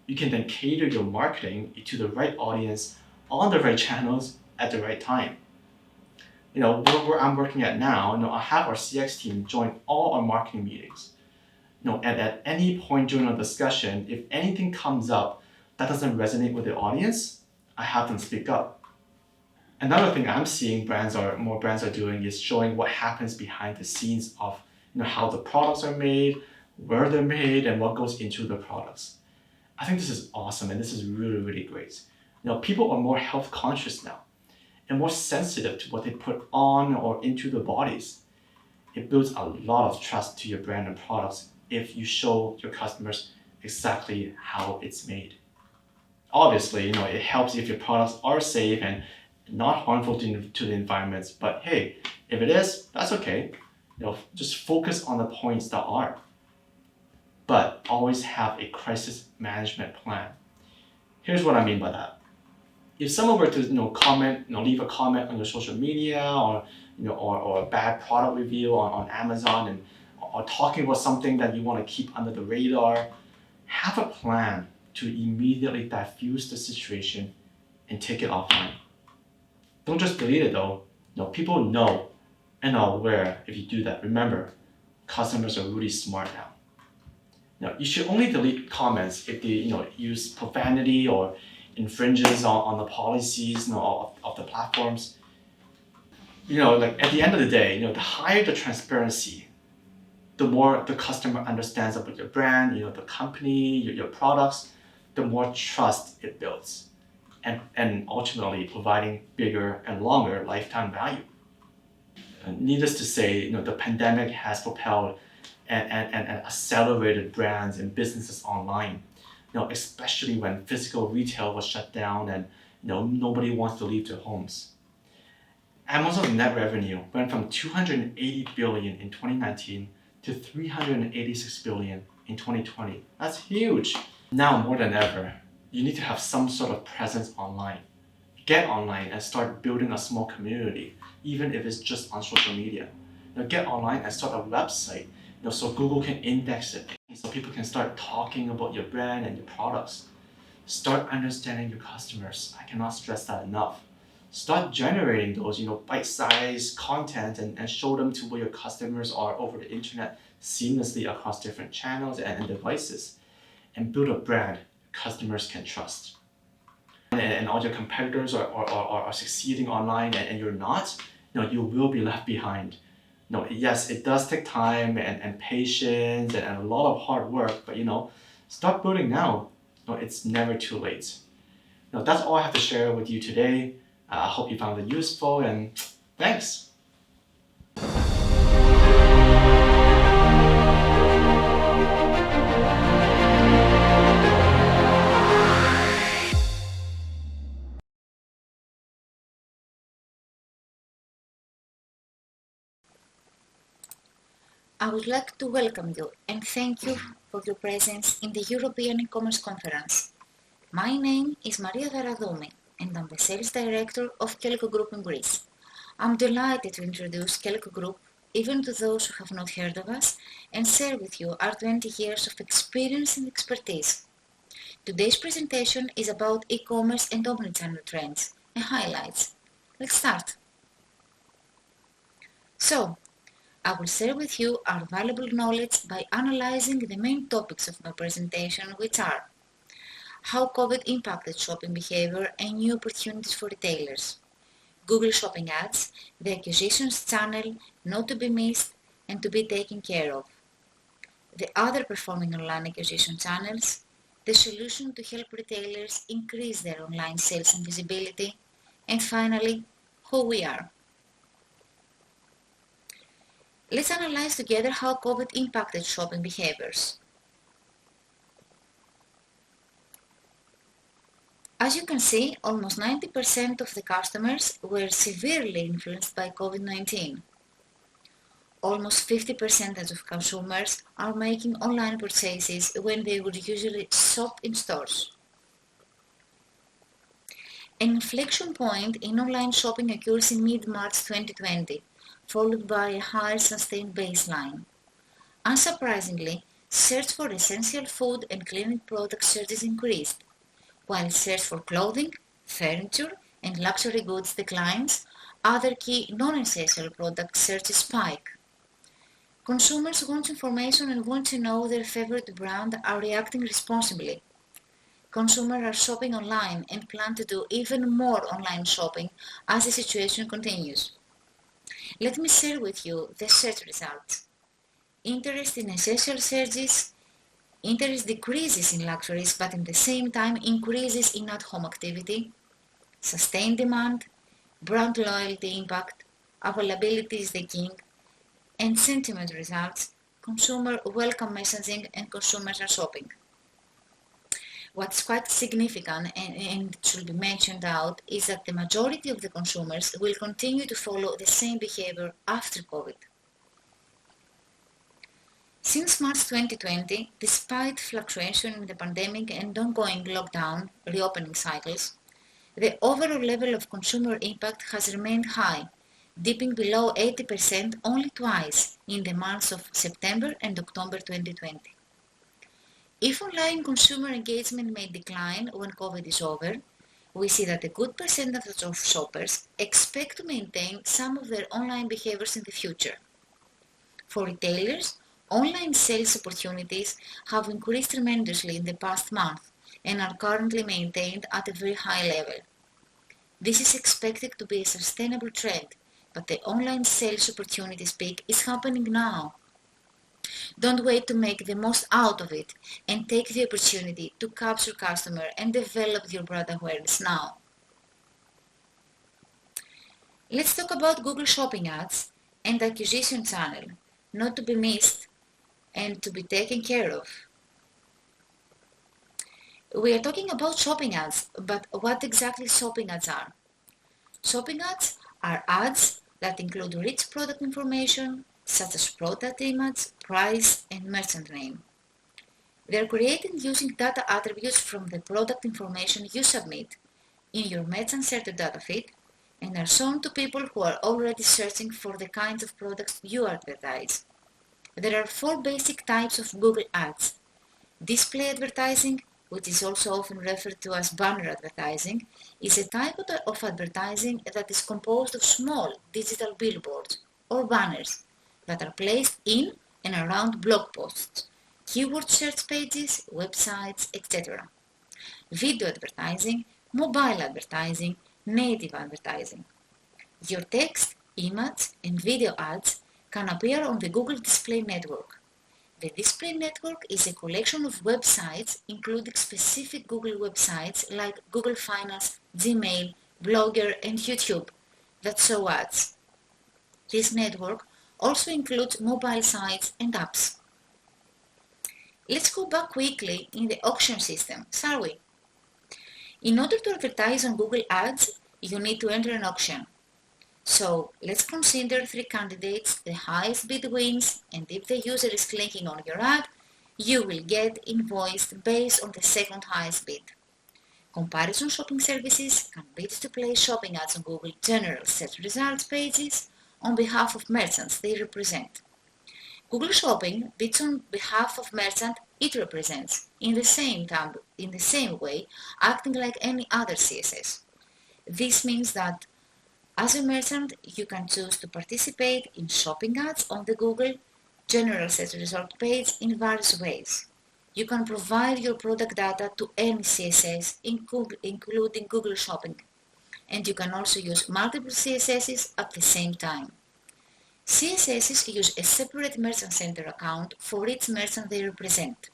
Speaker 9: you can then cater your marketing to the right audience on the right channels at the right time. Where I'm working at now, I have our CX team join all our marketing meetings. And at any point during a discussion, if anything comes up that doesn't resonate with the audience, I have them speak up. Another thing I'm seeing more brands are doing is showing what happens behind the scenes of how the products are made, where they're made, and what goes into the products. I think this is awesome, and this is really, really great. People are more health conscious now and more sensitive to what they put on or into their bodies. It builds a lot of trust to your brand and products if you show your customers exactly how it's made. Obviously, it helps if your products are safe and not harmful to the environment, but hey, if it is, that's okay. Just focus on the points that are. But always have a crisis management plan. Here's what I mean by that. If someone were to comment, leave a comment on your social media or a bad product review on Amazon or talking about something that you want to keep under the radar, have a plan to immediately diffuse the situation and take it offline. Don't just delete it though. People know and are aware if you do that. Remember, customers are really smart now. You should only delete comments if they use profanity or infringes on the policies of the platforms. At the end of the day, the higher the transparency, the more the customer understands about your brand, the company, your products, the more trust it builds, and ultimately providing bigger and longer lifetime value. Needless to say, the pandemic has propelled and accelerated brands and businesses online. Especially when physical retail was shut down and nobody wants to leave their homes. Amazon's net revenue went from 280 billion in 2019 to 386 billion in 2020. That's huge. Now more than ever, you need to have some sort of presence online. Get online and start building a small community, even if it's just on social media. Get online and start a website, so Google can index it, so people can start talking about your brand and your products. Start understanding your customers. I cannot stress that enough. Start generating those, bite-sized content and show them to where your customers are over the internet seamlessly across different channels and devices. And build a brand customers can trust. And all your competitors are succeeding online and you're not, you will be left behind. Yes, it does take time and patience and a lot of hard work, but start building now. It's never too late. That's all I have to share with you today. I hope you found it useful, and thanks.
Speaker 10: I would like to welcome you and thank you for your presence in the European e-commerce conference. My name is Maria Varadoumi and I'm the Sales Director of Kelko Group in Greece. I'm delighted to introduce Kelko Group even to those who have not heard of us and share with you our 20 years of experience and expertise. Today's presentation is about e-commerce and omnichannel trends and highlights. Let's start. So, I will share with you our valuable knowledge by analyzing the main topics of my presentation, which are how COVID impacted shopping behavior and new opportunities for retailers, Google Shopping Ads, the acquisitions channel not to be missed and to be taken care of, the other performing online acquisition channels, the solution to help retailers increase their online sales and visibility, and finally, who we are. Let's analyze together how COVID impacted shopping behaviors. As you can see, almost 90% of the customers were severely influenced by COVID-19. Almost 50% of consumers are making online purchases when they would usually shop in stores. An inflection point in online shopping occurs in mid-March 2020, followed by a higher sustained baseline. Unsurprisingly, search for essential food and cleaning product searches increased, while search for clothing, furniture, and luxury goods declines. Other key non-essential product searches spike. Consumers want information and want to know their favorite brand are reacting responsibly. Consumers are shopping online and plan to do even more online shopping as the situation continues. Let me share with you the search results. Interest in essential searches. Interest decreases in luxuries but at the same time increases in at-home activity. Sustained demand. Brand loyalty impact. Availability is the king. And sentiment results. Consumer welcome messaging and consumers are shopping. What's quite significant and should be mentioned out is that the majority of the consumers will continue to follow the same behavior after COVID. Since March 2020, despite fluctuation in the pandemic and ongoing lockdown reopening cycles, the overall level of consumer impact has remained high, dipping below 80% only twice in the months of September and October 2020. If online consumer engagement may decline when COVID is over, we see that a good percentage of shoppers expect to maintain some of their online behaviors in the future. For retailers, online sales opportunities have increased tremendously in the past month and are currently maintained at a very high level. This is expected to be a sustainable trend, but the online sales opportunities peak is happening now. Don't wait to make the most out of it and take the opportunity to capture customer and develop your brand awareness now. Let's talk about Google Shopping Ads and acquisition channel, not to be missed and to be taken care of. We are talking about shopping ads, but what exactly shopping ads are? Shopping ads are ads that include rich product information, such as product image, price, and merchant name. They are created using data attributes from the product information you submit in your merchant center data feed and are shown to people who are already searching for the kinds of products you advertise. There are 4 basic types of Google Ads. Display advertising, which is also often referred to as banner advertising, is a type of advertising that is composed of small digital billboards or banners that are placed in and around blog posts, keyword search pages, websites, etc. Video advertising, mobile advertising, native advertising. Your text, image, and video ads can appear on the Google Display Network. The Display Network is a collection of websites including specific Google websites like Google Finance, Gmail, Blogger, and YouTube that show ads. This network also includes mobile sites and apps. Let's go back quickly in the auction system, shall we? In order to advertise on Google Ads, you need to enter an auction. So let's consider 3 candidates, the highest bid wins, and if the user is clicking on your ad, you will get invoiced based on the second highest bid. Comparison shopping services can bid to place shopping ads on Google general search results pages on behalf of merchants they represent. Google Shopping bids on behalf of merchant it represents in the same way, acting like any other CSS. This means that as a merchant, you can choose to participate in shopping ads on the Google general search result page in various ways. You can provide your product data to any CSS, including Google Shopping, and you can also use multiple CSSs at the same time. CSSs use a separate merchant center account for each merchant they represent.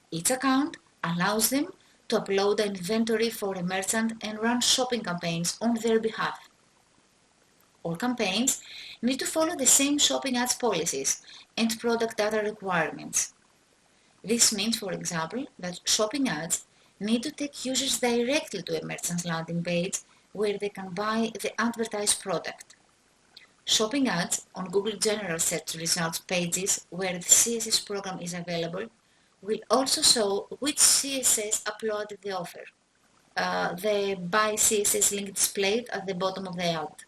Speaker 10: Each account allows them to upload an inventory for a merchant and run shopping campaigns on their behalf. All campaigns need to follow the same shopping ads policies and product data requirements. This means, for example, that shopping ads need to take users directly to a merchant's landing page where they can buy the advertised product. Shopping ads on Google General Search Results pages where the CSS program is available will also show which CSS uploaded the offer. The Buy CSS link displayed at the bottom of the ad.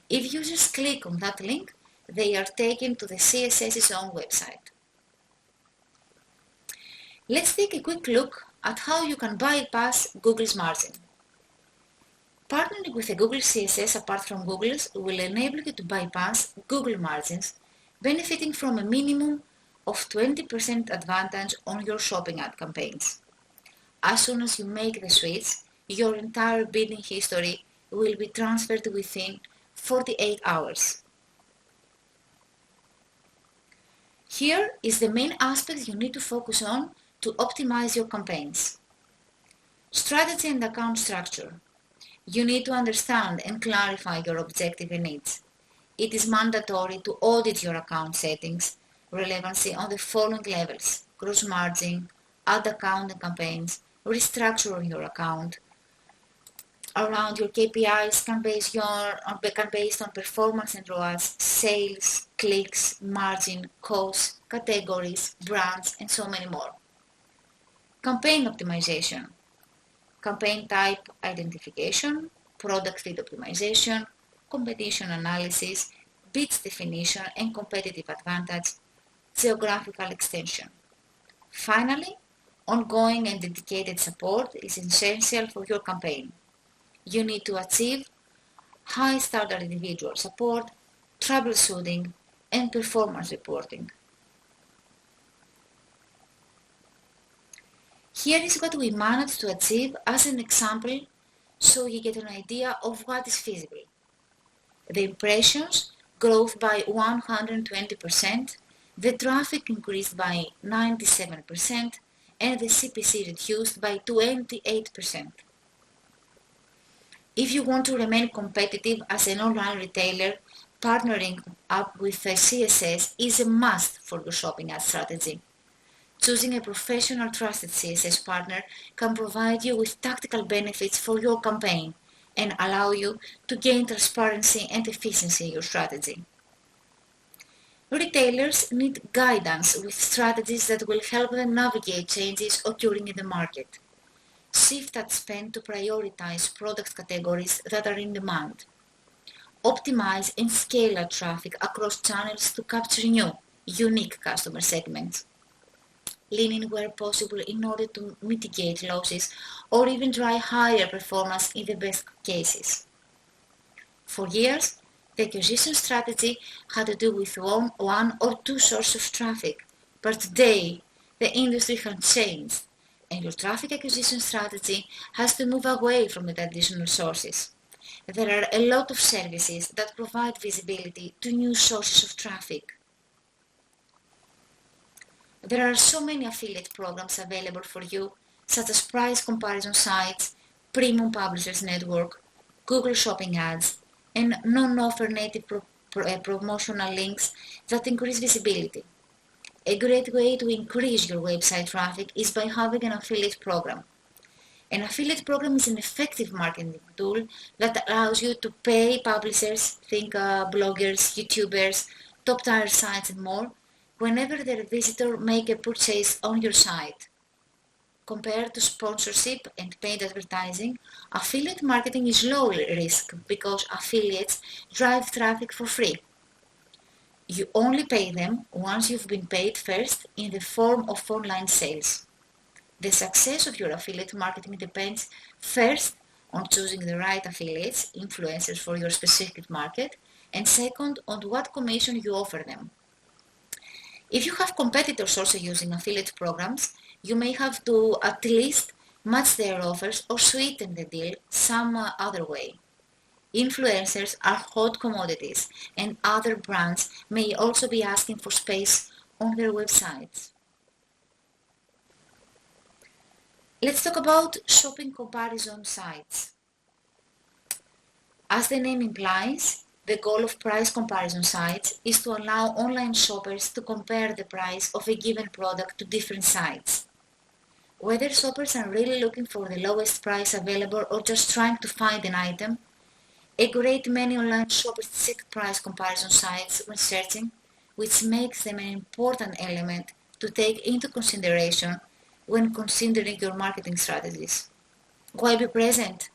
Speaker 10: If users click on that link, they are taken to the CSS's own website. Let's take a quick look at how you can bypass Google's margin. Partnering with a Google CSS apart from Google's will enable you to bypass Google margins, benefiting from a minimum of 20% advantage on your shopping ad campaigns. As soon as you make the switch, your entire bidding history will be transferred within 48 hours. Here is the main aspect you need to focus on to optimize your campaigns. Strategy and account structure. You need to understand and clarify your objective and needs. It is mandatory to audit your account settings, relevancy on the following levels: gross margin, ad account and campaigns, restructure your account. Around your KPIs can based on performance and ROAS, sales, clicks, margin, costs, categories, brands, and so many more. Campaign optimization. Campaign type identification, product feed optimization, competition analysis, bids definition and competitive advantage, geographical extension. Finally, ongoing and dedicated support is essential for your campaign. You need to achieve high standard individual support, troubleshooting, and performance reporting. Here is what we managed to achieve as an example so you get an idea of what is feasible. The impressions growth by 120%, the traffic increased by 97% and the CPC reduced by 28%. If you want to remain competitive as an online retailer, partnering up with a CSS is a must for your shopping ad strategy. Choosing a professional trusted CSS partner can provide you with tactical benefits for your campaign and allow you to gain transparency and efficiency in your strategy. Retailers need guidance with strategies that will help them navigate changes occurring in the market. Shift ad spend to prioritize product categories that are in demand. Optimize and scale ad traffic across channels to capture new, unique customer segments. Lean in where possible in order to mitigate losses or even drive higher performance in the best cases. For years, the acquisition strategy had to do with one or two sources of traffic, but today the industry has changed and your traffic acquisition strategy has to move away from the additional sources. There are a lot of services that provide visibility to new sources of traffic. There are so many affiliate programs available for you, such as price comparison sites, premium publishers network, Google Shopping ads, and non-offer native promotional links that increase visibility. A great way to increase your website traffic is by having an affiliate program. An affiliate program is an effective marketing tool that allows you to pay publishers, think bloggers, YouTubers, top-tier sites and more, whenever their visitor make a purchase on your site. Compared to sponsorship and paid advertising, affiliate marketing is low risk because affiliates drive traffic for free. You only pay them once you've been paid first in the form of online sales. The success of your affiliate marketing depends first on choosing the right affiliates, influencers for your specific market, and second on what commission you offer them. If you have competitors also using affiliate programs, you may have to at least match their offers or sweeten the deal some other way. Influencers are hot commodities and other brands may also be asking for space on their websites. Let's talk about shopping comparison sites. As the name implies, the goal of price comparison sites is to allow online shoppers to compare the price of a given product to different sites. Whether shoppers are really looking for the lowest price available or just trying to find an item, a great many online shoppers check price comparison sites when searching, which makes them an important element to take into consideration when considering your marketing strategies. Why be present?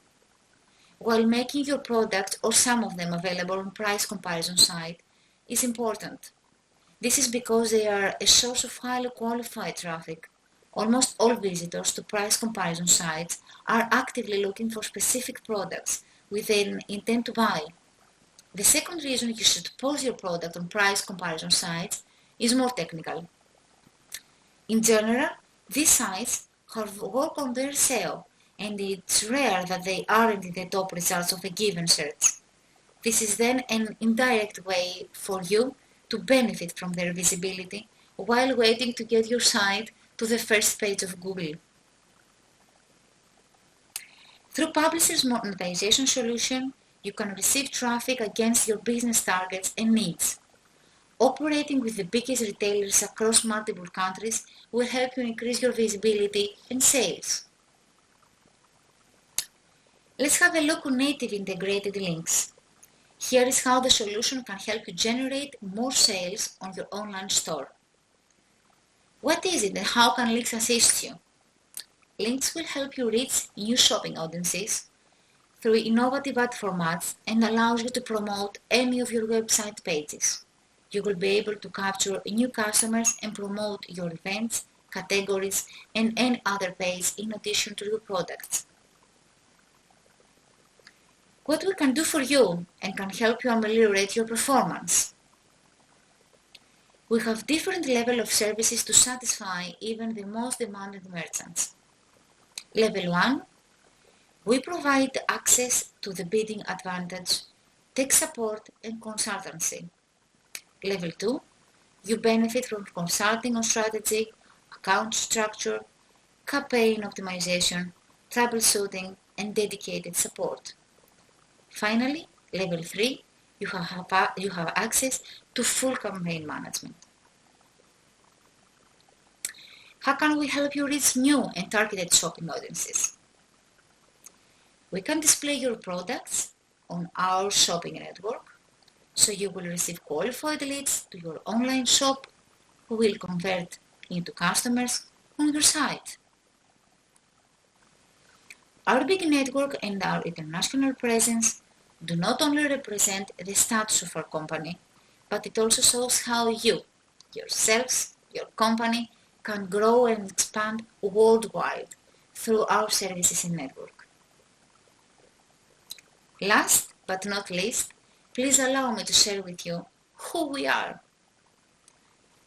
Speaker 10: While making your product or some of them available on price comparison site is important. This is because they are a source of highly qualified traffic. Almost all visitors to price comparison sites are actively looking for specific products with an intent to buy. The second reason you should post your product on price comparison sites is more technical. In general, these sites have work on their SEO, and it's rare that they aren't in the top results of a given search. This is then an indirect way for you to benefit from their visibility while waiting to get your site to the first page of Google. Through Publisher's monetization solution, you can receive traffic against your business targets and needs. Operating with the biggest retailers across multiple countries will help you increase your visibility and sales. Let's have a look on native integrated links. Here is how the solution can help you generate more sales on your online store. What is it and how can links assist you? Links will help you reach new shopping audiences through innovative ad formats and allows you to promote any of your website pages. You will be able to capture new customers and promote your events, categories, and any other page in addition to your products. What we can do for you and can help you ameliorate your performance. We have different levels of services to satisfy even the most demanding merchants. Level 1, we provide access to the bidding advantage, tech support and consultancy. Level 2, You benefit from consulting on strategy, account structure, campaign optimization, troubleshooting, and dedicated support. Finally, level 3, you have access to full campaign management. How can we help you reach new and targeted shopping audiences? We can display your products on our shopping network, so you will receive qualified leads to your online shop who will convert into customers on your site. Our big network and our international presence do not only represent the status of our company, but it also shows how you, yourselves, your company, can grow and expand worldwide through our services and network. Last but not least, please allow me to share with you who we are.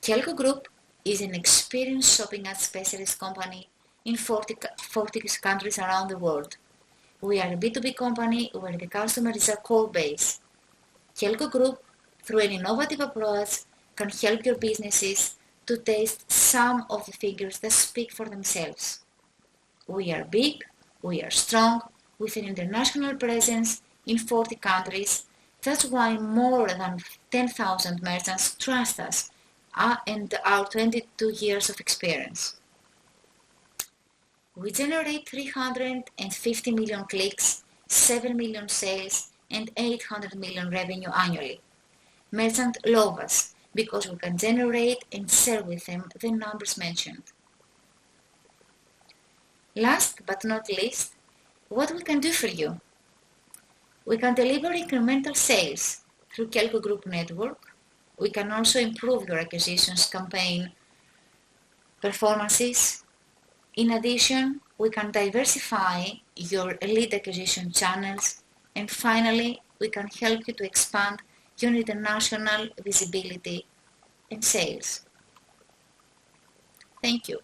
Speaker 10: Kelco Group is an experienced shopping ads specialist company in 40 countries around the world. We are a B2B company where the customer is our core base. Kelco Group, through an innovative approach, can help your businesses to taste some of the figures that speak for themselves. We are big, we are strong, with an international presence in 40 countries. That's why more than 10,000 merchants trust us and our 22 years of experience. We generate 350 million clicks, 7 million sales, and 800 million revenue annually. Merchants love us because we can generate and share with them the numbers mentioned. Last but not least, what we can do for you. We can deliver incremental sales through Kelco Group network. We can also improve your acquisitions campaign performances. In addition, we can diversify your lead acquisition channels. And finally, we can help you to expand your international visibility and sales. Thank you.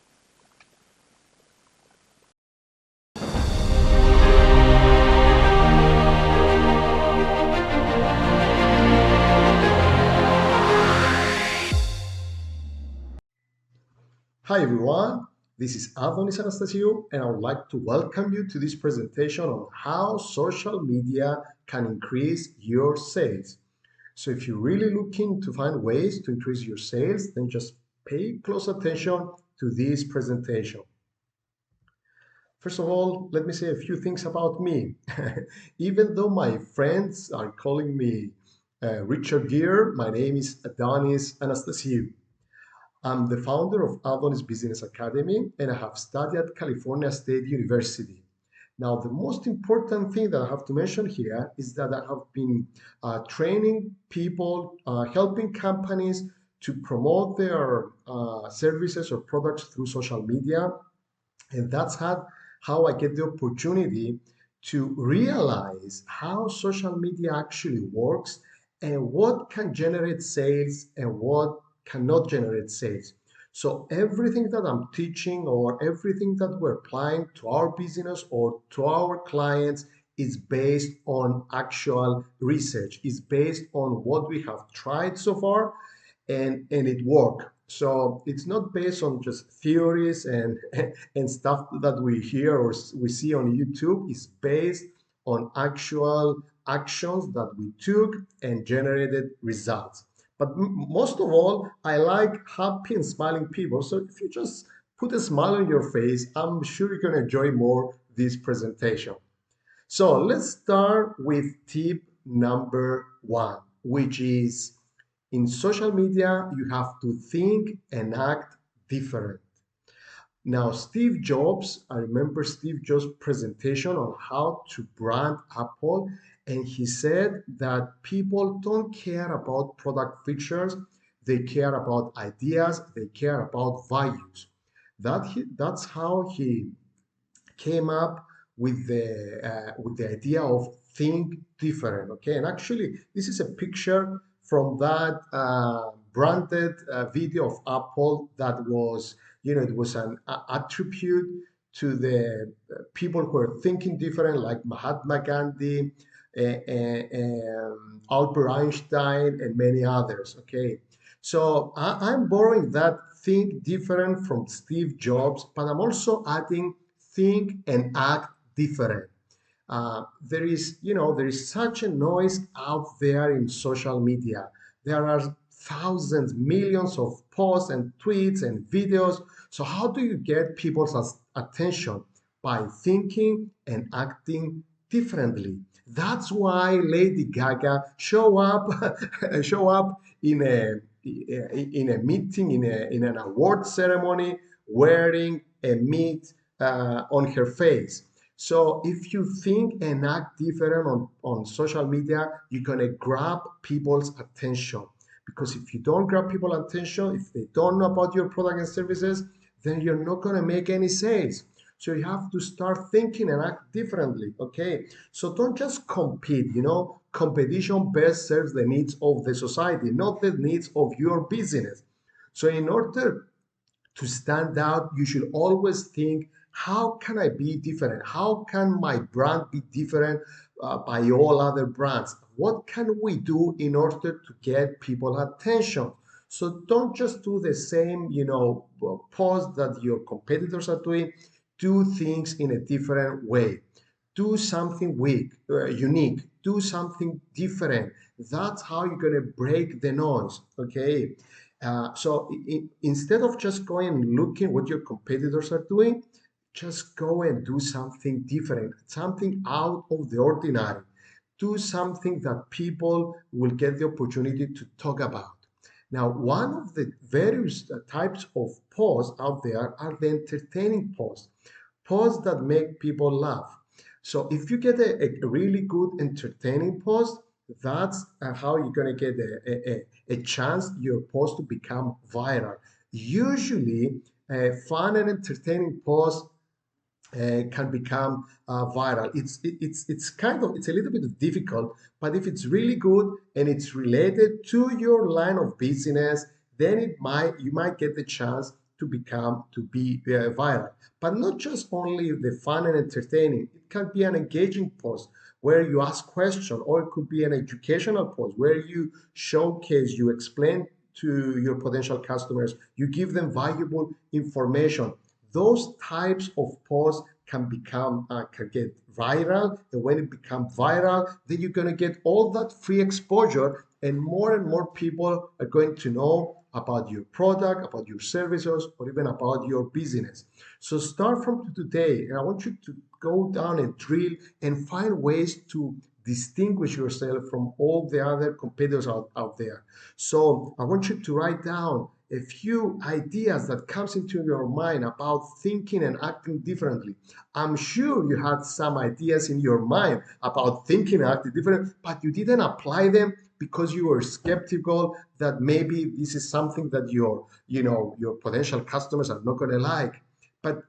Speaker 11: Hi everyone, this is Adonis Anastasiou and I would like to welcome you to this presentation on how social media can increase your sales. So if you're really looking to find ways to increase your sales, then just pay close attention to this presentation. First of all, let me say a few things about me. Even though my friends are calling me Richard Gere, my name is Adonis Anastasiou. I'm the founder of Adonis Business Academy and I have studied at California State University. Now, the most important thing that I have to mention here is that I have been training people, helping companies to promote their services or products through social media. And that's how I get the opportunity to realize how social media actually works and what can generate sales and what cannot generate sales. So everything that I'm teaching or everything that we're applying to our business or to our clients is based on actual research, is based on what we have tried so far and it worked. So it's not based on just theories and and stuff that we hear or we see on YouTube. It's based on actual actions that we took and generated results. But most of all, I like happy and smiling people. So if you just put a smile on your face, I'm sure you're going to enjoy more this presentation. So let's start with tip number 1, which is in social media, you have to think and act different. Now, Steve Jobs, I remember Steve Jobs' presentation on how to brand Apple, and he said that people don't care about product features, they care about ideas, they care about values. That's how he came up with the idea of think different. Okay, and actually, this is a picture from that branded video of Apple that was, it was an attribute to the people who are thinking different, like Mahatma Gandhi, Albert Einstein, and many others. Okay, So I'm borrowing that think different from Steve Jobs, but I'm also adding think and act different. There is such a noise out there in social media. There are thousands, millions of posts and tweets and videos. So how do you get people's attention? By thinking and acting differently. That's why Lady Gaga show up in a meeting, in an award ceremony, wearing a meat on her face. So if you think and act different on social media, you're gonna grab people's attention. Because if you don't grab people's attention, if they don't know about your product and services, then you're not gonna make any sales. So you have to start thinking and act differently. Okay. So don't just compete, competition best serves the needs of the society, not the needs of your business. So in order to stand out, you should always think, how can I be different? How can my brand be different by all other brands? What can we do in order to get people attention? So don't just do the same, post that your competitors are doing. Do things in a different way. Do something unique. Do something different. That's how you're going to break the noise. Okay. So instead of just going and looking what your competitors are doing, just go and do something different, something out of the ordinary. Do something that people will get the opportunity to talk about. Now, one of the various types of posts out there are the entertaining posts, posts that make people laugh. So if you get a really good entertaining post, that's how you're going to get a chance your post to become viral. Usually, fun and entertaining posts can become viral. It's a little bit difficult, but if it's really good and it's related to your line of business, then you might get the chance to be viral. But not just only the fun and entertaining. It can be an engaging post where you ask questions, or it could be an educational post where you showcase, you explain to your potential customers, you give them valuable information. Those types of posts can get viral, and when it becomes viral, then you're going to get all that free exposure, and more people are going to know about your product, about your services, or even about your business. So start from today, and I want you to go down and drill and find ways to distinguish yourself from all the other competitors out there. So I want you to write down a few ideas that comes into your mind about thinking and acting differently. I'm sure you had some ideas in your mind about thinking and acting different, but you didn't apply them because you were skeptical that maybe this is something that your potential customers are not going to like. But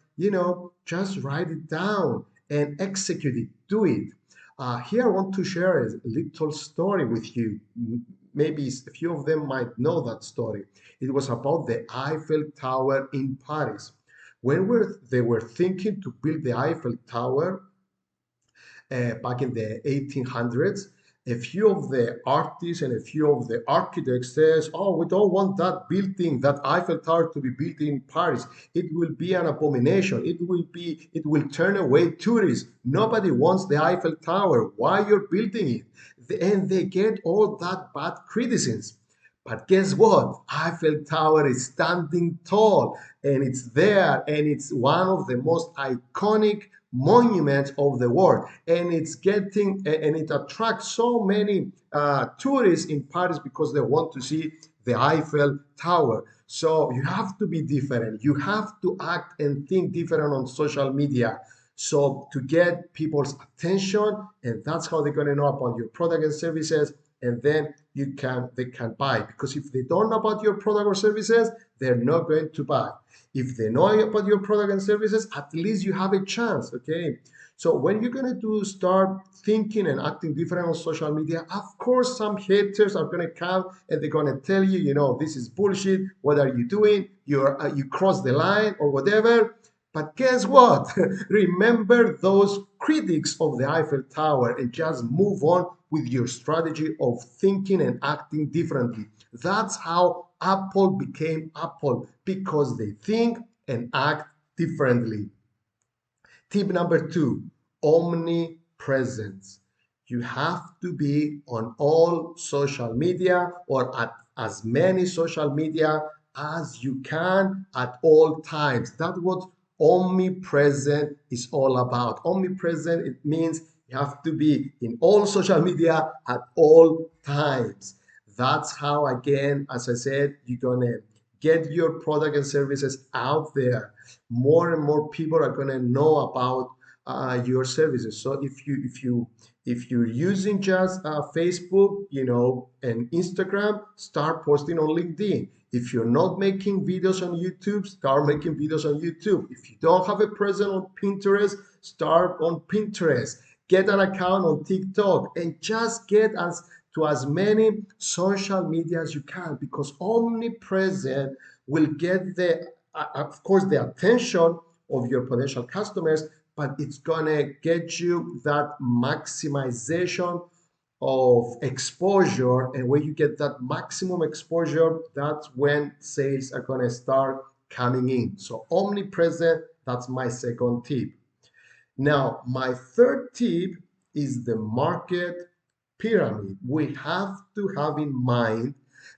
Speaker 11: just write it down and execute it. Do it. Here I want to share a little story with you. Maybe a few of them might know that story. It was about the Eiffel Tower in Paris. They were thinking to build the Eiffel Tower back in the 1800s, a few of the artists and a few of the architects says, oh, we don't want that building, that Eiffel Tower to be built in Paris. It will be an abomination. It will turn away tourists. Nobody wants the Eiffel Tower. Why you're building it? And they get all that bad criticism. But guess what? Eiffel Tower is standing tall, and it's there, and it's one of the most iconic monuments of the world, and it attracts so many tourists in Paris because they want to see the Eiffel Tower. So you have to be different. You have to act and think different on social media. So to get people's attention, and that's how they're going to know about your product and services, and then they can buy. Because if they don't know about your product or services, they're not going to buy. If they know about your product and services, at least you have a chance. Okay. So when you're going to start thinking and acting different on social media, of course, some haters are going to come and they're going to tell you, this is bullshit. What are you doing? You crossed the line or whatever. But guess what? Remember those critics of the Eiffel Tower and just move on with your strategy of thinking and acting differently. That's how Apple became Apple because they think and act differently. Tip number 2, omnipresence. You have to be on all social media or at as many social media as you can at all times. That's what omnipresent is all about. Omnipresent, it means you have to be in all social media at all times. That's how, again, as I said, you're gonna get your product and services out there. More and more people are gonna know about your services. So if you're using just Facebook, and Instagram, start posting on LinkedIn. If you're not making videos on YouTube, start making videos on YouTube. If you don't have a presence on Pinterest, start on Pinterest. Get an account on TikTok and just get to as many social media as you can, because omnipresent will get of course, the attention of your potential customers, but it's gonna get you that maximization of exposure. And when you get that maximum exposure, that's when sales are gonna start coming in. So omnipresent, that's my second tip. Now, my third tip is the market pyramid. We have to have in mind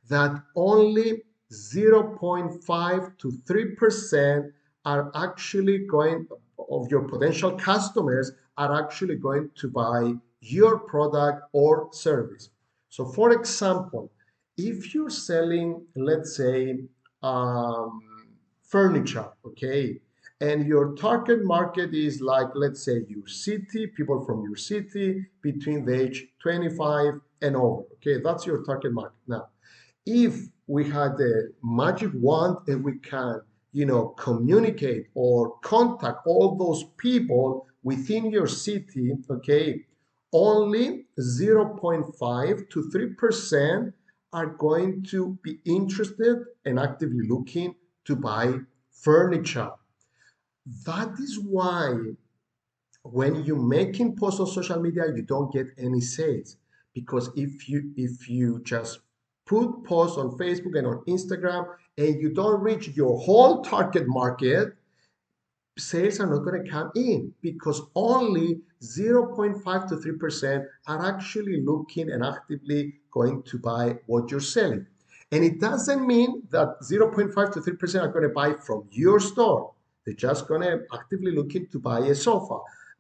Speaker 11: that only 0.5 to 3% are actually going of your potential customers are actually going to buy your product or service. So for example, if you're selling, let's say, furniture, okay, and your target market is like, let's say, your city, people from your city between the age 25 and over, okay, that's your target market. Now, if we had a magic wand and we can, communicate or contact all those people within your city, okay, only 0.5 to 3% are going to be interested and actively looking to buy furniture. That is why when you're making posts on social media, you don't get any sales. Because if you just put posts on Facebook and on Instagram and you don't reach your whole target market, sales are not going to come in, because only 0.5 to 3% are actually looking and actively going to buy what you're selling. And it doesn't mean that 0.5 to 3% are going to buy from your store. They're just going to actively looking to buy a sofa,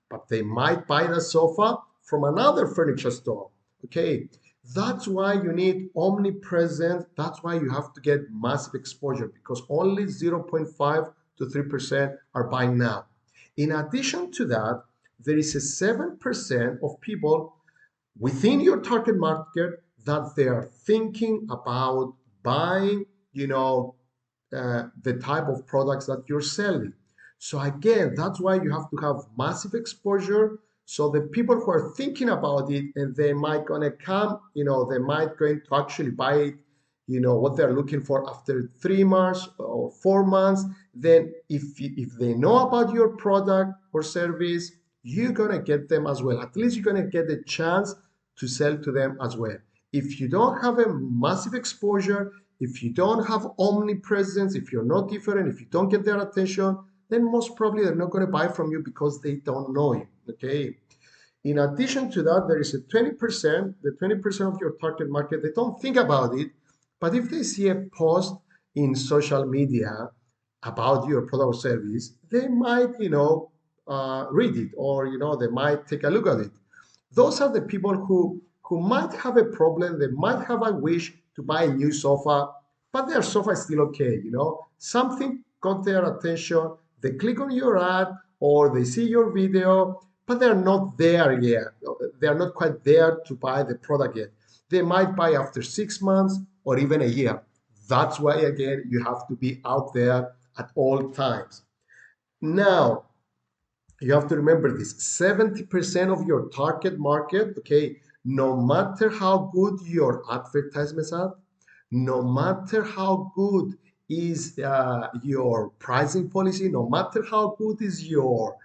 Speaker 11: but they might buy the sofa from another furniture store. Okay, that's why you need omnipresence. That's why you have to get massive exposure, because only 0.5 to 3% are buying now. In addition to that, there is a 7% of people within your target market that they are thinking about buying, the type of products that you're selling. So again, that's why you have to have massive exposure. So the people who are thinking about it and they might gonna come, they might going to actually buy it, what they're looking for after 3 months or 4 months. Then if they know about your product or service, you're gonna get them as well. At least you're gonna get a chance to sell to them as well. If you don't have a massive exposure, if you don't have omnipresence, if you're not different, if you don't get their attention, then most probably they're not going to buy from you because they don't know you. Okay. In addition to that, there is a 20%, the 20% of your target market, they don't think about it, but if they see a post in social media about your product or service, they might, read it, or, they might take a look at it. Those are the people who might have a problem. They might have a wish to buy a new sofa, but their sofa is still okay. Something got their attention. They click on your ad or they see your video, but they're not there yet. They're not quite there to buy the product yet. They might buy after 6 months or even a year. That's why, again, you have to be out there at all times. Now, you have to remember this: 70% of your target market, okay, no matter how good your advertisements are, no matter how good is your pricing policy, no matter how good is your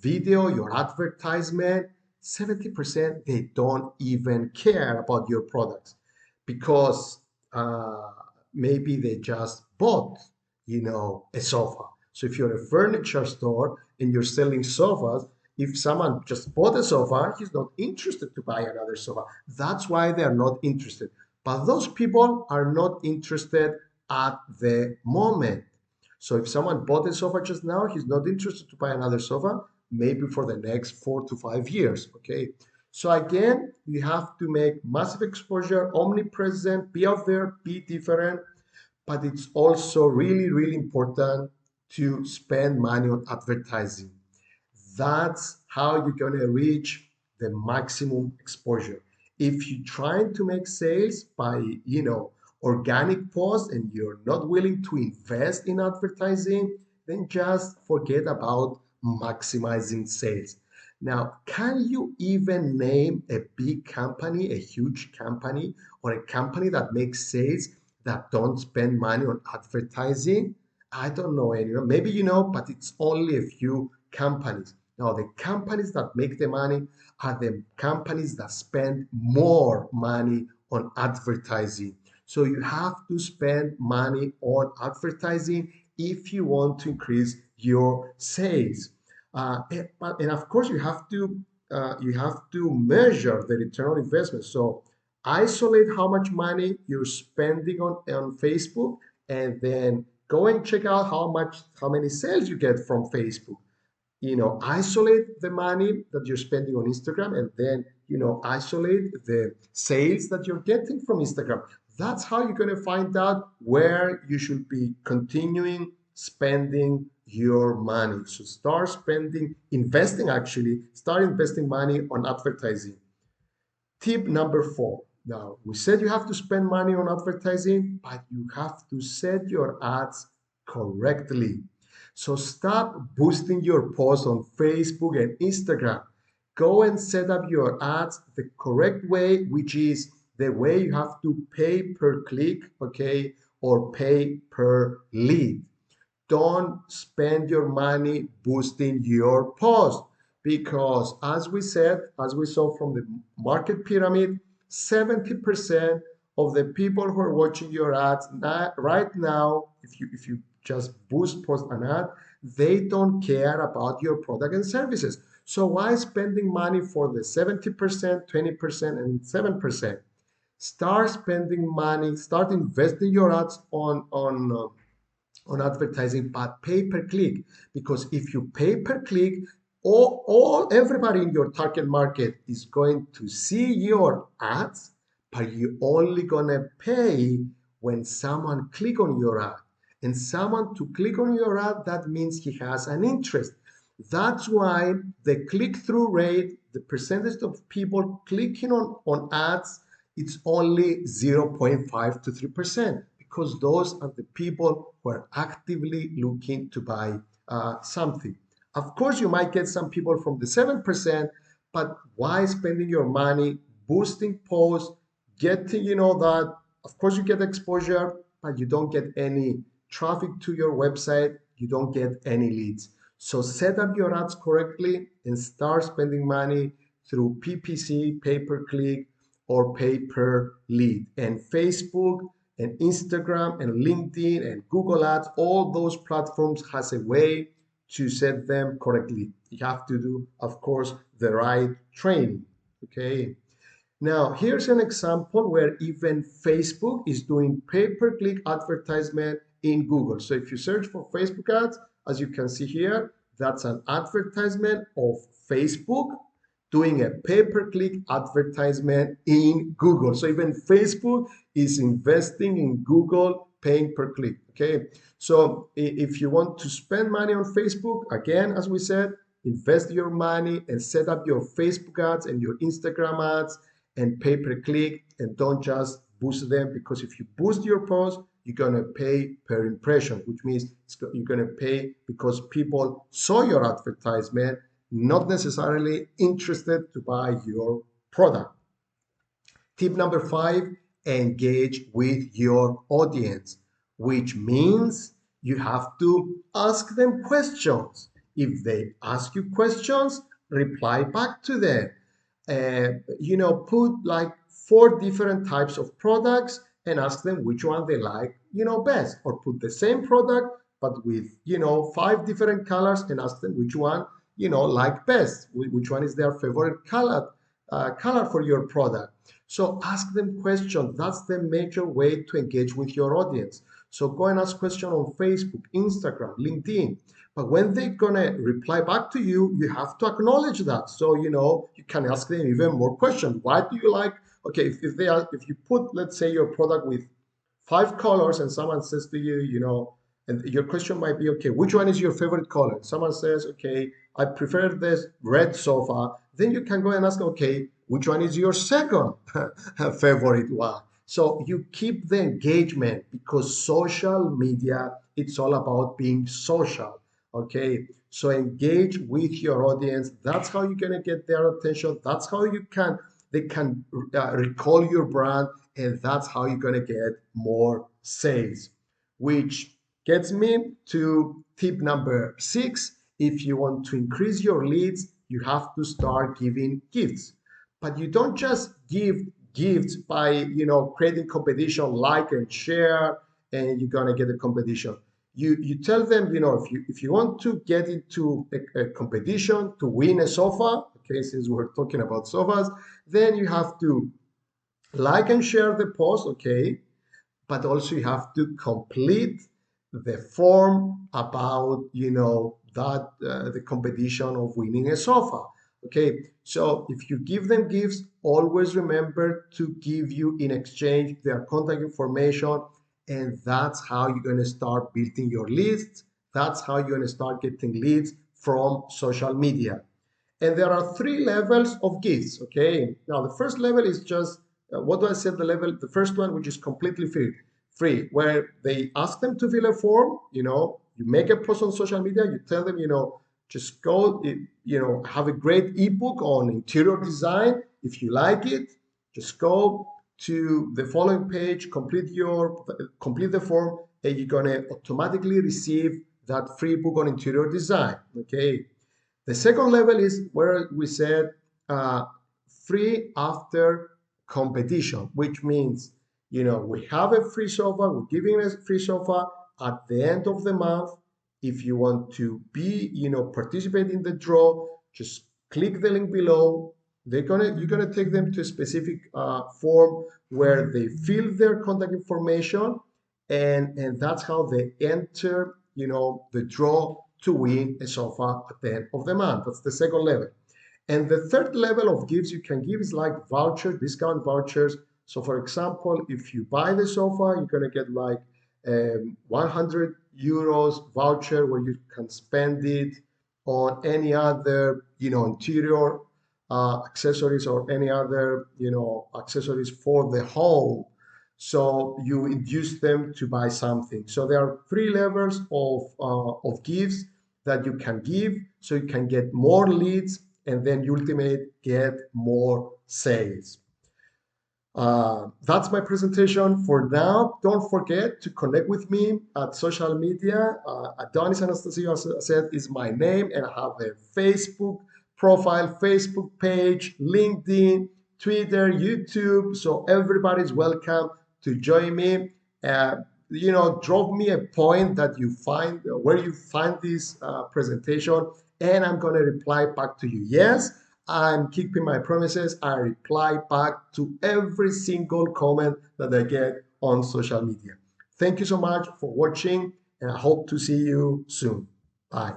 Speaker 11: video, your advertisement, 70% they don't even care about your products, because maybe they just bought, a sofa. So if you're a furniture store and you're selling sofas, if someone just bought a sofa, he's not interested to buy another sofa. That's why they are not interested. But those people are not interested at the moment. So if someone bought a sofa just now, he's not interested to buy another sofa, maybe for the next 4 to 5 years. Okay. So again, you have to make massive exposure, omnipresent, be out there, be different, but it's also really, really important to spend money on advertising. That's how you're going to reach the maximum exposure. If you're trying to make sales by, organic posts and you're not willing to invest in advertising, then just forget about maximizing sales. Now, can you even name a big company, a huge company, or a company that makes sales that don't spend money on advertising? I don't know anyone. Maybe you know, but it's only a few companies. Now, the companies that make the money are the companies that spend more money on advertising. So you have to spend money on advertising if you want to increase your sales. And of course, you have to measure the return on investment. So isolate how much money you're spending on Facebook, and then go and check out how many sales you get from Facebook. Isolate the money that you're spending on Instagram, and then isolate the sales that you're getting from Instagram. That's how you're going to find out where you should be continuing spending your money. So start investing money on advertising. Tip number 4. Now, we said you have to spend money on advertising, but you have to set your ads correctly. So stop boosting your posts on Facebook and Instagram. Go and set up your ads the correct way, which is the way you have to pay per click, okay, or pay per lead. Don't spend your money boosting your post, because as we saw from the market pyramid, 70% of the people who are watching your ads right now, if you just boost post an ad, they don't care about your product and services. So why spending money for the 70%, 20%, and 7%? Start spending money, start investing your ads on advertising, but pay per click. Because if you pay per click, everybody in your target market is going to see your ads, but you're only gonna pay when someone click on your ad. And someone to click on your ad, that means he has an interest. That's why the click-through rate, the percentage of people clicking on ads, it's only 0.5 to 3%, because those are the people who are actively looking to buy something. Of course, you might get some people from the 7%, but why spending your money boosting posts, getting, that, of course, you get exposure, but you don't get any traffic to your website, you don't get any leads. So set up your ads correctly and start spending money through PPC, pay-per-click, or pay-per-lead. And Facebook and Instagram and LinkedIn and Google Ads, all those platforms has a way to set them correctly. You have to do, of course, the right training. Okay. Now, here's an example where even Facebook is doing pay-per-click advertisement in Google. So if you search for Facebook ads, as you can see here, that's an advertisement of Facebook doing a pay-per-click advertisement in Google. So even Facebook is investing in Google paying per click. Okay. So if you want to spend money on Facebook, again, as we said, invest your money and set up your Facebook ads and your Instagram ads and pay per click, and don't just boost them, because if you boost your post, you're going to pay per impression, which means you're going to pay because people saw your advertisement, not necessarily interested to buy your product. Tip number 5, engage with your audience, which means you have to ask them questions. If they ask you questions, reply back to them. Put like 4 different types of products and ask them which one they like, best, or put the same product but with 5 different colors and ask them which one like best, which one is their favorite color for your product. So ask them questions. That's the major way to engage with your audience. So go and ask questions on Facebook, Instagram, LinkedIn. But when they're gonna reply back to you, you have to acknowledge that. So you can ask them even more questions. Why do you like? Okay, if you put, let's say, your product with 5 colors, and someone says to you, and your question might be, okay, which one is your favorite color? Someone says, okay, I prefer this red sofa. Then you can go and ask, okay, which one is your second favorite one? So you keep the engagement, because social media, it's all about being social. Okay, so engage with your audience. That's how you're gonna get their attention. That's how they can recall your brand, and that's how you're gonna get more sales. Which gets me to tip number 6. If you want to increase your leads, you have to start giving gifts. But you don't just give gifts by creating competition, like and share, and you're gonna get a competition. You tell them, if you want to get into a competition to win a sofa, okay, since we're talking about sofas, then you have to like and share the post, okay, but also you have to complete the form about that the competition of winning a sofa. Okay, so if you give them gifts, always remember to give you in exchange their contact information, and that's how you're going to start building your lists. That's how you're going to start getting leads from social media. And there are 3 levels of gifts. Okay, now the first level is just what do I say? The first one, which is completely free, where they ask them to fill a form. You make a post on social media. You tell them, just go, have a great ebook on interior design. If you like it, just go to the following page, complete the form, and you're gonna automatically receive that free book on interior design. Okay. The second level is where we said free after competition, which means, we have a free sofa, we're giving a free sofa at the end of the month. If you want to be, participate in the draw, just click the link below. You're gonna take them to a specific form where they fill their contact information, and that's how they enter, the draw to win a sofa at the end of the month. That's the second level. And the third level of gifts you can give is like vouchers, discount vouchers. So for example, if you buy the sofa, you're gonna get like 100 euros voucher where you can spend it on any other, interior accessories, or any other, accessories for the home. So you induce them to buy something. So there are 3 levels of gifts that you can give, so you can get more leads, and then you ultimately get more sales. That's my presentation for now. Don't forget to connect with me at social media. Adonis Anastasio, as I said, is my name, and I have a Facebook profile, Facebook page, LinkedIn, Twitter, YouTube. So everybody's welcome to join me. Drop me a point that you find where you find this presentation, and I'm going to reply back to you. Yes, I'm keeping my promises. I reply back to every single comment that I get on social media. Thank you so much for watching, and I hope to see you soon. Bye.